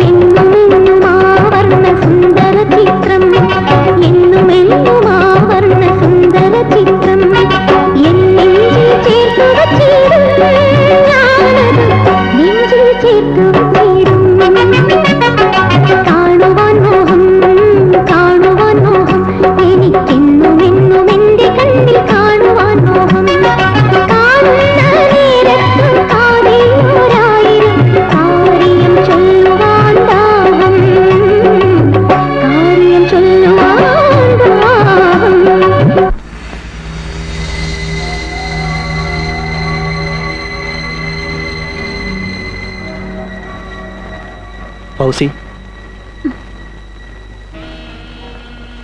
എന്നുമെന്നും ആവർണ്ണ സുന്ദര ചിത്രം, എന്നുമെന്നും ആവർണ്ണ സുന്ദര ചിത്രം എന്നിൽ ചേർത്തു വച്ചിടും. ഞാനത് നെഞ്ചിൽ ചേർത്തു വച്ചിടും. കാണുവാൻ മോഹം, കാണുവാൻ മോഹം, എനിക്കെന്നുമെന്നും എന്റെ കണ്ണിൽ കാണുവാൻ മോഹം. കാണുന്ന നേരത്ത് കാതിലൊരായിരം കാര്യം ചൊല്ലുവാൻ ദാഹം, കാര്യം ചൊല്ലുവാൻ ദാഹം. ഫൗസി,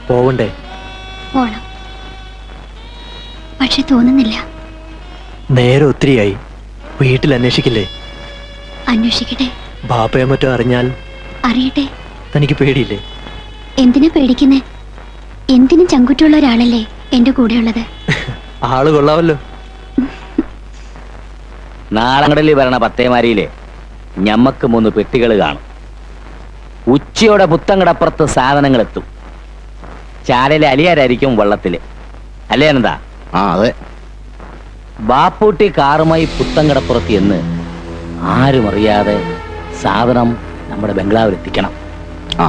പോവണ്ടേ? പോണം, പക്ഷെ തോന്നുന്നില്ല. നേരെ ഒത്തിരിയായി. വീട്ടിൽ അന്വേഷിക്കില്ലേ? അന്വേഷിക്കട്ടെ. ബാപ്പയെ മറ്റോ അറിഞ്ഞാൽ? അറിയട്ടെ. തനിക്ക് പേടിയില്ലേ? എന്തിനാ പേടിക്കുന്നേ? എന്തിനും ചങ്കുറ്റുള്ള ഒരാളല്ലേ എന്റെ കൂടെയുള്ളത്. ആള് കൊള്ളാവല്ലോ. നാളങ്ങളിൽ വരണ പത്തേമാരിയിലെ ഞമ്മക്ക് 3 പെട്ടികൾ കാണും. ഉച്ചയോടെ പുത്തങ്കടപ്പുറത്ത് സാധനങ്ങൾ എത്തും. ചാലയിലെ അലിയാരായിരിക്കും വെള്ളത്തില്, അല്ലേ എന്താ? ആ അതെ. ബാപ്പൂട്ടി കാറുമായി പുത്തങ്കടപ്പുറത്ത് എന്ന് ആരും അറിയാതെ സാധനം നമ്മുടെ ബംഗ്ലാവിൽ എത്തിക്കണം. ആ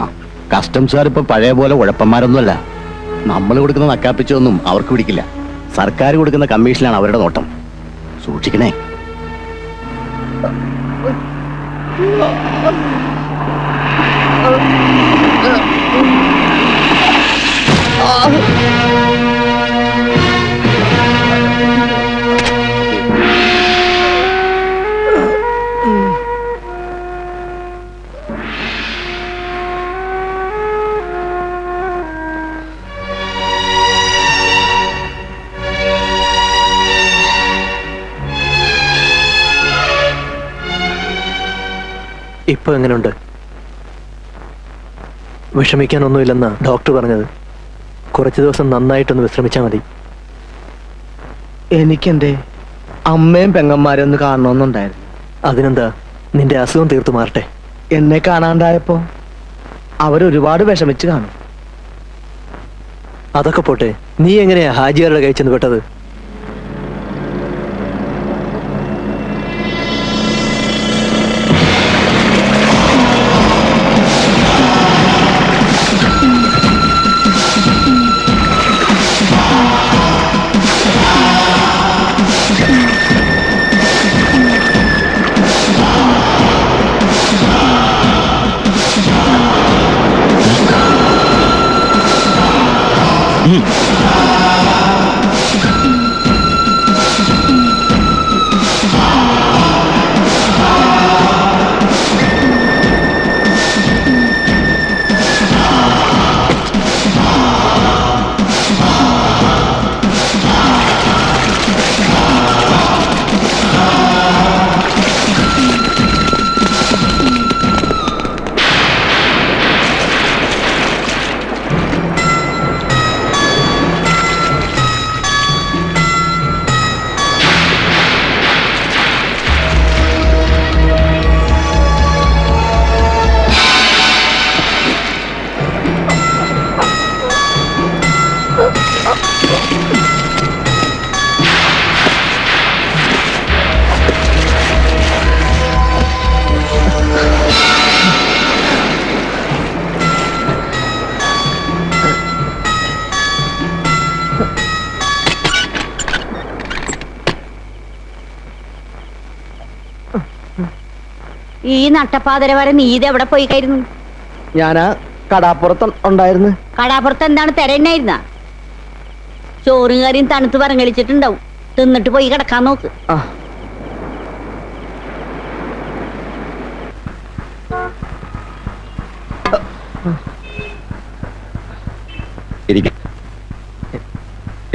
കസ്റ്റംസുകാർ ഇപ്പൊ പഴയ പോലെ ഉഴപ്പന്മാരൊന്നുമല്ല. നമ്മൾ കൊടുക്കുന്ന നക്കാപ്പിച്ചൊന്നും അവർക്ക് പിടിക്കില്ല. സർക്കാർ കൊടുക്കുന്ന കമ്മീഷനാണ് അവരുടെ നോട്ടം. സൂക്ഷിക്കണേ. ഇപ്പൊ എങ്ങനെയുണ്ട്? വിഷമിക്കാനൊന്നുമില്ലെന്നാ ഡോക്ടർ പറഞ്ഞത്. കുറച്ചു ദിവസം നന്നായിട്ടൊന്ന് വിശ്രമിച്ചാൽ മതി. എനിക്കെന്റെ അമ്മയും പെങ്ങന്മാരും ഒന്ന് കാണണമെന്നുണ്ടായിരുന്നു. അതിനെന്താ, നിന്റെ അസുഖം തീർത്തു മാറട്ടെ. എന്നെ കാണാണ്ടായപ്പോ അവരൊരുപാട് വിഷമിച്ച് കാണും. അതൊക്കെ പോട്ടെ, നീ എങ്ങനെയാ ഹാജിയാരുടെ കൈ ചെന്ന് പെട്ടത്? ഈ നട്ടപ്പാതിര വരെ നീ ഇതെവിടെ പോയിക്കായിരുന്നു? ഞാനാ കടാപ്പുറത്ത് ഉണ്ടായിരുന്നു. കടാപ്പുറത്ത് എന്താണ് തിരയുന്നായിരുന്ന? ചോറും കറിയും തണുത്ത് പറങ്ങളിച്ചിട്ടുണ്ടാവും. തിന്നിട്ട് പോയി കിടക്കാൻ നോക്ക്.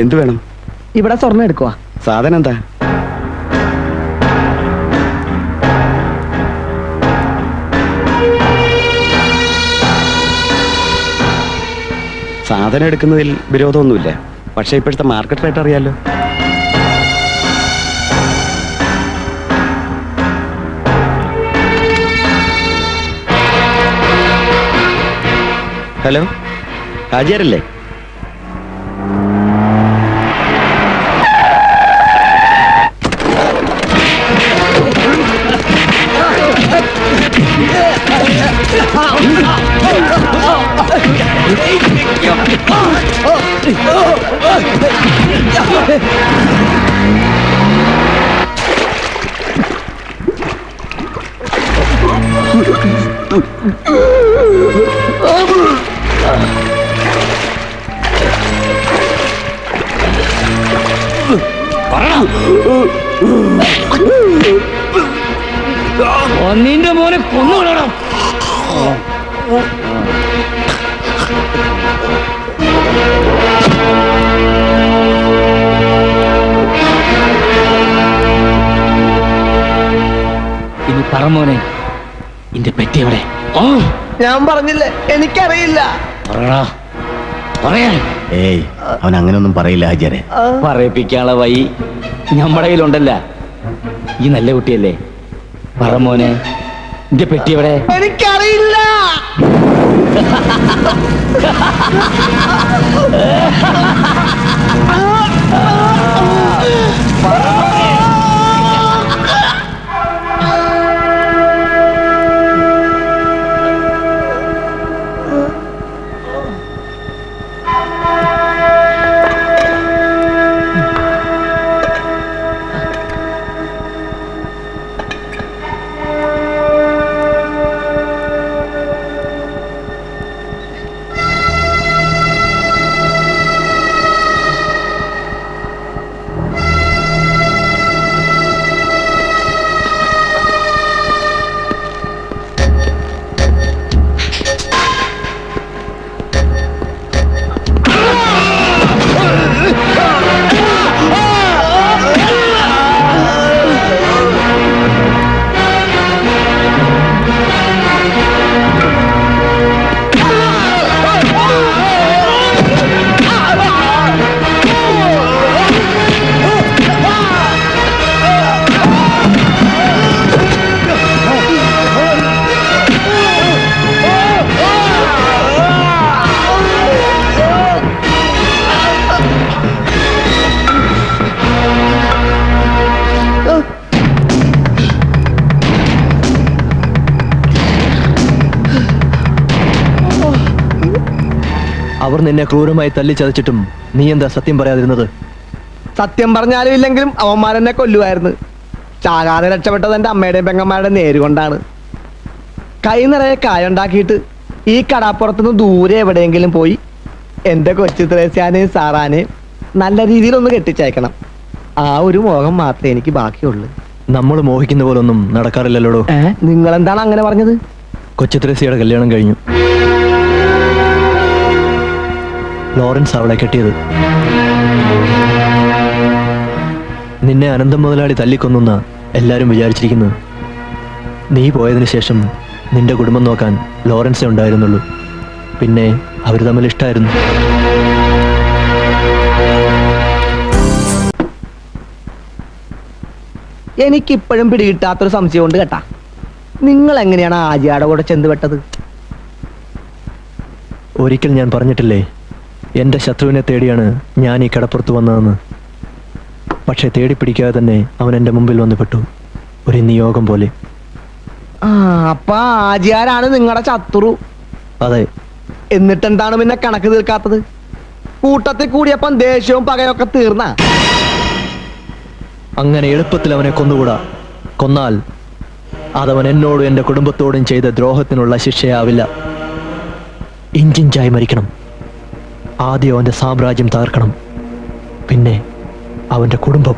എന്ത് വേണം? ഇവിടെ സ്വർണ്ണം എടുക്കുക. സാധനം എന്താ? സാധനം എടുക്കുന്നതിൽ വിരോധമൊന്നുമില്ല. പക്ഷെ ഇപ്പോഴത്തെ മാർക്കറ്റ് റേറ്റ് അറിയാലോ. ഹലോ, ഹാജിയാരല്ലേ? നിന്റെ മോനെ കൊന്നുകൊള്ളണം. ഇനി പറ മോനെ, ഇന്റെ പെറ്റി എവിടെ? ഞാൻ പറഞ്ഞില്ലേ, എനിക്കറിയില്ല. പറയാൻ ഏയ്, അവൻ അങ്ങനെയൊന്നും പറയില്ല ഹാജിയാരെ. പറയിപ്പിക്കാനുള്ള വഴി നമ്മുടെ കയ്യിലുണ്ടല്ല. ഈ നല്ല കുട്ടിയല്ലേ, പറ മോനെ, ഇന്റെ പെട്ടി എവിടെ? എനിക്കറിയില്ല. അവർ നിന്നെ ക്രൂരമായി തല്ലിച്ചതച്ചിട്ടും നീ എന്താ സത്യം പറയാതിരുന്നത്? സത്യം പറഞ്ഞാലും ഇല്ലെങ്കിലും അവന്മാരെന്നെ കൊല്ലുമായിരുന്നു. ചാകാതെ രക്ഷപ്പെട്ടത് എൻ്റെ അമ്മയുടെയും പെങ്ങന്മാരുടെ നേരുകൊണ്ടാണ്. കൈ നിറയെ കായുണ്ടാക്കിയിട്ട് ഈ കടാപ്പുറത്തുനിന്ന് ദൂരെ എവിടെയെങ്കിലും പോയി എൻ്റെ കൊച്ചു ത്രേസ്യാനെയും സാറാനെയും നല്ല രീതിയിലൊന്ന് കെട്ടിച്ചയക്കണം. ആ ഒരു മോഹം മാത്രമേ എനിക്ക് ബാക്കിയുള്ളൂ. നമ്മൾ മോഹിക്കുന്ന പോലൊന്നും നടക്കാറില്ലല്ലോടോ. നിങ്ങളെന്താണ് അങ്ങനെ പറഞ്ഞത്? കൊച്ചു ത്രേസ്യയുടെ കല്യാണം കഴിഞ്ഞു. ലോറൻസ് അവളെ കെട്ടിയത്. നിന്നെ അനന്തം മുതലാളി തല്ലിക്കൊന്നുന്ന എല്ലാരും വിചാരിച്ചിരിക്കുന്നത്. നീ പോയതിനു ശേഷം നിന്റെ കുടുംബം നോക്കാൻ ലോറൻസേ ഉണ്ടായിരുന്നുള്ളൂ. പിന്നെ അവർ തമ്മിൽ ഇഷ്ടമായിരുന്നു. എനിക്കിപ്പോഴും പിടികിട്ടാത്തൊരു സംശയമുണ്ട് കേട്ടാ. നിങ്ങൾ എങ്ങനെയാണ് ആജിയുടെ കൂടെ ചെന്നുപെട്ടത്? ഒരിക്കൽ ഞാൻ പറഞ്ഞിട്ടില്ലേ, എൻ്റെ ശത്രുവിനെ തേടിയാണ് ഞാൻ ഈ കടപ്പുറത്ത് വന്നതെന്ന്. പക്ഷെ തേടി പിടിക്കാതെ തന്നെ അവൻ എൻ്റെ മുമ്പിൽ വന്ന് പെട്ടു, ഒരു നിയോഗം പോലെ. അപ്പൊ ആജിയാരാണ് നിങ്ങളുടെ ശത്രു? അതെ. എന്നിട്ടെന്താണ് പിന്നെ കണക്ക് തീർക്കാത്തത്? കൂട്ടത്തിൽ കൂടിയപ്പം ദേഷ്യവും പകയൊക്കെ തീർന്ന? അങ്ങനെ എളുപ്പത്തിൽ അവനെ കൊന്നുകൂടാ. കൊന്നാൽ അതവൻ എന്നോടും എൻ്റെ കുടുംബത്തോടും ചെയ്ത ദ്രോഹത്തിനുള്ള ശിക്ഷയാവില്ല. ഇഞ്ചിഞ്ചായി മരിക്കണം. ആദ്യം അവൻ്റെ സാമ്രാജ്യം തകർക്കണം, പിന്നെ അവൻ്റെ കുടുംബം.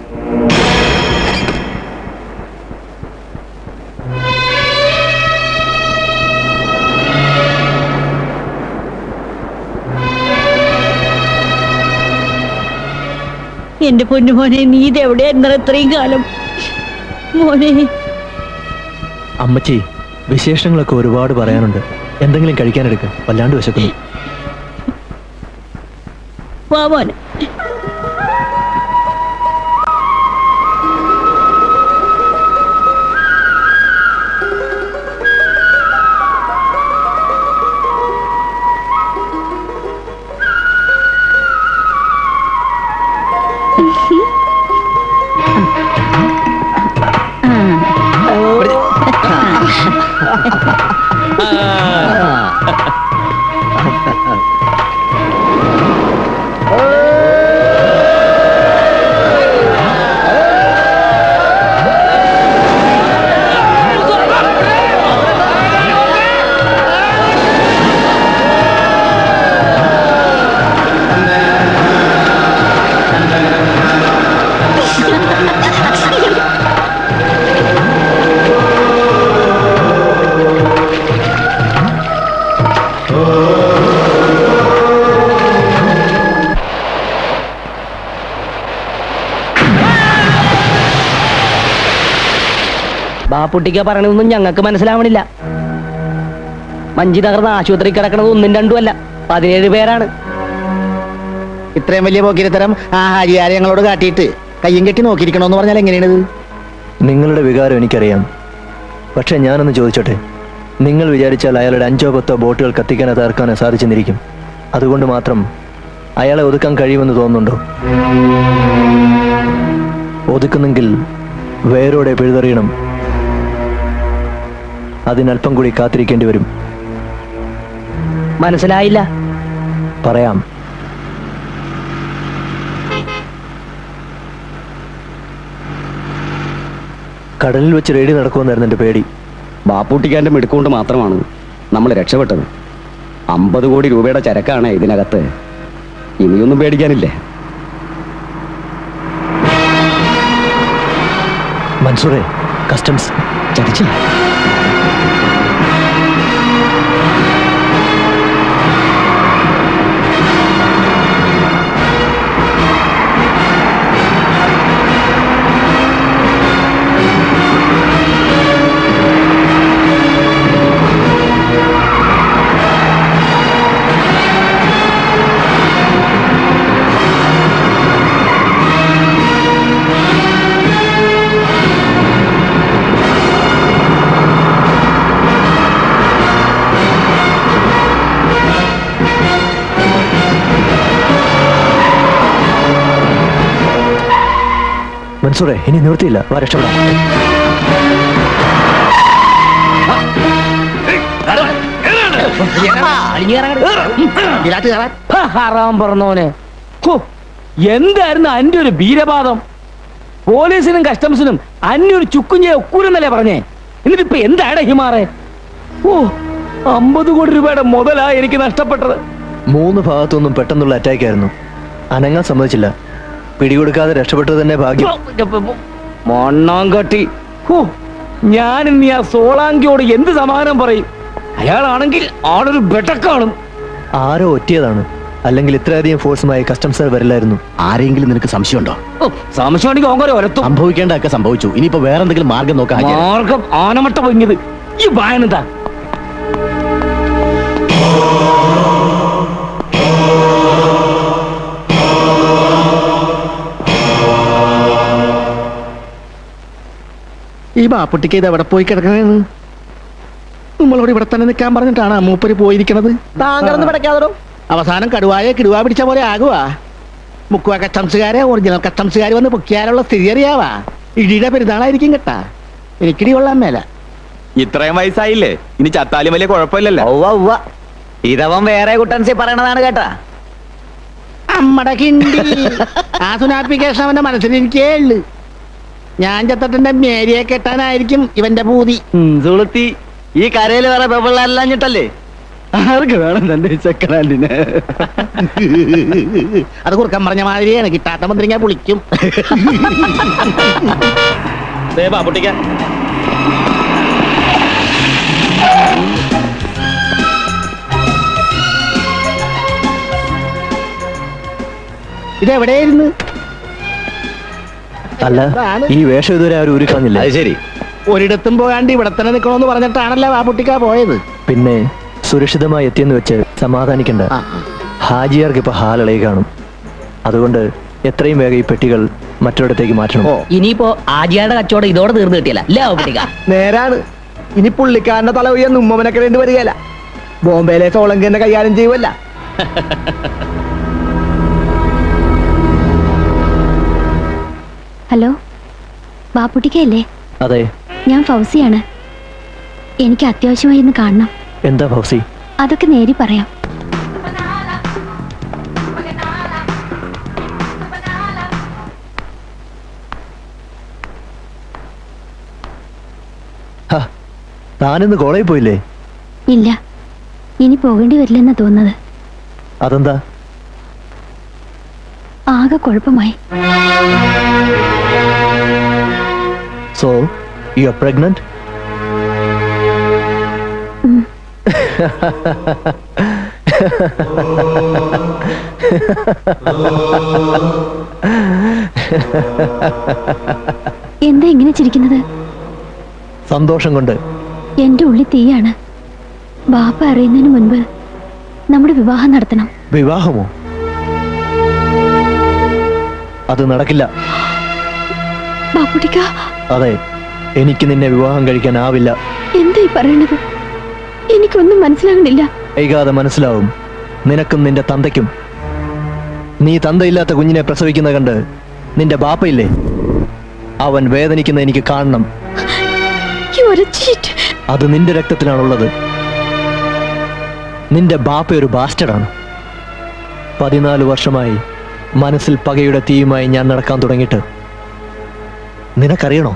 എന്റെ പൊന്നു മോനെ, നീ ഇതെവിടെയായിരുന്നു ഇത്രയും കാലം? മോനെ, അമ്മച്ചി, വിശേഷങ്ങളൊക്കെ ഒരുപാട് പറയാനുണ്ട്. എന്തെങ്കിലും കഴിക്കാനെടുക്ക, വല്ലാണ്ട് വിശക്കുന്നു. വാ മോനെ. ബാപ്പുട്ടിക്ക പറയണതൊന്നും ഞങ്ങൾക്ക് മനസ്സിലാവണില്ല. മഞ്ചി തകർന്ന ആശുപത്രി കിടക്കണത് 1ഉം 2ഉം അല്ല, 17 പേരാണ്. ഇത്രയും വലിയ പോക്കിരിത്തരം ആ ഹാജിയാരെ ഞങ്ങളോട് കാട്ടിയിട്ട് കയ്യും കെട്ടി നോക്കിയിരിക്കണോന്ന് പറഞ്ഞാൽ എങ്ങനെയാണിത്? നിങ്ങളുടെ വികാരം എനിക്കറിയാം. പക്ഷെ ഞാനൊന്ന് ചോദിച്ചോട്ടെ, നിങ്ങൾ വിചാരിച്ചാൽ അയാളുടെ 5ഓ 10ഓ ബോട്ടുകൾ കത്തിക്കാനോ തകർക്കാനോ സാധിച്ചെന്നിരിക്കും. അതുകൊണ്ട് മാത്രം അയാളെ ഒതുക്കാൻ കഴിയുമെന്ന് തോന്നുന്നുണ്ടോ? ഒതുക്കുന്നെങ്കിൽ വേരോടെ പിഴുതെറിയണം. അതിനല്പം കൂടി കാത്തിരിക്കേണ്ടി വരും. മനസ്സിലായില്ല. പറയാം. കടലിൽ വെച്ച് റെയ്ഡ് നടക്കുമെന്നായിരുന്നു എൻ്റെ പേടി. ബാപ്പൂട്ടിക്കാന്റെ മിടുക്കൊണ്ട് മാത്രമാണ് നമ്മൾ രക്ഷപ്പെട്ടത്. 50 കോടി രൂപയുടെ ചരക്കാണ് ഇതിനകത്ത്. ഇനിയൊന്നും പേടിക്കാനില്ലേ. മൻസൂറെ, കസ്റ്റംസ് ചതിച്ച മൻസൂറെ, ഇനി നിവൃത്തിയില്ല. വാ, രക്ഷപ്പെടാം. പറഞ്ഞോനെ, എന്തായിരുന്നു അന്റെ ഒരു വീരവാദം? പോലീസിനും കസ്റ്റംസിനും അന്നൊരു ചുക്കുഞ്ഞെ ഒക്കൂരെന്നല്ലേ പറഞ്ഞേ? എന്നിട്ടിപ്പോ എന്താണ് ഹിമാറെ? ഓ, 50 കോടി രൂപയുടെ മുതലാ എനിക്ക് നഷ്ടപ്പെട്ടത്. 3 ഭാഗത്തുനിന്നും പെട്ടെന്നുള്ള അറ്റാക്ക് ആയിരുന്നു. അനങ്ങാൻ സമ്മതിച്ചില്ല. പിടികൊടുക്കാതെ രക്ഷപ്പെട്ടത് തന്നെ ഭാഗ്യം. മണ്ണാങ്കട്ടി. ഞാൻ ഇനി ആ സോളാങ്കിയോട് എന്ത് സമാധാനം പറയും? അയാളാണെങ്കിൽ ആളൊരു ബെട്ടക്കാണും. ആരോ ഒറ്റിയതാണ്. അല്ലെങ്കിൽ ഇത്രയധികം ഫോഴ്സുമായി കസ്റ്റംസ് വരില്ലായിരുന്നു. ആരെങ്കിലും നിനക്ക് സംശയമുണ്ടോ? സംശയമാണെങ്കിൽ ഓങ്കരെ ഒരത്തും. സംഭവിക്കേണ്ടതൊക്കെ സംഭവിച്ചു. ഇനിയിപ്പോ വേറെ എന്തെങ്കിലും മാർഗം നോക്കാം. മാർഗം ആനമട്ട പൊങ്ങിയത് ഈ ബായനെന്താ? ഈ ബാപ്പുട്ടിക്ക് ഇത് എവിടെ പോയി കിടക്കണേന്ന്? നമ്മളോട് ഇവിടെ തന്നെ നിൽക്കാൻ പറഞ്ഞിട്ടാണ് മൂപ്പര് പോയിരിക്കണത്. താങ്കളൊന്ന് പിടക്കാതോ. അവസാനം കിടുവാ പിടിച്ച പോലെ ആകുവാ. മുക്കുവ കസ്റ്റംസുകാരെ ഒറിജിനൽ കസ്റ്റംസുകാർ വന്ന് പൊക്കിയാലുള്ള സ്ഥിതി അറിയാവാ. ഇടിയുടെ പെരുന്നാളായിരിക്കും കേട്ടാ. എനിക്കിടി കൊള്ളാൻ മേല. ഇത്രയും വയസ്സായില്ലേ, ഇനി ചത്താലും വലിയ കുഴപ്പമില്ലല്ലോ. ഇതവൻ വേറെ കുട്ടൻസി പറയണതാണ് കേട്ടാ. അമ്മടെ കിണ്ടി. ആ സുനാപ്പിക്കേഷൻ അവന്റെ മനസ്സിലിരിക്കേ ഉള്ളു. ഞാൻ ചത്തട്ടന്റെ മേരിയെ കെട്ടാനായിരിക്കും ഇവന്റെ പൂതി. സുളുത്തി, ഈ കരയിൽ വേറെ പെമ്പിള്ളെല്ലാം ഞിട്ടല്ലേ? ആർക്ക് വേണം തന്റെ സെക്കൻഡിന്? അത് കുറുക്കം പറഞ്ഞ മാതിരിയാണ്. കിട്ടാത്ത മന്ത്രിങ്ങ പുളിക്കും. ബാപ്പുട്ടിക്ക ഇതെവിടെയായിരുന്നു? അല്ല, ഈ വേഷം ഇതുവരെ ആരും ഉരുക്കാഞ്ഞില്ല. അത് ശരി. ഒരിടത്തും പോകാണ്ട് ഇവിടെ തന്നെ നിൽക്കണമെന്ന് പറഞ്ഞിട്ടാണല്ലോ ബാപ്പുട്ടിക്ക പോയത്. പിന്നെ സുരക്ഷിതമായി എത്തിയെന്ന് വെച്ച് സമാധാനിക്കണ്ട. ഹാജിയാർക്ക് ഇപ്പൊ ഹാലളയി കാണും. അതുകൊണ്ട് എത്രയും വേഗം ഈ പെട്ടികൾ മറ്റൊരിടത്തേക്ക് മാറ്റണം. ഇനിയിപ്പോ ആജിയാരുടെ കച്ചവടം ഇതോടെ തീർന്നു കിട്ടിയല്ല. നേരാണ്. ഇനി പുള്ളിക്കാരന്റെ തല ഉയർന്ന് ഉമ്മനക്കിടേണ്ടി വരികയല്ല. ബോംബെയിലെ സോളങ്കി തന്നെ കൈകാര്യം ചെയ്യുമല്ല. ഹലോ, ബാപ്പുട്ടിക്കല്ലേ? അതെ, ഞാൻ ഫൗസിയാണ്. എനിക്ക് അത്യാവശ്യമായി ഇന്ന് കാണണം. എന്താ ഫൗസി? അതൊക്കെ നേരി പറയാം. താനിന്ന് കോളേജിൽ പോയില്ലേ? ഇല്ല, ഇനി പോകേണ്ടി വരില്ലെന്നാ തോന്നുന്നത്. അതെന്താ? ആകെ കുഴപ്പമായി. So you are pregnant? എന്താ ഇങ്ങനെ ചിരിക്കുന്നത്? സന്തോഷം കൊണ്ട്. എന്റെ ഉള്ളിൽ തീയാണ്. ബാപ്പ അറിയുന്നതിന് മുൻപ് നമ്മുടെ വിവാഹം നടത്തണം. വിവാഹമോ? അത് നടക്കില്ല. ബാപ്പുട്ടിക്ക. അതെ, എനിക്ക് നിന്നെ വിവാഹം കഴിക്കാനാവില്ല. എന്തായി പറയണത്? എനിക്കൊന്നും മനസ്സിലാകണില്ല. വൈകാതെ മനസ്സിലാവും നിനക്കും നിന്റെ തന്തയ്ക്കും. നീ തന്തയില്ലാത്ത കുഞ്ഞിനെ പ്രസവിക്കുന്ന കണ്ട് നിന്റെ ബാപ്പയില്ലേ, അവൻ വേദനിക്കുന്ന എനിക്ക് കാണണം. അത് നിന്റെ രക്തത്തിലാണുള്ളത്. നിന്റെ ബാപ്പ ഒരു ബാസ്റ്റഡാണ്. 14 വർഷമായി മനസ്സിൽ പകയുടെ തീയുമായി ഞാൻ നടക്കാൻ തുടങ്ങിയിട്ട് നിനക്കറിയണോ?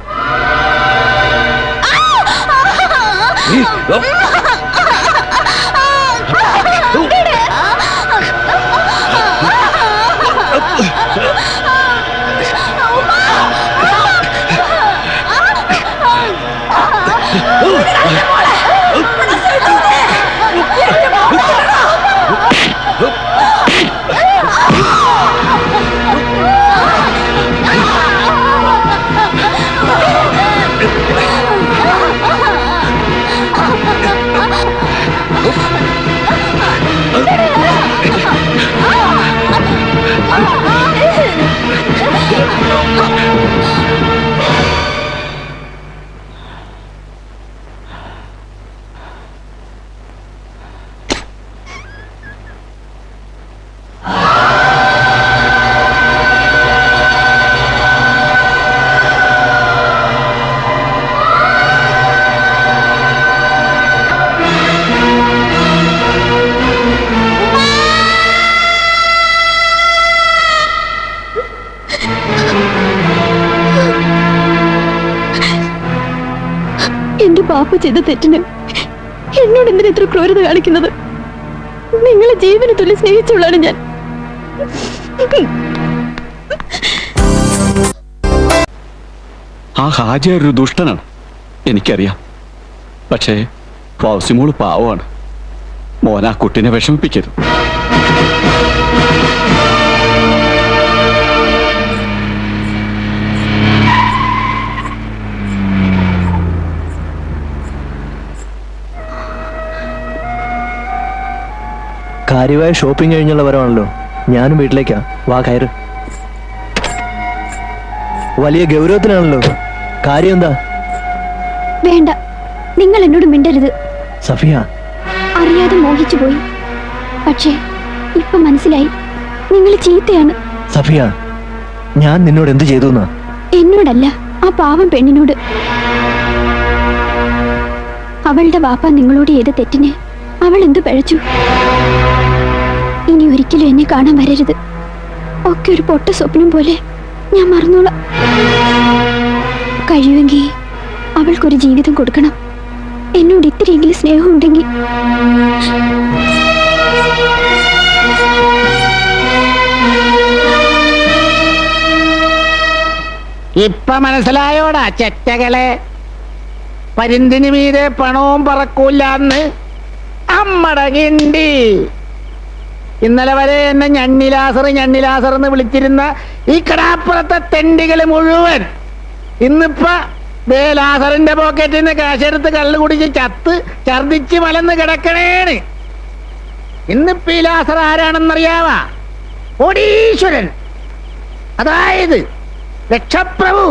എന്റെ ബാപ്പ ചെയ്ത തെറ്റിന് എന്നോട് എന്തിനാ ഇത്ര ക്രൂരത കാണിക്കുന്നത്? നിങ്ങളെ ജീവന് തുല്യ സ്നേഹിച്ചവളാണ് ഞാൻ. ആ ഹാജി ഒരു ദുഷ്ടനാണ്, എനിക്കറിയാം. പക്ഷേ ഫൗസിമോള് പാവമാണ്. മോൻ ആ കുട്ടിനെ വിഷമിപ്പിക്കരുത്. കാര്യമായ ഷോപ്പിംഗ് കഴിഞ്ഞുള്ള വരവാണല്ലോ. ഞാനും വീട്ടിലേക്കാ. വാ, കയറ്. വലിയ ഗൗരവത്തിനാണല്ലോ. കാര്യം എന്താ? വേണ്ട, നിങ്ങൾ എന്നോട് മിണ്ടരുത്. സഫിയ, അറിയാതെ മോഹിച്ചു പോയി. പക്ഷേ ഇപ്പൊ മനസ്സിലായി, നിങ്ങൾ ചീത്തയാണ്. സഫിയ, ഞാൻ നിന്നോട് എന്ത് ചെയ്തു? എന്നോടല്ല, ആ പാവം പെണ്ണിനോട്. അവളുടെ വാപ്പ നിങ്ങളോട് ചെയ്ത തെറ്റിന് അവൾ എന്ത് പഴച്ചു? ഇനി ഒരിക്കലും എന്നെ കാണാൻ വരരുത്. ഒക്കെ ഒരു പൊട്ട സ്വപ്നം പോലെ ഞാൻ മറന്നോളാം. കഴിയുമെങ്കിൽ അവൾക്കൊരു ജീവിതം കൊടുക്കണം. എന്നോട് ഇത്തിരിയെങ്കിലും സ്നേഹമുണ്ടെങ്കിൽ. ഇപ്പൊ മനസ്സിലായോടാ ചെറ്റകളെ? പരിന്തിന് മീതെ പണവും പറക്കൂലെന്ന് അമ്മട കിണ്ടി. ഇന്നലെ വരെ എന്നെ ഞണ്ണിലാസർ എന്ന് വിളിച്ചിരുന്ന ഈ കടാപ്പുറത്തെ തെണ്ടികള് മുഴുവൻ ഇന്നിപ്പോ ലാസറിന്റെ പോക്കറ്റിൽ നിന്ന് കാശെടുത്ത് കള്ളു കുടിച്ച് ചത്ത് ഛർദിച്ച് മലന്ന് കിടക്കണേണ്. ഇന്നിപ്പോ ഈ ലാസർ ആരാണെന്നറിയാവാ? കോടീശ്വരൻ, അതായത് ലക്ഷപ്രഭു.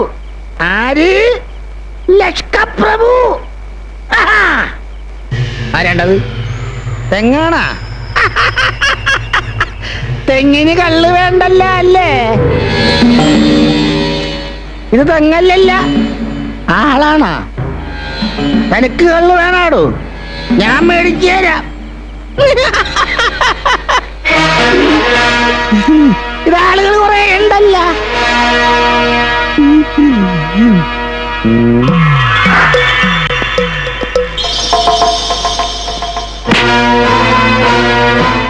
ആര്? ലക്ഷപ്രഭു. ആരാണ്ടത്? തെങ്ങാണാ? തെങ്ങിന് കള്ള് വേണ്ടല്ല അല്ലേ? ഇത് തെങ്ങല്ലല്ല, ആളാണാ? തനിക്ക് കള്ള് വേണാടോ? ഞാൻ മേടിച്ചു തരാം. ഇതാളുകൾ കുറെ ഉണ്ടല്ല.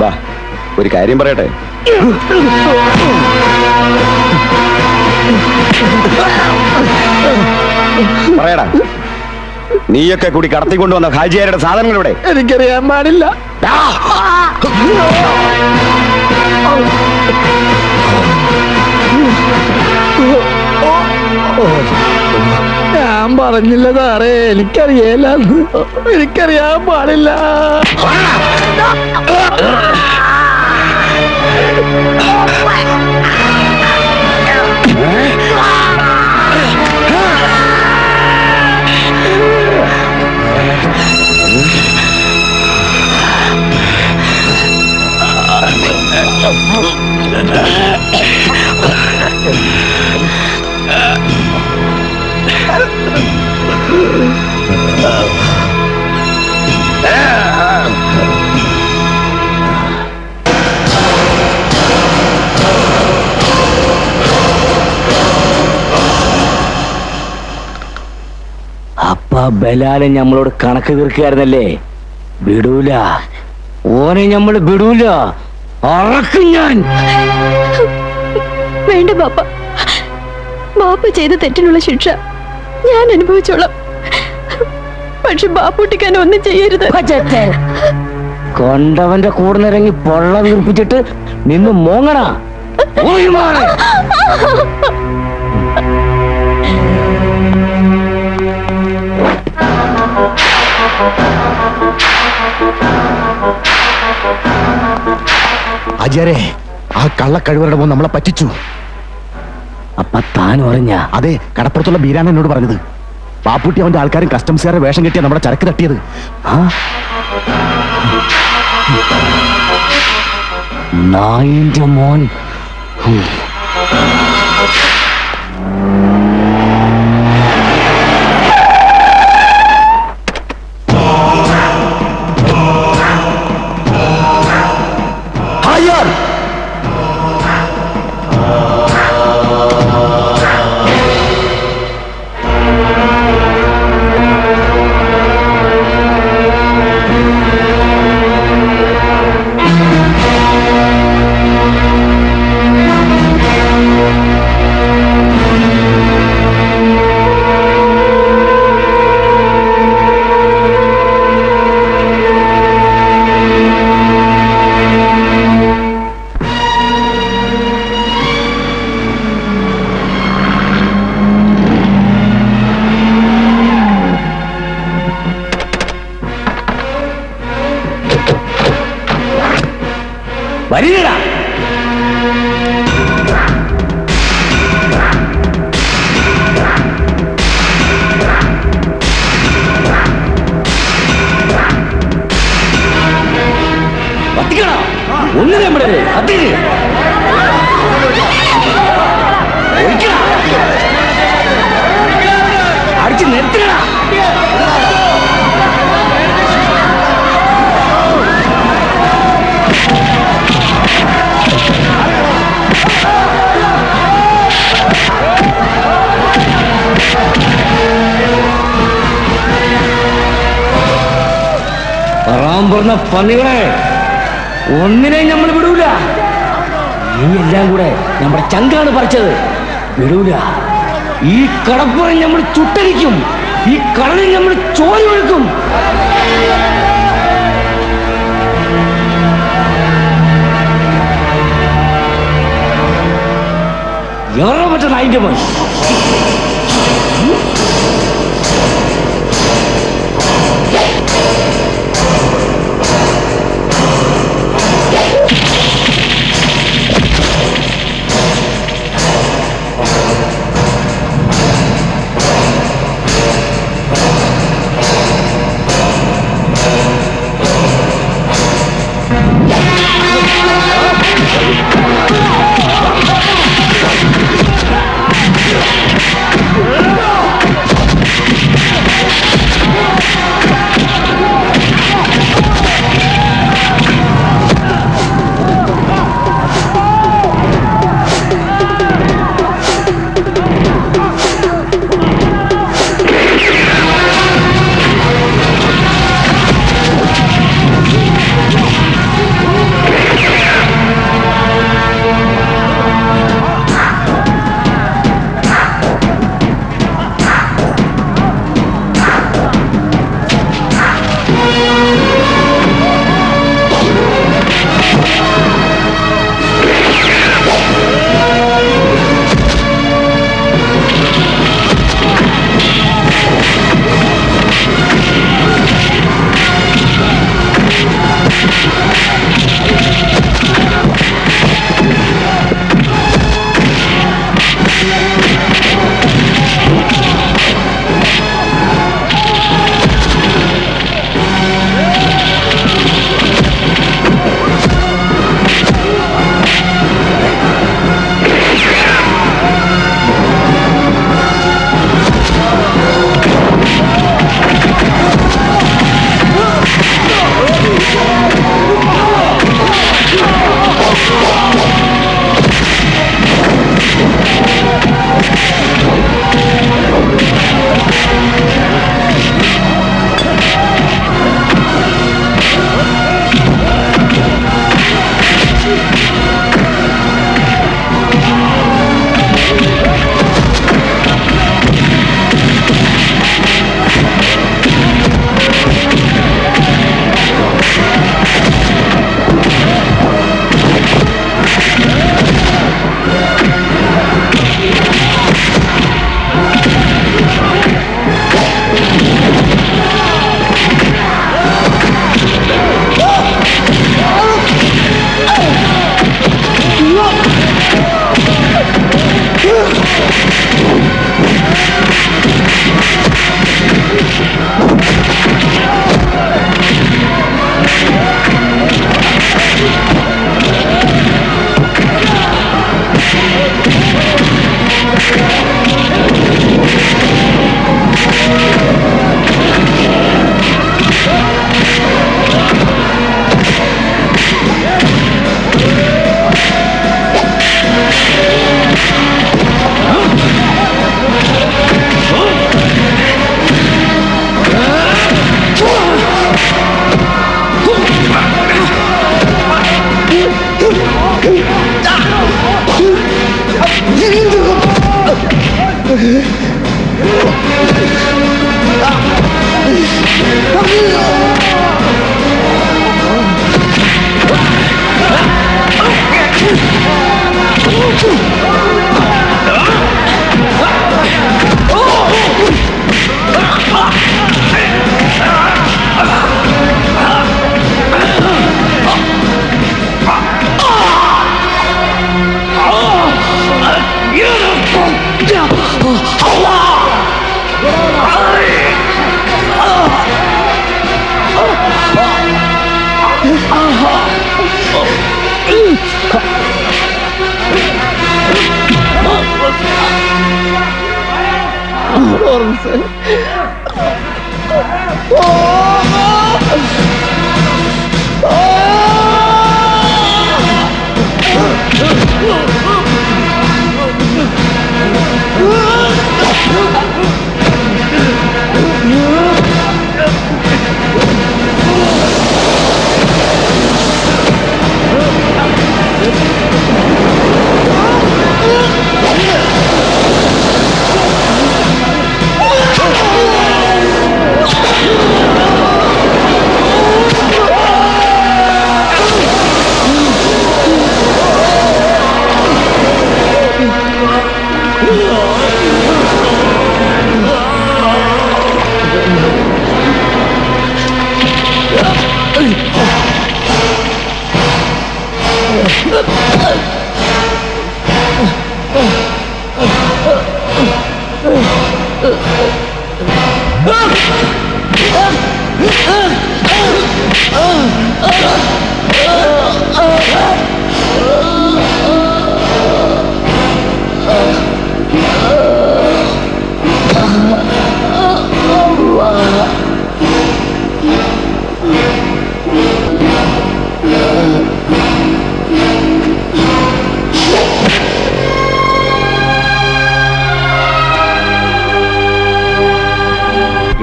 വാ, ഒരു കാര്യം പറയട്ടെ. പറയടാ, നീയൊക്കെ കൂടി കടത്തിക്കൊണ്ടുവന്ന ഹാജിയാരുടെ സാധനങ്ങൾ ഇവിടെ? എനിക്കറിയാൻ പാടില്ല. ഞാൻ പറഞ്ഞില്ല സാറേ, എനിക്കറിയാൻ പാടില്ല. അപ്പ ബലാലെ നമ്മളോട് കണക്ക് തീർക്കായിരുന്നല്ലേ? വിടൂല, ഓനെ നമ്മള് വിടൂല, അറക്കും ഞാൻ. വേണ്ട ബാപ്പ, ബാപ്പ ചെയ്ത തെറ്റിനുള്ള ശിക്ഷ ഞാൻ അനുഭവിച്ചോളാം. പക്ഷെ ബാപ്പൂട്ടിക്കാൻ ഒന്നും ചെയ്യരുത്. കൊണ്ടവന്റെ കൂടെ നിറങ്ങി പൊള്ള വീർപ്പിച്ചിട്ട് നിന്ന് മോങ്ങണ. ആചാരേ, ആ കള്ളക്കഴിവരുടെ മോൻ നമ്മളെ പറ്റിച്ചു. അപ്പൊ താൻ പറഞ്ഞ? അതെ, കടപ്പുറത്തുള്ള ബീരാൻ എന്നോട് പറഞ്ഞത്. പാപ്പുട്ടി അവന്റെ ആൾക്കാരും കസ്റ്റംസുകാരെ വേഷം കെട്ടിയ നമ്മുടെ ചരക്ക് തട്ടിയത്. നായിന്റെ മോൻ. വരികടാ. ഒന്ന് നമ്മുടെ അടിച്ച് നിർത്തണ. പറഞ്ഞ പന്നികളെ ഒന്നിനെ നമ്മൾ വിടൂല. നീ എല്ലാം കൂടെ നമ്മുടെ ചങ്കാണ് പറിച്ചത്. വിടൂല. ഈ കടപ്പുറം നമ്മൾ ചുട്ടരിക്കും. ഈ കടലിൽ നമ്മൾ ചോര ഒഴുക്കും. എവറ പറ്റ നായിന്റെ മോൻ. Yeah.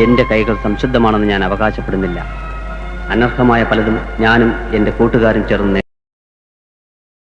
എന്റെ കൈകൾ സംശുദ്ധമാണെന്ന് ഞാൻ അവകാശപ്പെടുന്നില്ല. അനർഹമായ പലതും ഞാനും എന്റെ കൂട്ടുകാരും ചേർന്ന്